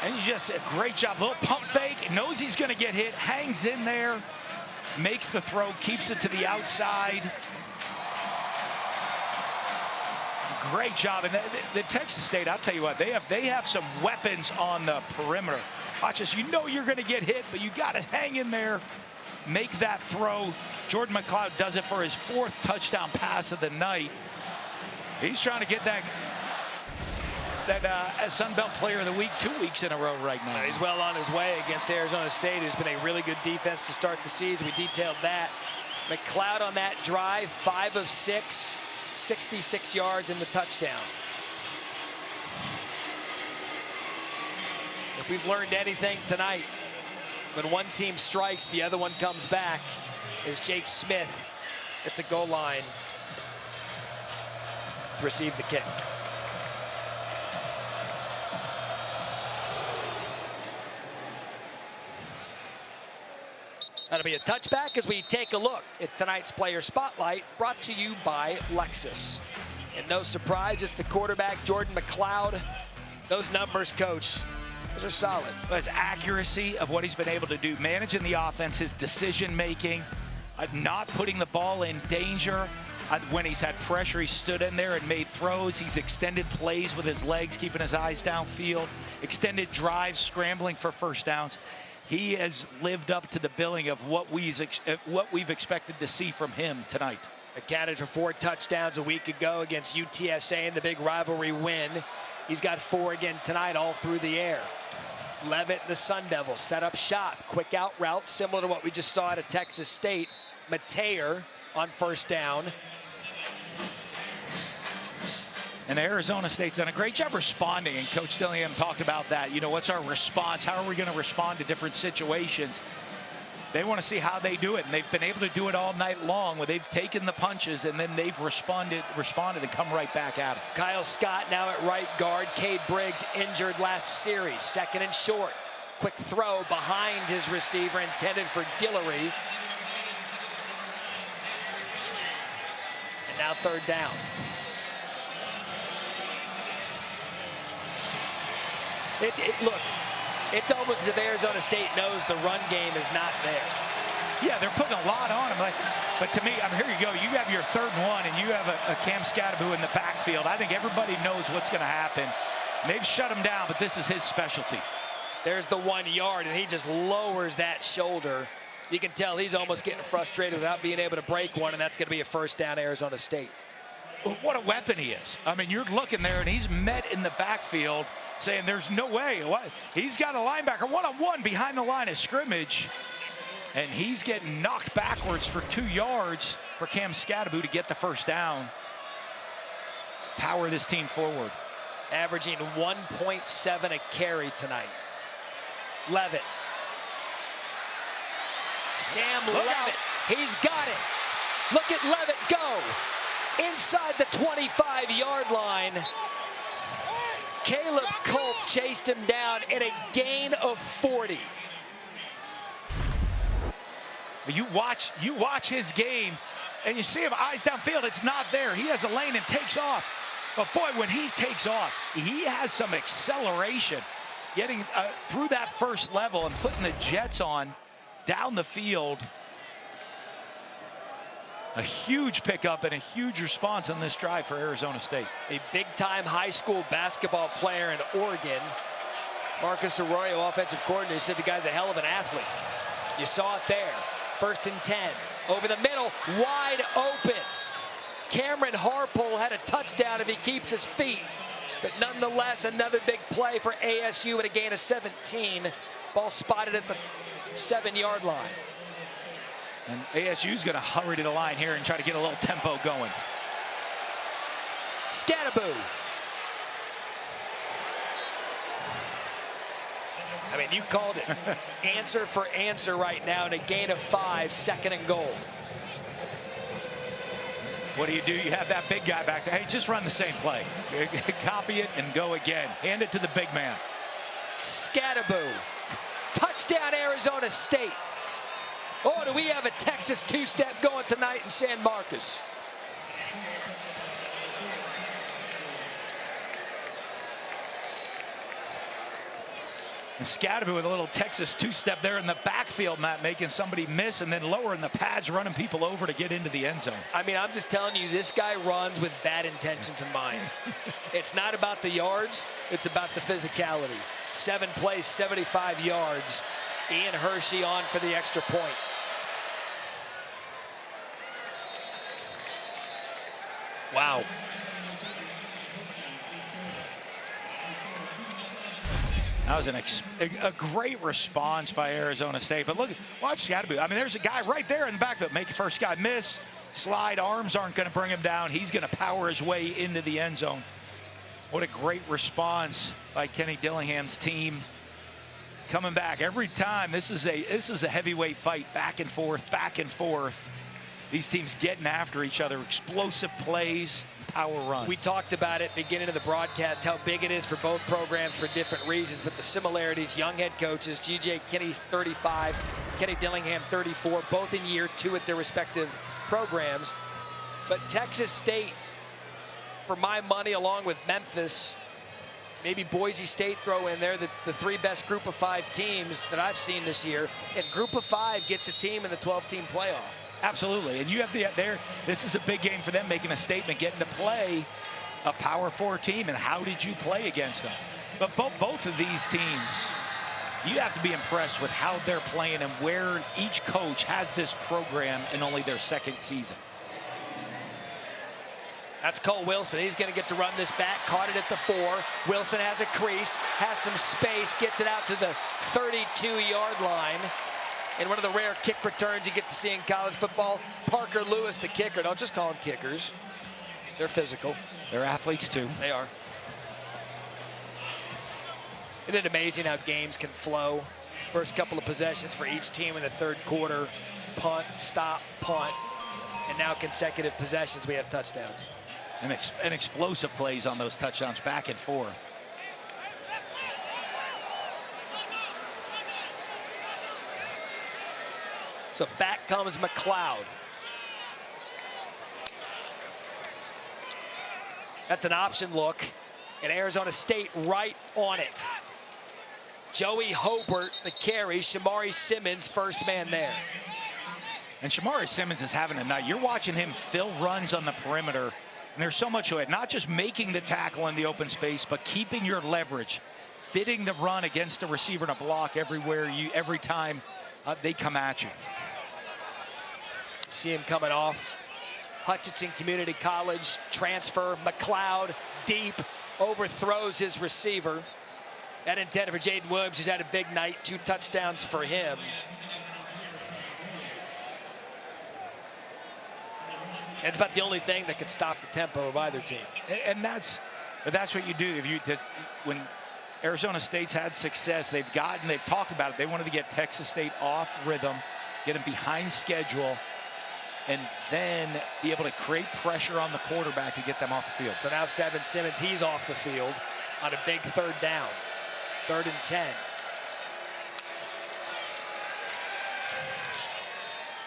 And you just a great job, little pump fake, knows he's going to get hit, hangs in there, makes the throw, keeps it to the outside. Great job. And the Texas State, I'll tell you what, they have some weapons on the perimeter. Watch this, you know you're going to get hit, but you got to hang in there, make that throw. Jordan McCloud does it for his 4th touchdown pass of the night. He's trying to get that Sun Belt Player of the Week 2 weeks in a row right now. He's well on his way against Arizona State, who's been a really good defense to start the season. We detailed that. McCloud on that drive, 5 of 6, 66 yards in the touchdown. If we've learned anything tonight, when one team strikes, the other one comes back, is Jake Smith at the goal line to receive the kick. That'll be a touchback as we take a look at tonight's player spotlight, brought to you by Lexus. And no surprise, it's the quarterback, Jordan McCloud. Those numbers, Coach, those are solid. His accuracy of what he's been able to do, managing the offense, his decision-making, not putting the ball in danger. When he's had pressure, he stood in there and made throws. He's extended plays with his legs, keeping his eyes downfield, extended drives, scrambling for first downs. He has lived up to the billing of what we've expected to see from him tonight. Accounted for 4 touchdowns a week ago against UTSA in the big rivalry win. He's got 4 again tonight, all through the air. Levitt, the Sun Devils, set up shop. Quick out route, similar to what we just saw at Texas State. Mateer on first down. And Arizona State's done a great job responding, and Coach Dillingham talked about that. You know, what's our response? How are we going to respond to different situations? They want to see how they do it, and they've been able to do it all night long, where they've taken the punches and then they've responded and come right back at it. Kyle Scott now at right guard. Cade Briggs injured last series. 2nd and short. Quick throw behind his receiver, intended for Guillory. And now 3rd down. Look, it's almost as if Arizona State knows the run game is not there. Yeah, they're putting a lot on him. But to me, here you go. You have your 3rd and 1, and you have a Cam Scadaboo in the backfield. I think everybody knows what's going to happen. And they've shut him down, but this is his specialty. There's the 1 yard, and he just lowers that shoulder. You can tell he's almost getting frustrated without being able to break one, and that's going to be a first down, Arizona State. What a weapon he is. I mean, you're looking there, and he's met in the backfield, saying there's no way. He's got a linebacker one-on-one behind the line of scrimmage, and he's getting knocked backwards for 2 yards for Cam Scadaboo to get the first down. Power this team forward. Averaging 1.7 a carry tonight. Levitt. Sam Levitt. He's got it. Look at Levitt go. Inside the 25-yard line. Caleb Culp chased him down in a gain of 40. You watch his game, and you see him eyes downfield. It's not there. He has a lane and takes off. But boy, when he takes off, he has some acceleration, getting through that first level and putting the jets on down the field. A huge pickup and a huge response on this drive for Arizona State. A big-time high school basketball player in Oregon. Marcus Arroyo, offensive coordinator, said the guy's a hell of an athlete. You saw it there. 1st and 10. Over the middle, wide open. Cameron Harpole had a touchdown if he keeps his feet. But nonetheless, another big play for ASU at a gain of 17. Ball spotted at the 7-yard line. And ASU's going to hurry to the line here and try to get a little tempo going. Scatterboo. I mean, you called it. Answer for answer right now, and a gain of 5, 2nd and goal. What do? You have that big guy back there. Hey, just run the same play. Copy it and go again. Hand it to the big man. Scatterboo. Touchdown, Arizona State. Oh, do we have a Texas two-step going tonight in San Marcos? And Scatterboo with a little Texas two-step there in the backfield, Matt, making somebody miss and then lowering the pads, running people over to get into the end zone. I mean, I'm just telling you, this guy runs with bad intentions in mind. It's not about the yards, it's about the physicality. 7 plays, 75 yards. Ian Hershey on for the extra point. Wow. That was a great response by Arizona State. But look, watch Scatterboo. I mean, there's a guy right there in the backfield. Make the first guy miss. Slide arms aren't going to bring him down. He's going to power his way into the end zone. What a great response by Kenny Dillingham's team. Coming back every time. This is a heavyweight fight, back and forth, back and forth. These teams getting after each other, explosive plays, power run. We talked about it beginning of the broadcast, how big it is for both programs for different reasons, but the similarities, young head coaches, G.J. Kinney 35, Kenny Dillingham 34, both in year 2 at their respective programs. But Texas State, for my money, along with Memphis, maybe Boise State throw in there, the 3 best group of 5 teams that I've seen this year, and group of 5 gets a team in the 12-team playoff. Absolutely, and you have this is a big game for them, making a statement, getting to play a Power 4 team, and how did you play against them? But both of these teams, you have to be impressed with how they're playing and where each coach has this program in only their 2nd season. That's Cole Wilson. He's going to get to run this back. Caught it at the 4. Wilson has a crease, has some space, gets it out to the 32-yard line. And one of the rare kick returns you get to see in college football. Parker Lewis, the kicker. Don't just call them kickers. They're physical. They're athletes, too. They are. Isn't it amazing how games can flow? First couple of possessions for each team in the 3rd quarter. Punt, stop, punt. And now consecutive possessions, we have touchdowns. And explosive plays on those touchdowns, back and forth. So back comes McLeod. That's an option look. And Arizona State right on it. Joey Hobart, the carry. Shamari Simmons, first man there. And Shamari Simmons is having a night. You're watching him fill runs on the perimeter. And there's so much to it. Not just making the tackle in the open space, but keeping your leverage. Fitting the run against the receiver in a block every time they come at you. See him coming off. Hutchinson Community College transfer. McLeod deep, overthrows his receiver. That intended for Jaden Williams, who's had a big night. 2 touchdowns for him. It's about the only thing that could stop the tempo of either team. And that's what you do. When Arizona State's had success, they've talked about it. They wanted to get Texas State off rhythm, get them behind schedule, and then be able to create pressure on the quarterback to get them off the field. So now Seven Simmons, he's off the field on a big 3rd down. 3rd and 10.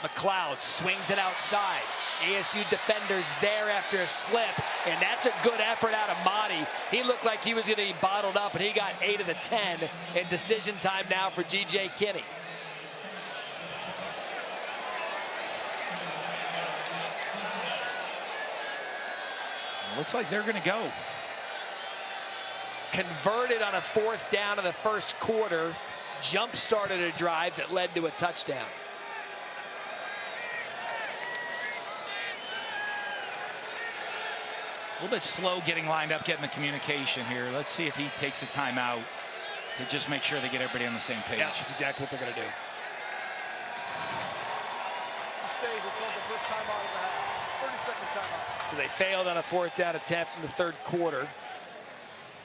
McLeod swings it outside. ASU defenders there after a slip, and that's a good effort out of Monty. He looked like he was going to be bottled up, and he got 8 of the 10, and decision time now for G.J. Kinney. Looks like they're going to go. Converted on a 4th down in the 1st quarter. Jump-started a drive that led to a touchdown. A little bit slow getting lined up, getting the communication here. Let's see if he takes a timeout to just make sure they get everybody on the same page. Yeah, that's exactly what they're going to do. State has called the first timeout of the half. 30-second timeout. So they failed on a 4th down attempt in the 3rd quarter.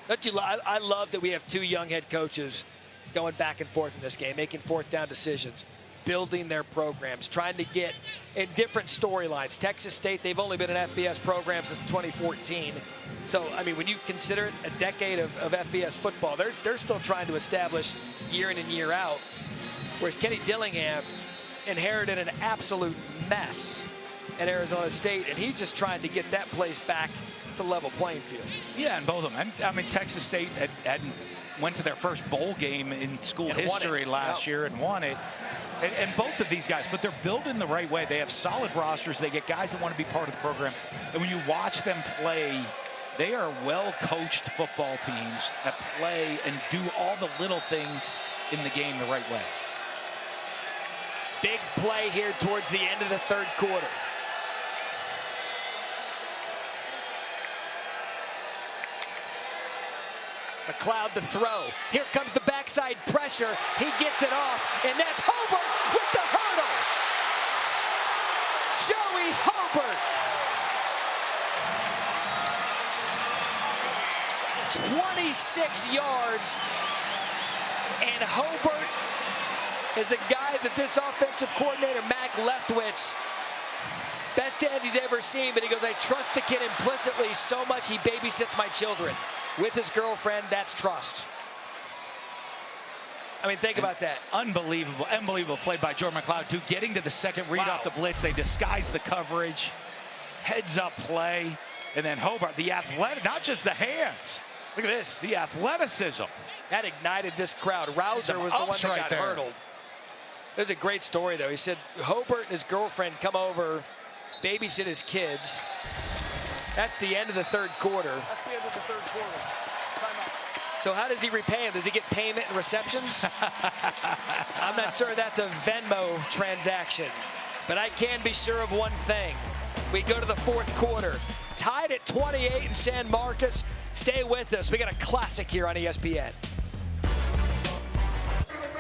Don't you? I love that we have 2 young head coaches going back and forth in this game, making 4th down decisions, building their programs, trying to get in different storylines. Texas State, they've only been an FBS program since 2014. So, I mean, when you consider it a decade of FBS football, they're still trying to establish year in and year out. Whereas Kenny Dillingham inherited an absolute mess at Arizona State, and he's just trying to get that place back to level playing field. Yeah, and both of them. I mean, Texas State went to their first bowl game in school history last year and won it. And both of these guys, but they're building the right way. They have solid rosters. They get guys that want to be part of the program. And when you watch them play, they are well-coached football teams that play and do all the little things in the game the right way. Big play here towards the end of the 3rd quarter. McLeod to throw. Here comes the backside pressure. He gets it off, and that's Hobart with the hurdle. Joey Hobart. 26 yards, and Hobart is a guy that this offensive coordinator, Mac Leftwich, best hands he's ever seen, but he goes, I trust the kid implicitly so much he babysits my children. With his girlfriend, that's trust. I mean, think about that. Unbelievable, unbelievable play by Jordan McLeod, too. Getting to the second read off the blitz, they disguise the coverage, heads up play, and then Hobart, the athletic, not just the hands. Look at this. The athleticism. That ignited this crowd. Rouser was the one that got hurdled. There's a great story, though. He said Hobart and his girlfriend come over, babysit his kids. That's the end of the 3rd quarter. That's the end of the 3rd quarter. Timeout. So how does he repay him? Does he get payment and receptions? I'm not sure that's a Venmo transaction. But I can be sure of one thing. We go to the 4th quarter. Tied at 28 in San Marcos. Stay with us. We got a classic here on ESPN.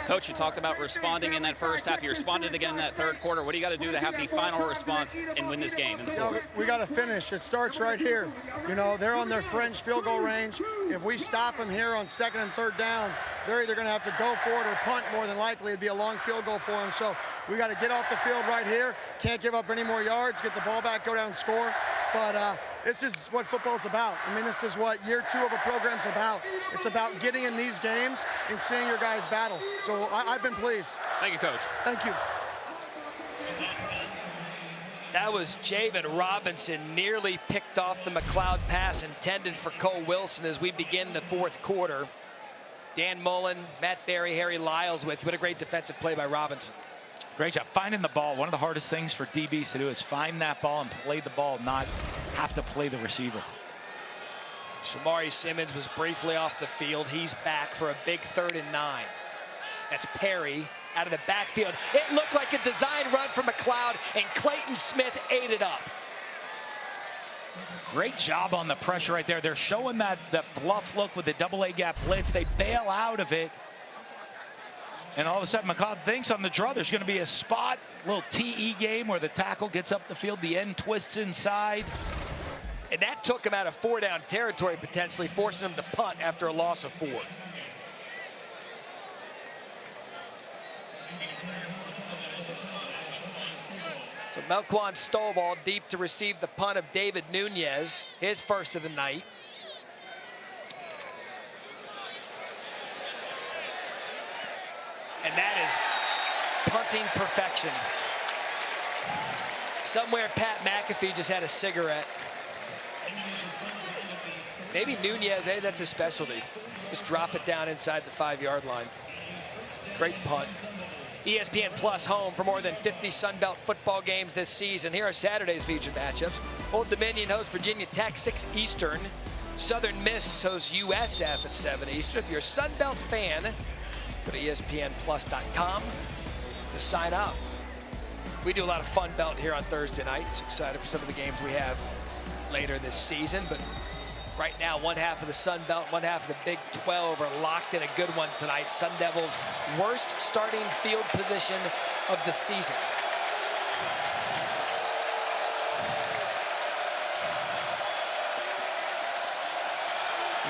Coach, you talked about responding in that first half. You responded again in that 3rd quarter. What do you got to do to have the final response and win this game in the 4th? We got to finish. It starts right here. You know, they're on their fringe field goal range. If we stop them here on 2nd and 3rd down, they're either going to have to go for it or punt. More than likely, it'd be a long field goal for them. So we got to get off the field right here. Can't give up any more yards. Get the ball back, go down and score. But this is what football's about. I mean, this is what year 2 of a program's about. It's about getting in these games and seeing your guys battle. So I've been pleased. Thank you, Coach. Thank you. That was Javen Robinson, nearly picked off the McLeod pass intended for Cole Wilson as we begin the 4th quarter. Dan Mullen, Matt Berry, Harry Lyles with you. What a great defensive play by Robinson. Great job finding the ball. One of the hardest things for DBs to do is find that ball and play the ball, not have to play the receiver. Shamari Simmons was briefly off the field. He's back for a big 3rd and 9. That's Perry out of the backfield. It looked like a design run for McLeod, and Clayton Smith ate it up. Great job on the pressure right there. They're showing that bluff look with the double A gap blitz. They bail out of it. And all of a sudden, McLeod thinks on the draw there's going to be a spot, little TE game where the tackle gets up the field, the end twists inside. And that took him out of 4-down territory, potentially forcing him to punt after a loss of 4. So Melquan Stovall deep to receive the punt of David Nunez, his first of the night. And that is punting perfection. Somewhere Pat McAfee just had a cigarette. Maybe Nunez, maybe that's his specialty. Just drop it down inside the 5-yard line. Great punt. ESPN Plus home for more than 50 Sun Belt football games this season. Here are Saturday's featured matchups. Old Dominion hosts Virginia Tech 6 Eastern. Southern Miss hosts USF at 7 Eastern. If you're a Sun Belt fan, go to ESPNplus.com to sign up. We do a lot of Fun Belt here on Thursday nights. Excited for some of the games we have later this season. But right now, one half of the Sun Belt, one half of the Big 12 are locked in a good one tonight. Sun Devils' worst starting field position of the season.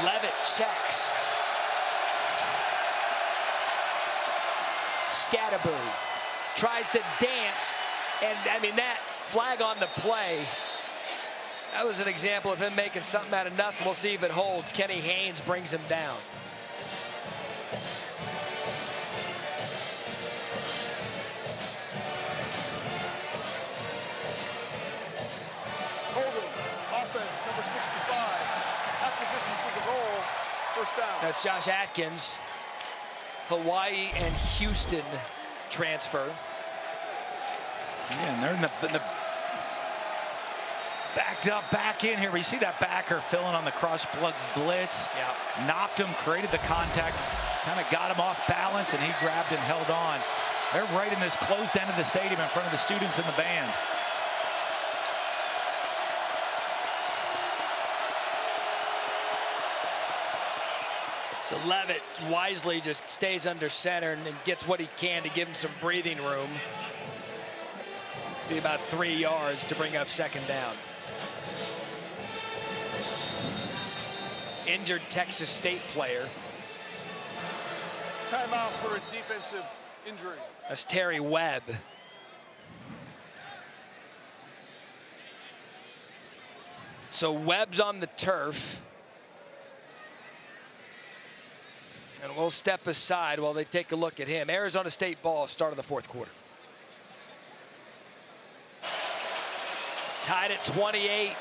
Levitt checks. Scatterbury tries to dance, and I mean, that flag on the play, that was an example of him making something out of nothing. We'll see if it holds. Kenny Haynes brings him down. Holding, offense, number 65. Half the distance of the goal, first down. That's Josh Atkins. Hawaii and Houston transfer. Yeah, and they're in the backed up back in here. We see that backer filling on the cross blitz. Yeah. Knocked him, created the contact, kind of got him off balance, and he grabbed and held on. They're right in this closed end of the stadium in front of the students and the band. So Levitt wisely just stays under center and gets what he can to give him some breathing room. Be about 3 yards to bring up second down. Injured Texas State player. Timeout for a defensive injury. That's Terry Webb. So Webb's on the turf. And we'll step aside while they take a look at him. Arizona State ball, start of the fourth quarter. Tied at 28.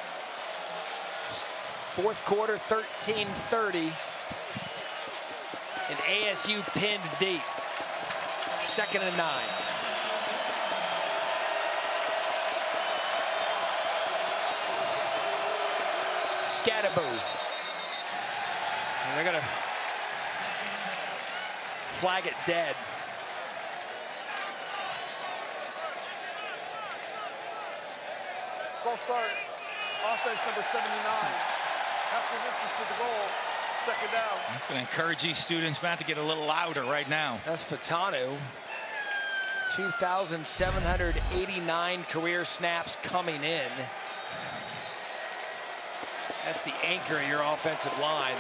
Fourth quarter, 13-30. And ASU pinned deep. 2nd and 9. Scatterbury. And they're going to flag it dead. False start. Offense number 79. Half the distance to the goal. Second down. That's going to encourage these students, Matt, to get a little louder right now. That's Fatanu. 2,789 career snaps coming in. That's the anchor of your offensive line.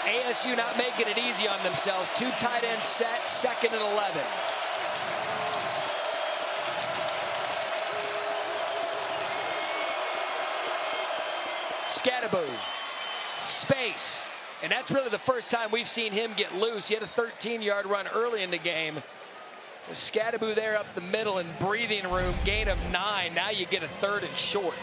ASU not making it easy on themselves. 2 tight ends set, 2nd and 11. Scatterbury, space, and that's really the first time we've seen him get loose. He had a 13-yard run early in the game. Scatterbury there up the middle and breathing room, gain of 9. Now you get a 3rd and short.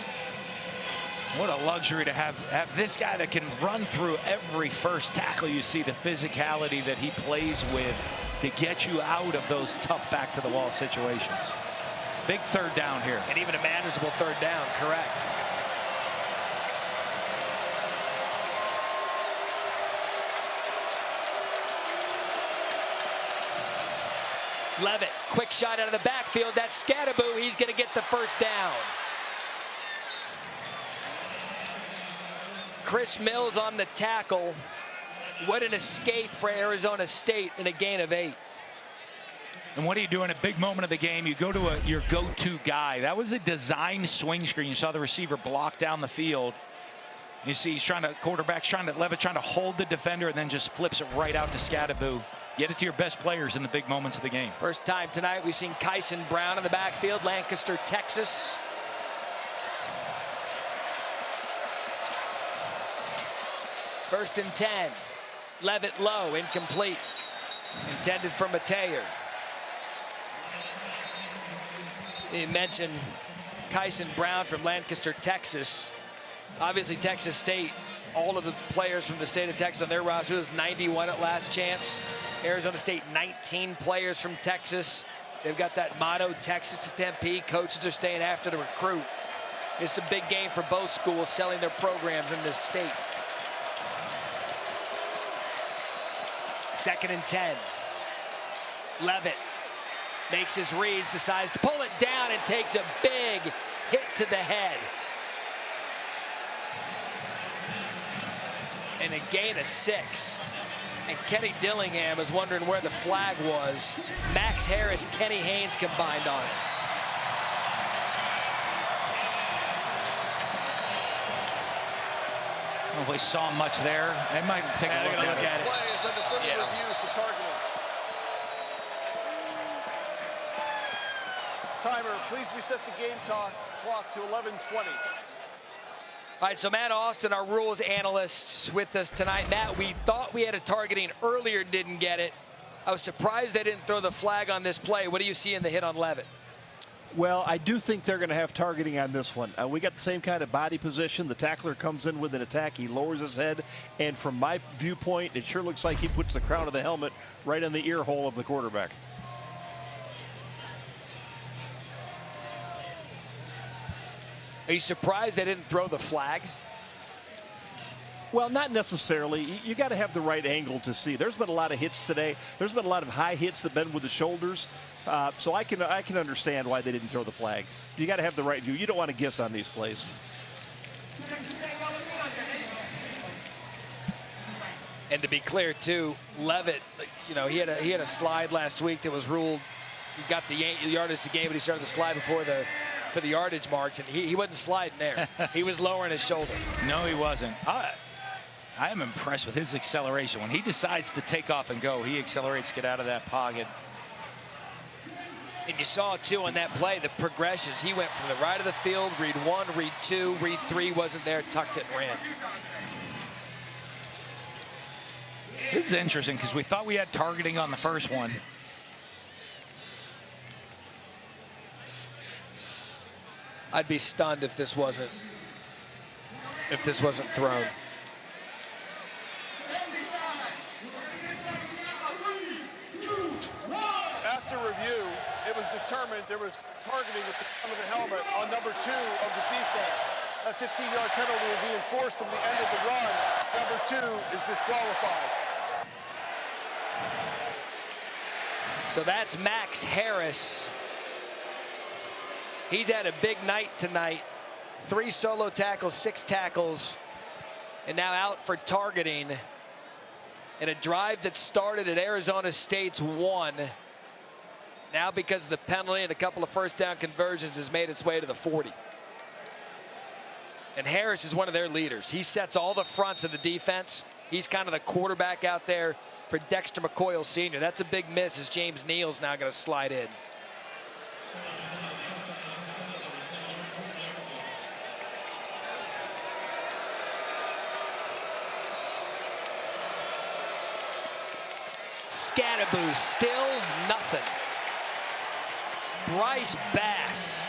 What a luxury to have this guy that can run through every first tackle. You see the physicality that he plays with to get you out of those tough back-to-the-wall situations. Big 3rd down here. And even a manageable 3rd down, correct. Levitt, quick shot out of the backfield. That's Scatterbury. He's going to get the first down. Chris Mills on the tackle. What an escape for Arizona State in a gain of 8. And what do you do in a big moment of the game? You go to your go-to guy. That was a designed swing screen. You saw the receiver block down the field. You see he's trying to, Levitt trying to hold the defender and then just flips it right out to Scatterbury. Get it to your best players in the big moments of the game. First time tonight we've seen Kyson Brown in the backfield, Lancaster, Texas. First and 10. Levitt low, incomplete. Intended for Mateer. You mentioned Kyson Brown from Lancaster, Texas. Obviously Texas State, all of the players from the state of Texas on their roster. It was 91 at last chance. Arizona State, 19 players from Texas. They've got that motto, Texas to Tempe. Coaches are staying after the recruit. It's a big game for both schools selling their programs in this state. 2nd and 10. Levitt Makes his reads, decides to pull it down and takes a big hit to the head. And a gain of 6. And Kenny Dillingham is wondering where the flag was. Max Harris, Kenny Haynes combined on it. I don't know if we saw much there. They might take a look at it. Play is under further review for targeting. Timer, please reset the game clock to 11:20. All right, so Matt Austin, our rules analyst, with us tonight. Matt, we thought we had a targeting earlier, didn't get it. I was surprised they didn't throw the flag on this play. What do you see in the hit on Levitt? Well, I do think they're going to have targeting on this one. We got the same kind of body position. The tackler comes in with an attack. He lowers his head. And from my viewpoint, it sure looks like he puts the crown of the helmet right in the ear hole of the quarterback. Are you surprised they didn't throw the flag? Well, not necessarily. You got to have the right angle to see. There's been a lot of hits today. There's been a lot of high hits that have been with the shoulders. So I can understand why they didn't throw the flag. You got to have the right view. You don't want to guess on these plays. And to be clear, too, Levitt, you know, he had a slide last week that was ruled. He got the yardage to gain, but he started the slide for the yardage marks, and he wasn't sliding there. He was lowering his shoulder. No, he wasn't. I am impressed with his acceleration. When he decides to take off and go, he accelerates, get out of that pocket. And you saw, too, on that play, the progressions. He went from the right of the field, read 1, read 2, read 3, wasn't there, tucked it and ran. This is interesting because we thought we had targeting on the first one. I'd be stunned if this wasn't thrown. After review, it was determined there was targeting with the front of the helmet on number 2 of the defense. That 15-yard penalty will be enforced from the end of the run. Number 2 is disqualified. So that's Max Harris. He's had a big night tonight. 3 solo tackles, 6 tackles, and now out for targeting. In a drive that started at Arizona State's 1. Now, because of the penalty and a couple of first down conversions, has made its way to the 40. And Harris is one of their leaders. He sets all the fronts of the defense. He's kind of the quarterback out there for Dexter McCoyle Sr. That's a big miss as James Neal's now going to slide in. Scatterboo, still nothing. Bryce Bass.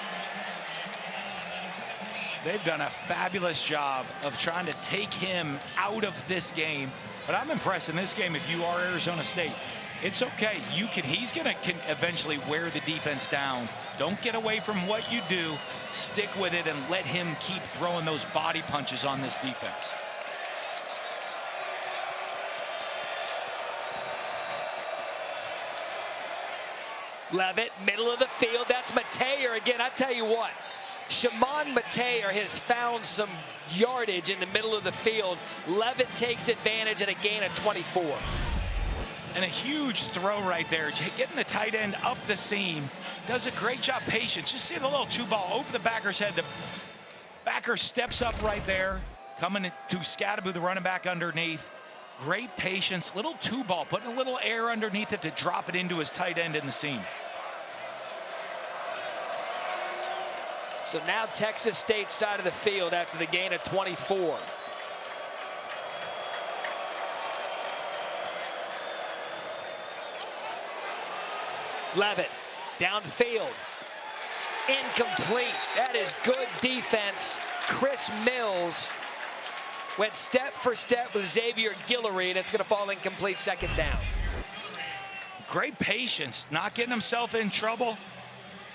They've done a fabulous job of trying to take him out of this game. But I'm impressed in this game. If you are Arizona State, it's okay. He's going to eventually wear the defense down. Don't get away from what you do. Stick with it and let him keep throwing those body punches on this defense. Levitt, middle of the field. That's Mateer again. I tell you what, Shimon Mateer has found some yardage in the middle of the field. Levitt takes advantage and a gain of 24. And a huge throw right there. Getting the tight end up the seam. Does a great job. Patience. Just see the little 2-ball over the backer's head. The backer steps up right there. Coming to Scatterboo, the running back underneath. Great patience. Little 2-ball. Putting a little air underneath it to drop it into his tight end in the seam. So now Texas State side of the field after the gain of 24. Levitt downfield. Incomplete. That is good defense. Chris Mills went step for step with Xavier Guillory, and it's going to fall incomplete, second down. Great patience, not getting himself in trouble.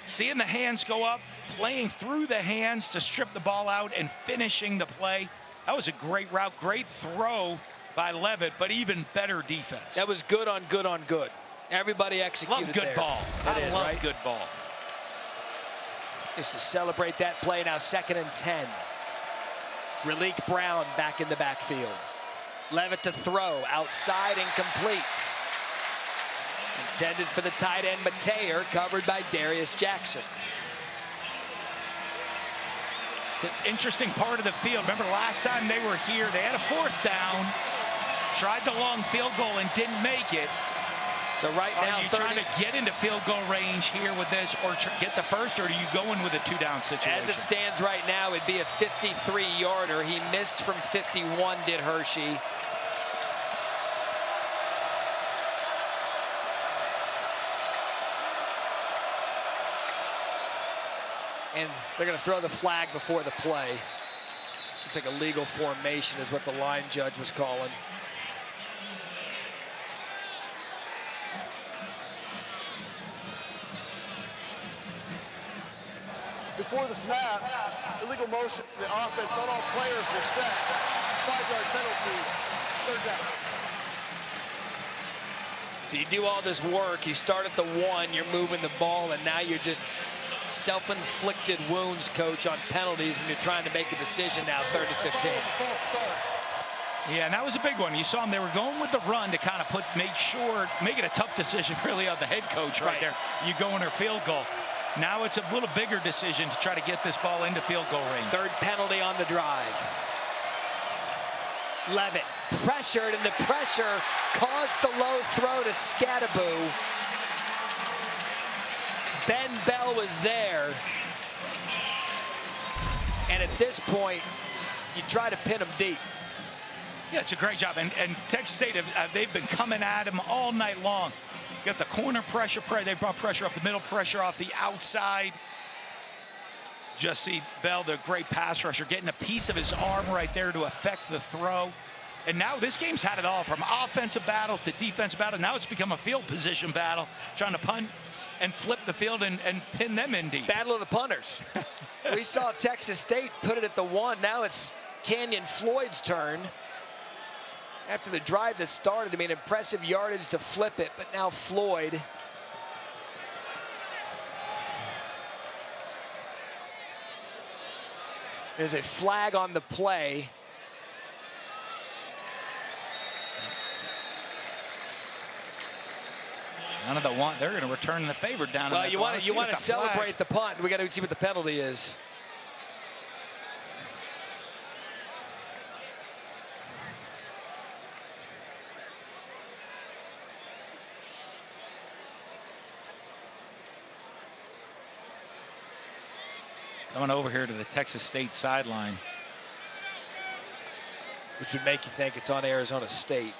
Seeing the hands go up, playing through the hands to strip the ball out and finishing the play. That was a great route, great throw by Levitt, but even better defense. That was good on good on good. Everybody executed Love good there. ball. It is, love right? good ball. Just to celebrate that play, now 2nd and 10. Raleek Brown back in the backfield. Levitt to throw, outside, incomplete. Intended for the tight end, Mateer, covered by Darius Jackson. It's an interesting part of the field. Remember last time they were here, they had a 4th down, tried the long field goal and didn't make it. So right now, are you trying to get into field goal range here with this, or get the first, or are you going with a 2-down situation? As it stands right now, it'd be a 53-yarder. He missed from 51, did Hershey. And they're going to throw the flag before the play. Looks like a legal formation is what the line judge was calling. Before the snap, illegal motion, the offense, not all players were set. 5-yard penalty, 3rd down. So you do all this work, you start at the 1, you're moving the ball, and now you're just self-inflicted wounds, coach, on penalties when you're trying to make a decision now, 3rd and 15. Yeah, and that was a big one. You saw them, they were going with the run to kind of make it a tough decision really on the head coach right there. You go in or field goal. Now it's a little bigger decision to try to get this ball into field goal range. 3rd penalty on the drive. Levitt pressured, and the pressure caused the low throw to Scadaboo. Ben Bell was there. And at this point, you try to pin him deep. Yeah, it's a great job. And Texas State, they've been coming at him all night long. Got the corner pressure. They brought pressure up the middle, pressure off the outside. Just see Bell, the great pass rusher, getting a piece of his arm right there to affect the throw. And now this game's had it all, from offensive battles to defensive battle. Now it's become a field position battle, trying to punt and flip the field and pin them in deep. Battle of the punters. We saw Texas State put it at the 1. Now it's Canyon Floyd's turn. After the drive that started, I mean, impressive yardage to flip it, but now Floyd. There's a flag on the play. None of the one. They're going to return the favor down. Well, you want to celebrate the punt. We got to see what the penalty is. Going over here to the Texas State sideline. Which would make you think it's on Arizona State.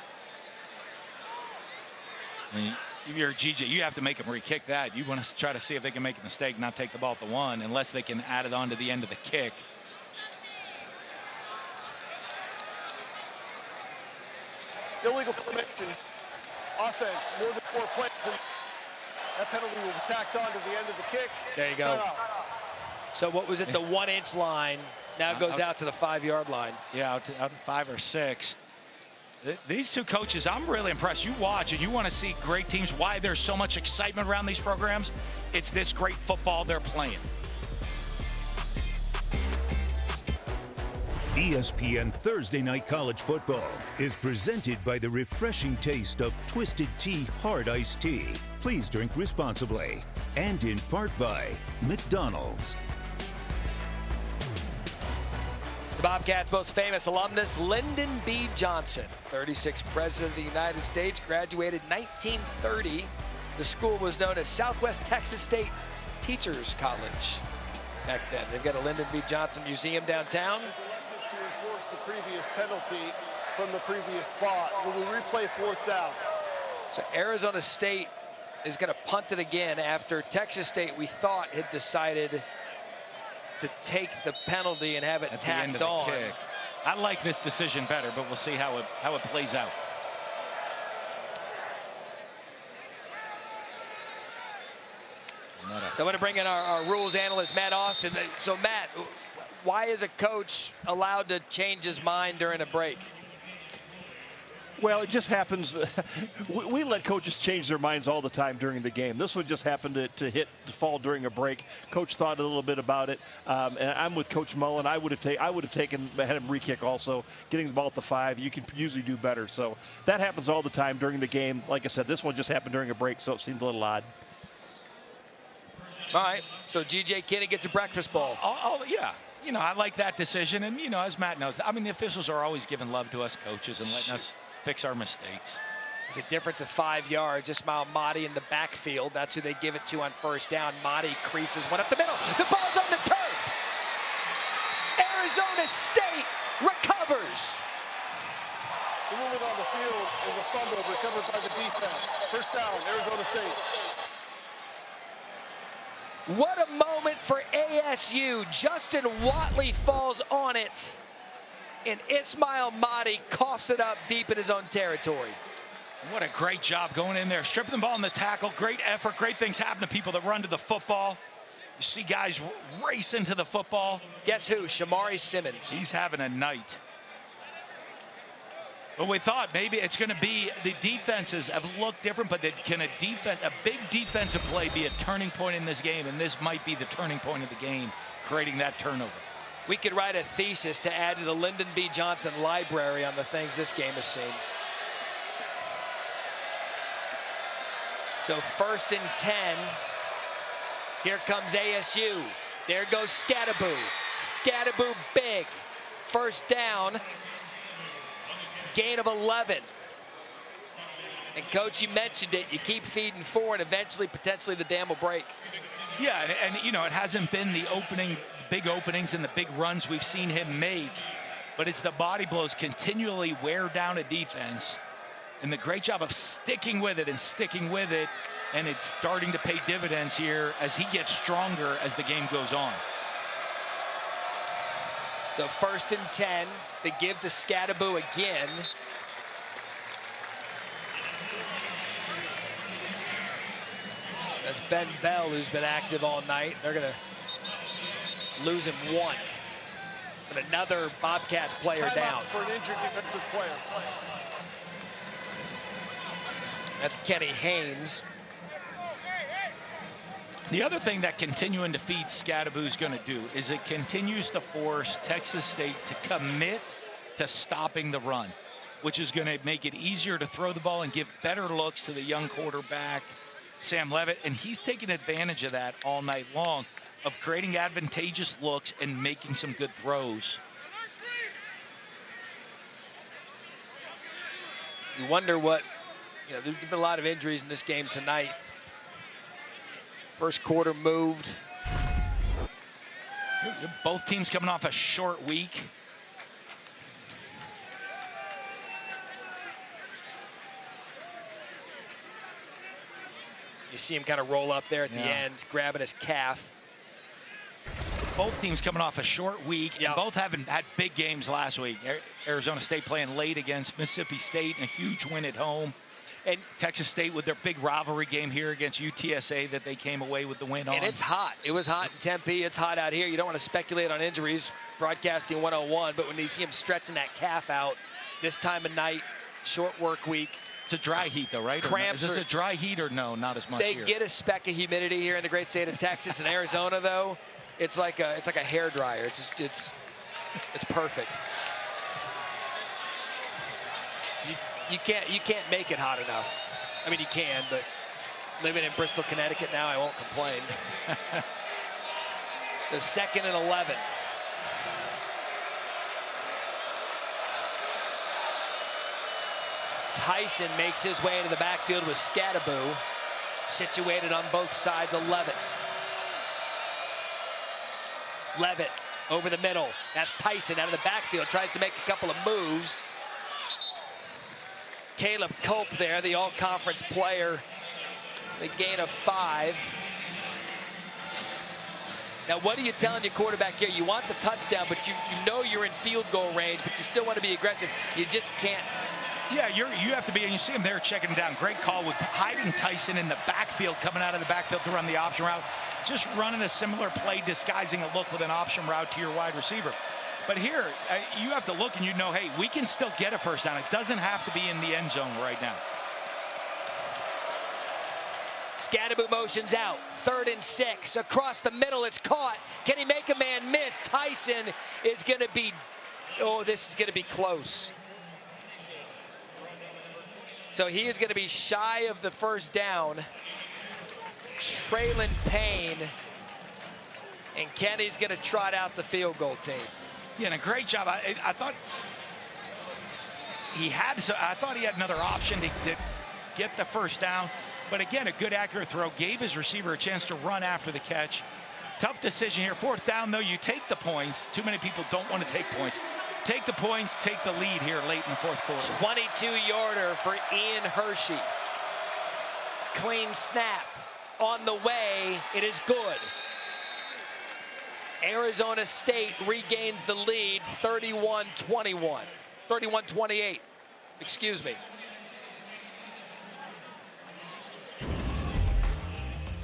I mean, if you're a GJ, you have to make them re-kick that. You want to try to see if they can make a mistake, not take the ball at the 1, unless they can add it on to the end of the kick. Illegal formation. Offense, more than 4 plays. That penalty will be tacked on to the end of the kick. There you go. So what was it, the 1-inch line? Now it goes out to the 5-yard line. Yeah, out to 5 or 6. These two coaches, I'm really impressed. You watch and you want to see great teams. Why there's so much excitement around these programs? It's this great football they're playing. ESPN Thursday Night College Football is presented by the refreshing taste of Twisted Tea Hard Iced Tea. Please drink responsibly. And in part by McDonald's. The Bobcats' most famous alumnus, Lyndon B. Johnson, 36th President of the United States, graduated 1930. The school was known as Southwest Texas State Teachers College back then. They've got a Lyndon B. Johnson Museum downtown. To enforce the previous penalty from the previous spot when we replay 4th down. So Arizona State is going to punt it again after Texas State, we thought, had decided to take the penalty and have it tacked on. Kick. I like this decision better, but we'll see how it plays out. So I'm going to bring in our rules analyst, Matt Austin. So Matt, why is a coach allowed to change his mind during a break? Well, it just happens. We let coaches change their minds all the time during the game. This one just happened to fall during a break. Coach thought a little bit about it, and I'm with Coach Mullen. I would have taken had him re-kick also, getting the ball at the 5. You can usually do better. So that happens all the time during the game. Like I said, this one just happened during a break, so it seemed a little odd. All right, so G.J. Kinney gets a breakfast bowl. Yeah. You know, I like that decision. And, you know, as Matt knows, I mean, the officials are always giving love to us coaches and letting us fix our mistakes. It's a difference of 5 yards. Ismail Mahdi in the backfield. That's who they give it to on first down. Mahdi creases one up the middle. The ball's on the turf. Arizona State recovers. The ruling on the field is a fumble recovered by the defense. First down, Arizona State. What a moment for ASU. Justin Watley falls on it, and Ismail Mahdi coughs it up deep in his own territory. What a great job going in there, stripping the ball in the tackle. Great effort. Great things happen to people that run to the football. You see guys race into the football. Guess who? Shamari Simmons. He's having a night. But we thought maybe it's going to be the defenses have looked different, but can a big defensive play be a turning point in this game? And this might be the turning point of the game, creating that turnover. We could write a thesis to add to the Lyndon B. Johnson library on the things this game has seen. So 1st and 10. Here comes ASU. There goes Skattebo. Skattebo big. First down. Gain of 11. And Coach, you mentioned it. You keep feeding 4, and eventually, potentially, the dam will break. Yeah, and you know, it hasn't been the big openings and the big runs we've seen him make, but it's the body blows continually wear down a defense, and the great job of sticking with it, and it's starting to pay dividends here as he gets stronger as the game goes on. So 1st and 10, they give to Skattebo again. That's Ben Bell, who's been active all night. They're going to lose him 1. But another Bobcats player Time down. out for an injured defensive player. That's Kenny Haynes. The other thing that continuing to feed Skattebo is going to do is it continues to force Texas State to commit to stopping the run, which is going to make it easier to throw the ball and give better looks to the young quarterback, Sam Levitt. And he's taken advantage of that all night long, of creating advantageous looks and making some good throws. You wonder what, you know, there's been a lot of injuries in this game tonight. First quarter moved. Both teams coming off a short week. You see him kind of roll up there at the end, grabbing his calf. Both teams coming off a short week, and both haven't had big games last week. Arizona State playing late against Mississippi State, and a huge win at home. And Texas State with their big rivalry game here against UTSA that they came away with the win on. And it's hot. It was hot in Tempe. It's hot out here. You don't want to speculate on injuries, broadcasting 101, but when you see him stretching that calf out this time of night, short work week. It's a dry heat, though, right? Cramps. Is this a dry heat or no? Not as much They here. get a speck of humidity here in the great state of Texas. And Arizona, though, it's like a hair dryer. It's perfect. You can't make it hot enough. I mean, you can, but living in Bristol, Connecticut now, I won't complain. The 2nd and 11. Tyson makes his way into the backfield with Skattebo, situated on both sides of Levitt. Levitt over the middle. That's Tyson out of the backfield, tries to make a couple of moves. Caleb Culp there, the all-conference player. The gain of 5. Now, what are you telling your quarterback here? You want the touchdown, but you know you're in field goal range, but you still want to be aggressive. You just can't. Yeah, you have to be, and you see him there checking him down. Great call with hiding Tyson in the backfield, coming out of the backfield to run the option route. Just running a similar play, disguising a look with an option route to your wide receiver. But here, you have to look and you know, hey, we can still get a first down. It doesn't have to be in the end zone right now. Scadaboo motions out. 3rd and 6. Across the middle, it's caught. Can he make a man miss? Tyson is going to be, oh, this is going to be close. So he is going to be shy of the first down. Traylon Payne. And Kenny's going to trot out the field goal team. Yeah, and a great job. I thought he had, I thought he had another option to get the first down. But again, a good accurate throw gave his receiver a chance to run after the catch. Tough decision here. 4th down, though, you take the points. Too many people don't want to take points. Take the points, take the lead here late in the 4th quarter. 22-yarder for Ian Hershey. Clean snap. On the way, it is good. Arizona State regains the lead, 31-21. 31-28, excuse me.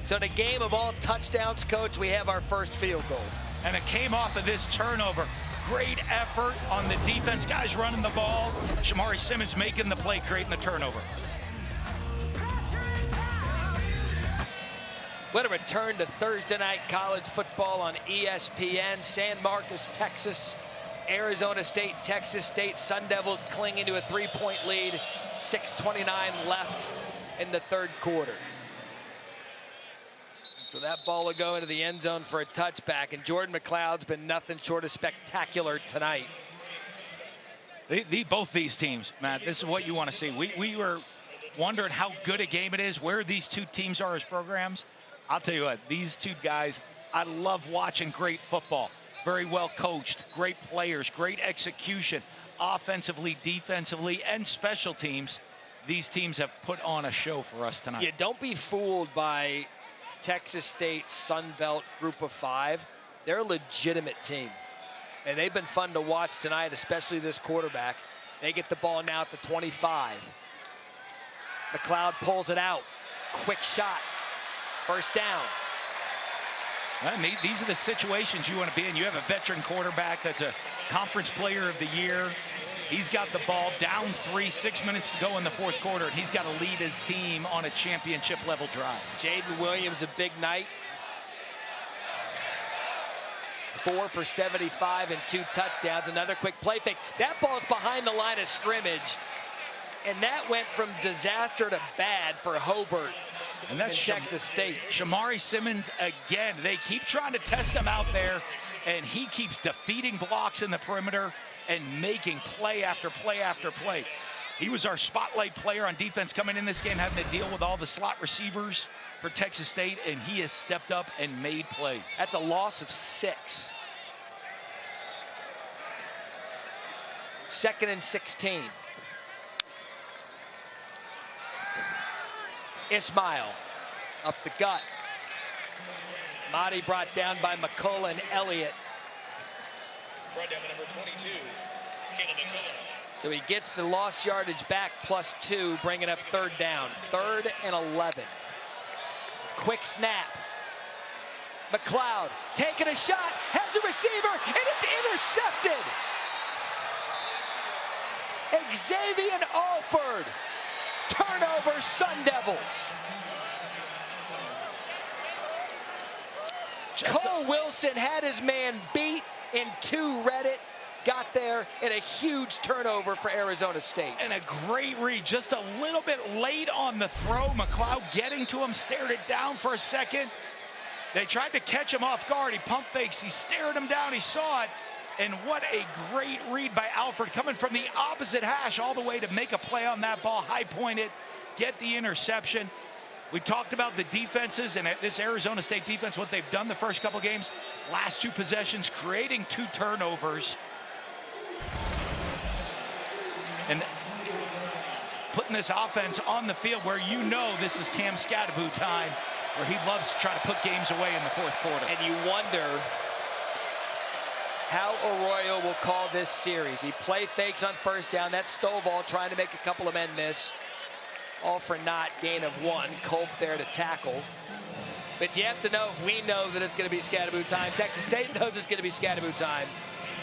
So in a game of all touchdowns, Coach, we have our first field goal. And it came off of this turnover. Great effort on the defense. Guys running the ball. Shamari Simmons making the play, creating the turnover. What a return to Thursday night college football on ESPN. San Marcos, Texas, Arizona State, Texas State. Sun Devils clinging to a 3-point lead. 6:29 left in the 3rd quarter. So that ball will go into the end zone for a touchback. And Jordan McLeod's been nothing short of spectacular tonight. Both these teams, Matt, this is what you want to see. We were wondering how good a game it is, where these two teams are as programs. I'll tell you what, these two guys, I love watching great football. Very well coached, great players, great execution, offensively, defensively, and special teams. These teams have put on a show for us tonight. Yeah, don't be fooled by Texas State Sun Belt Group of 5. They're a legitimate team. And they've been fun to watch tonight, especially this quarterback. They get the ball now at the 25. McLeod pulls it out. Quick shot. First down. These are the situations you want to be in. You have a veteran quarterback that's a conference player of the year. He's got the ball down 3, 6 minutes to go in the 4th quarter, and he's got to lead his team on a championship level drive. Jaden Williams, a big night. 4 for 75 and 2 touchdowns. Another quick play fake. That ball's behind the line of scrimmage. And that went from disaster to bad for Hobart. And that's Texas State. Shamari Simmons again. They keep trying to test him out there, and he keeps defeating blocks in the perimeter and making play after play after play. He was our spotlight player on defense coming in this game, having to deal with all the slot receivers for Texas State, and he has stepped up and made plays. That's a loss of 6. 2nd and 16. Ismail up the gut. Mahdi brought down by McCullough and Elliott. Brought down by number 22, Caleb McCullough. So he gets the lost yardage back +2, bringing up 3rd down. 3rd and 11. Quick snap. McLeod taking a shot, has a receiver, and it's intercepted. Xavier Alford. Turnover, Sun Devils. Cole Wilson had his man beat, and 2 read it. Got there, and a huge turnover for Arizona State. And a great read, just a little bit late on the throw. McLeod getting to him, stared it down for a second. They tried to catch him off guard. He pump fakes, he stared him down, he saw it. And what a great read by Alford, coming from the opposite hash all the way to make a play on that ball, high point it, get the interception. We talked about the defenses and this Arizona State defense, what they've done the first couple games. Last 2 possessions, creating 2 turnovers. And putting this offense on the field where you know this is Cam Scadaboo time, where he loves to try to put games away in the 4th quarter. And you wonder how Arroyo will call this series. He play fakes on first down. That's Stovall trying to make a couple of men miss. All for naught, gain of 1. Culp there to tackle. But you have to know, if we know that it's going to be Scadaboo time, Texas State knows it's going to be Scadaboo time.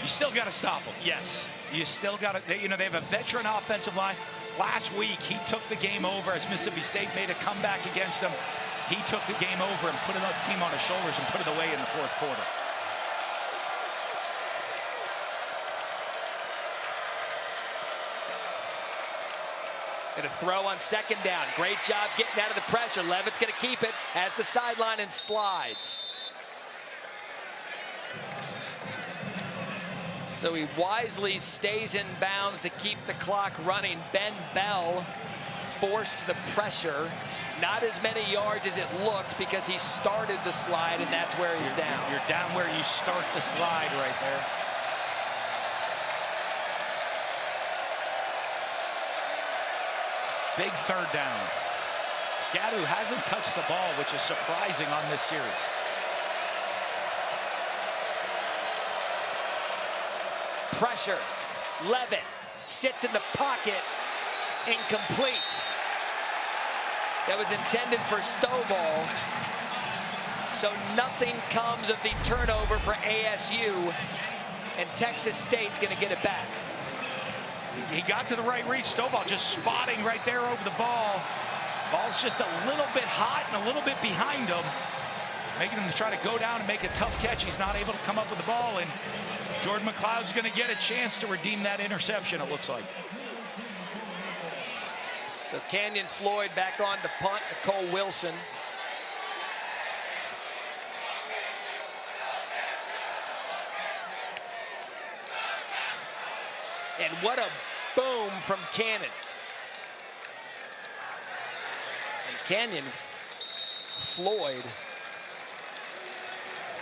You still got to stop them. Yes. You still got to, they have a veteran offensive line. Last week, he took the game over as Mississippi State made a comeback against them. He took the game over and put another team on his shoulders and put it away in the fourth quarter. And a throw on second down. Great job getting out of the pressure. Levitt's going to keep it as the sideline and slides. So he wisely stays in bounds to keep the clock running. Ben Bell forced the pressure. Not as many yards as it looked because he started the slide, and that's where he's down. You're down where you start the slide right there. Big third down. Scadoo hasn't touched the ball, which is surprising on this series. Pressure. Levitt sits in the pocket. Incomplete. That was intended for Stovall. So nothing comes of the turnover for ASU, and Texas State's going to get it back. He got to the right reach. Stovall just spotting right there over the ball. Ball's just a little bit hot and a little bit behind him, making him try to go down and make a tough catch. He's not able to come up with the ball, and Jordan McCloud's going to get a chance to redeem that interception, it looks like. So Canyon Floyd back on to punt to Cole Wilson. And what a boom from Cannon. And Canyon, Floyd,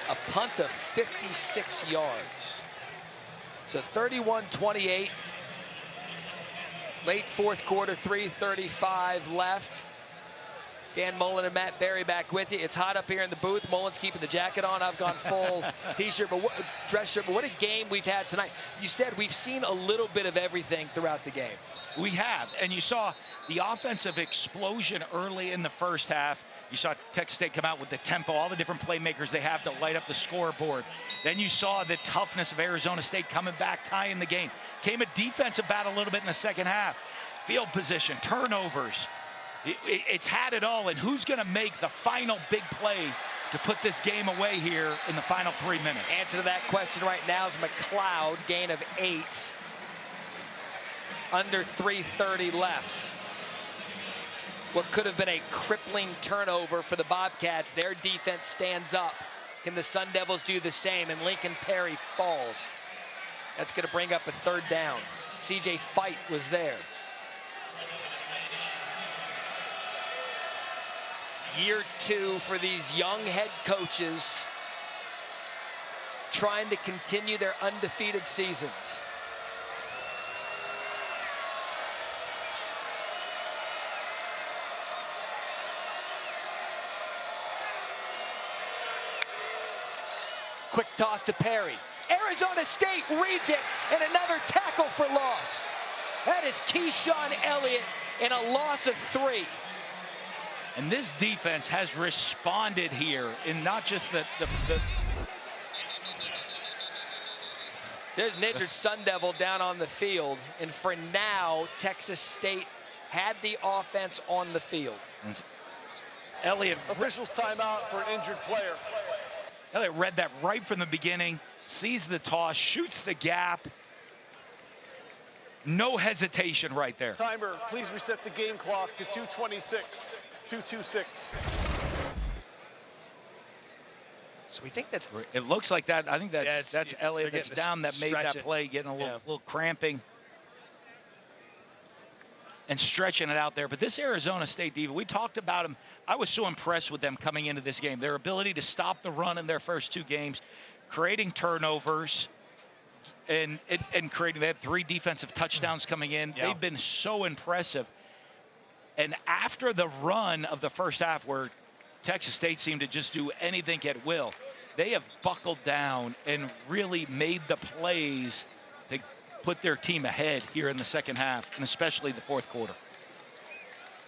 a punt of 56 yards. So 31-28. Late fourth quarter, 3:35 left. Dan Mullen and Matt Berry back with you. It's hot up here in the booth. Mullen's keeping the jacket on. I've gone full t-shirt, but dress shirt. But what a game we've had tonight. You said we've seen a little bit of everything throughout the game. We have, and you saw the offensive explosion early in the first half. You saw Texas State come out with the tempo, all the different playmakers they have to light up the scoreboard. Then you saw the toughness of Arizona State coming back, tying the game. Came a defensive battle a little bit in the second half. Field position, turnovers. It's had it all, and who's going to make the final big play to put this game away here in the final 3 minutes? Answer to that question right now is McCloud, gain of 8. Under 3:30 left. What could have been a crippling turnover for the Bobcats. Their defense stands up. Can the Sun Devils do the same? And Lincoln Perry falls. That's going to bring up a third down. CJ Fight was there. Year 2 for these young head coaches trying to continue their undefeated seasons. Quick toss to Perry. Arizona State reads it, and another tackle for loss. That is Keyshawn Elliott in a loss of 3. And this defense has responded here in not just the There's an injured Sun Devil down on the field, and for now, Texas State had the offense on the field. Elliott. Officials timeout for an injured player. Elliott read that right from the beginning, sees the toss, shoots the gap. No hesitation right there. Timer, please reset the game clock to 2:26. 2:26. So we think that's... It looks like that. I think that's Elliott that's down that made that it. play, getting a little cramping and stretching it out there. But this Arizona State defense, we talked about them. I was so impressed with them coming into this game. Their ability to stop the run in their first 2 games, creating turnovers, and creating. They had 3 defensive touchdowns coming in. Yeah. They've been so impressive. And after the run of the first half where Texas State seemed to just do anything at will, they have buckled down and really made the plays to put their team ahead here in the second half, and especially the fourth quarter.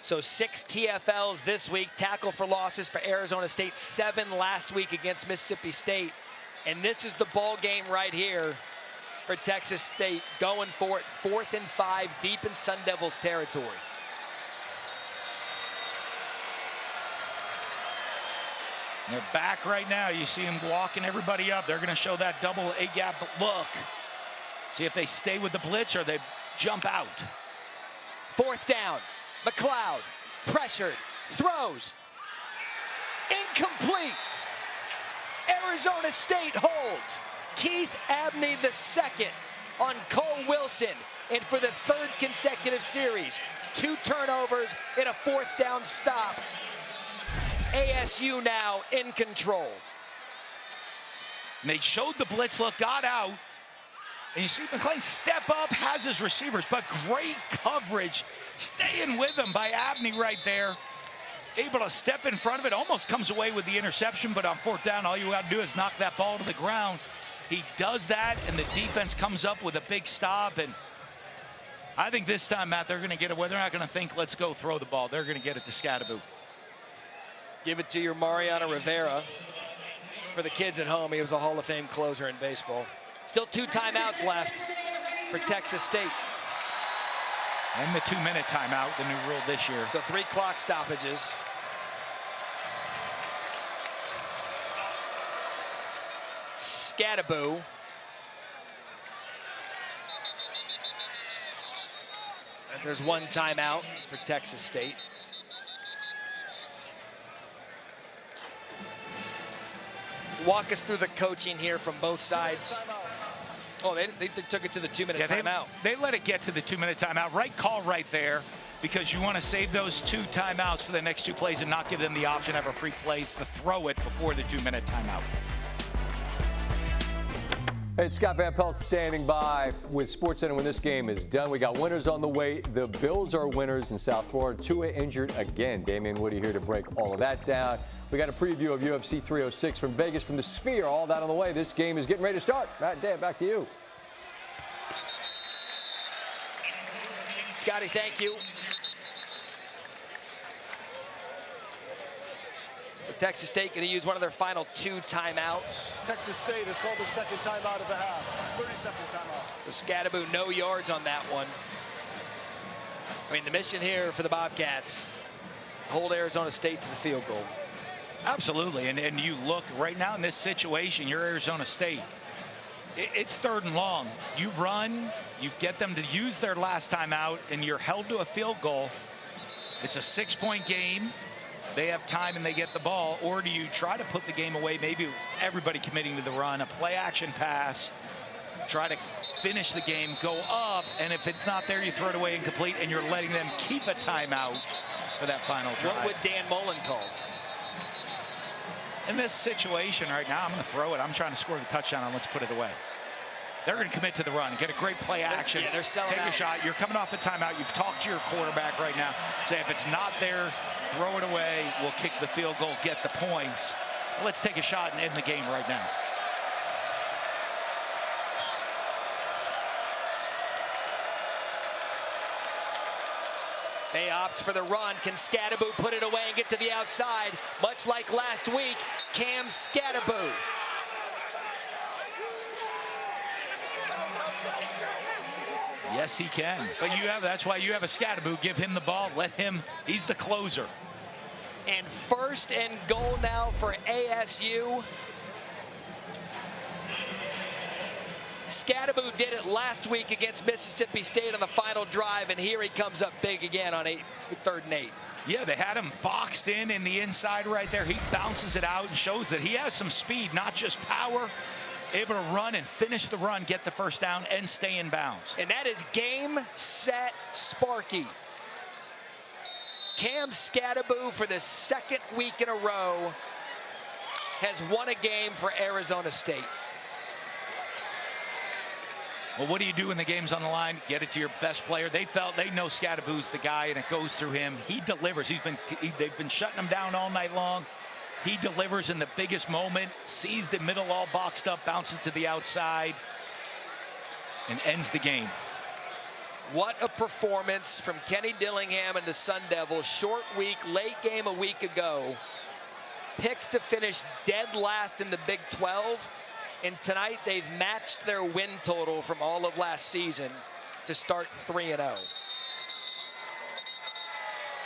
So 6 TFLs this week, tackle for losses for Arizona State, 7 last week against Mississippi State. And this is the ball game right here. for Texas State, going for it, 4th and 5, deep in Sun Devils territory. They're back right now. You see them walking everybody up. They're going to show that double A-gap look. See if they stay with the blitz or they jump out. 4th down. McLeod pressured, throws. Incomplete. Arizona State holds. Keith Abney II on Cole Wilson. And for the 3rd consecutive series, 2 turnovers in a 4th down stop. ASU now in control. And they showed the blitz look, got out. And you see McLean step up, has his receivers, but great coverage, staying with him by Abney right there. Able to step in front of it, almost comes away with the interception, but on 4th down, all you got to do is knock that ball to the ground. He does that, and the defense comes up with a big stop. And I think this time, Matt, they're going to get it where they're not going to think, let's go throw the ball. They're going to get it to Scadaboo. Give it to your Mariano Rivera. For the kids at home, he was a Hall of Fame closer in baseball. Still 2 timeouts left for Texas State. And the 2-minute timeout, the new rule this year. So 3 clock stoppages. Scadaboo. And there's 1 timeout for Texas State. Walk us through the coaching here from both sides. Oh, they took it to the 2-minute timeout. They let it get to the 2-minute timeout. Right call right there, because you want to save those 2 timeouts for the next 2 plays and not give them the option to have a free play to throw it before the 2-minute timeout. Hey, Scott Van Pelt standing by with SportsCenter when this game is done. We got winners on the way. The Bills are winners in South Florida. Tua injured again. Damian Woody here to break all of that down. We got a preview of UFC 306 from Vegas from the Sphere. All that on the way. This game is getting ready to start. Matt, Dan, back to you. Scotty, thank you. So Texas State going to use one of their final 2 timeouts. Texas State has called their 2nd timeout of the half. 30-second timeout. So Scadaboo, no yards on that one. I mean, the mission here for the Bobcats, hold Arizona State to the field goal. Absolutely, and you look right now in this situation, you're Arizona State. It's 3rd and long. You run, you get them to use their last timeout, and you're held to a field goal. It's a 6-point game. They have time and they get the ball, or do you try to put the game away, maybe everybody committing to the run, a play action pass, try to finish the game, go up, and if it's not there, you throw it away incomplete, and you're letting them keep a timeout for that final drive. What would Dan Mullen call? In this situation right now, I'm going to throw it. I'm trying to score the touchdown, and let's put it away. They're going to commit to the run, get a great play action, they're selling take out. a shot. You're coming off a timeout. You've talked to your quarterback right now. Say, if it's not there, throw it away. We'll kick the field goal, get the points. Let's take a shot and end the game right now. They opt for the run. Can Scadaboo put it away and get to the outside? Much like last week, Cam Scadaboo. Yes, he can. But that's why you have a Scadaboo. Give him the ball. Let him. He's the closer. And 1st and goal now for ASU. Scadaboo did it last week against Mississippi State on the final drive, and here he comes up big again on 3rd and 8. Yeah, they had him boxed in the inside right there. He bounces it out and shows that he has some speed, not just power. Able to run and finish the run, get the 1st down, and stay in bounds. And that is game, set, Sparky. Cam Scadaboo, for the 2nd week in a row, has won a game for Arizona State. Well, what do you do when the game's on the line? Get it to your best player. They know Scadaboo's the guy, and it goes through him. He delivers. They've been shutting him down all night long. He delivers in the biggest moment, sees the middle all boxed up, bounces to the outside, and ends the game. What a performance from Kenny Dillingham and the Sun Devils. Short week, late game a week ago. Picked to finish dead last in the Big 12. And tonight, they've matched their win total from all of last season to start 3-0.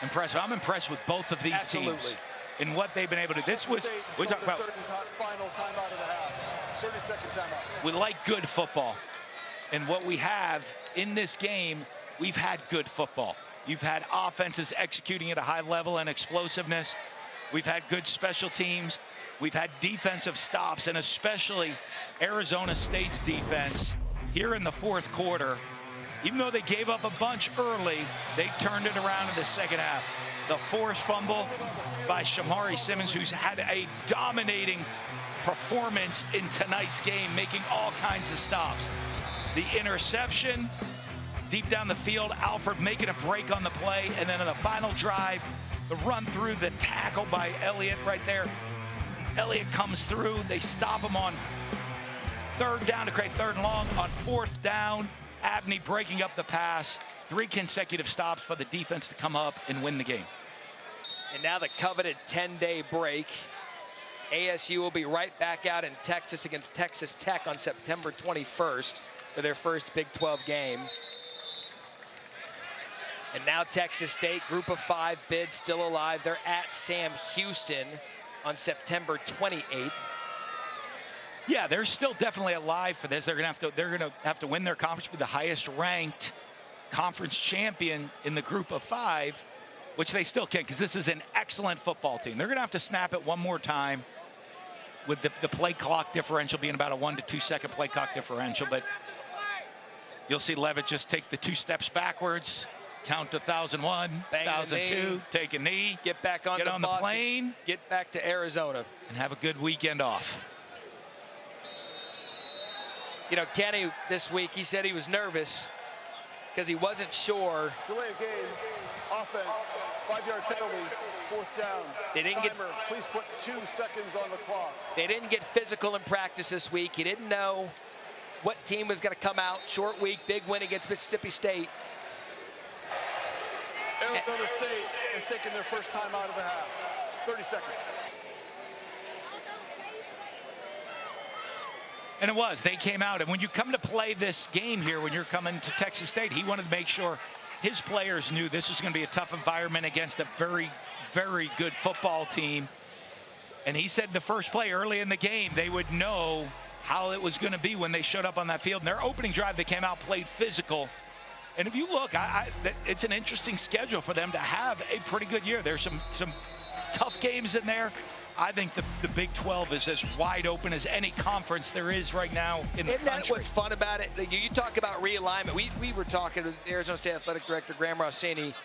Impressive. I'm impressed with both of these teams and what they've been able to do. This was, we talk about final timeout of the half. 30-second timeout. We like good football. And what we have in this game, we've had good football. You've had offenses executing at a high level and explosiveness. We've had good special teams. We've had defensive stops, and especially Arizona State's defense here in the fourth quarter. Even though they gave up a bunch early, they turned it around in the second half. The forced fumble by Shamari Simmons, who's had a dominating performance in tonight's game, making all kinds of stops. The interception, deep down the field, Alford making a break on the play, and then in the final drive, the run through, the tackle by Elliott right there. Elliott comes through, they stop him on third down to create third and long. On fourth down, Abney breaking up the pass. 3 consecutive stops for the defense to come up and win the game. And now the coveted 10-day break. ASU will be right back out in Texas against Texas Tech on September 21st for their first Big 12 game. And now Texas State, Group of 5 bid still alive. They're at Sam Houston on September 28th. Yeah, they're still definitely alive for this. They're gonna have to win their conference, be the highest ranked conference champion in the Group of 5, which they still can, because this is an excellent football team. They're gonna have to snap it one more time with the play clock differential being about a 1 to 2 second play clock differential. But you'll see Levitt just take the 2 steps backwards, count to 1,001, 1,002, take a knee, get back on, get on the plane, get back to Arizona, and have a good weekend off. You know, Kenny this week, he said he was nervous because he wasn't sure. Delay of game, offense, 5-yard penalty, 4th down. They didn't Timer, please put 2 seconds on the clock. They didn't get physical in practice this week. He didn't know what team was going to come out. Short week, big win against Mississippi State. Arizona State is taking their first time out of the half. 30 seconds. And it was. They came out. And when you come to play this game here, when you're coming to Texas State, he wanted to make sure his players knew this was going to be a tough environment against a very, very good football team. And he said the first play early in the game, they would know how it was going to be when they showed up on that field. And their opening drive, they came out, played physical. And if you look, it's an interesting schedule for them to have a pretty good year. There's some tough games in there. I think the Big 12 is as wide open as any conference there is right now in the country. Isn't that what's fun about it? You talk about realignment. We were talking with Arizona State Athletic Director Graham Rossini,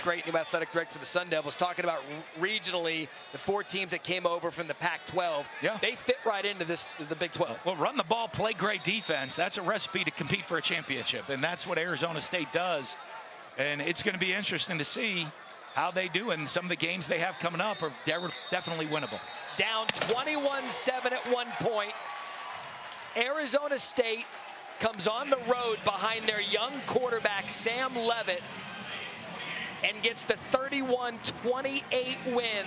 great new athletic director for the Sun Devils, talking about regionally the 4 teams that came over from the Pac-12. Yeah. They fit right into the Big 12. Well, run the ball, play great defense. That's a recipe to compete for a championship, and that's what Arizona State does. And it's going to be interesting to see how they do, and some of the games they have coming up are definitely winnable. Down 21-7 at one point. Arizona State comes on the road behind their young quarterback, Sam Levitt, and gets the 31-28 win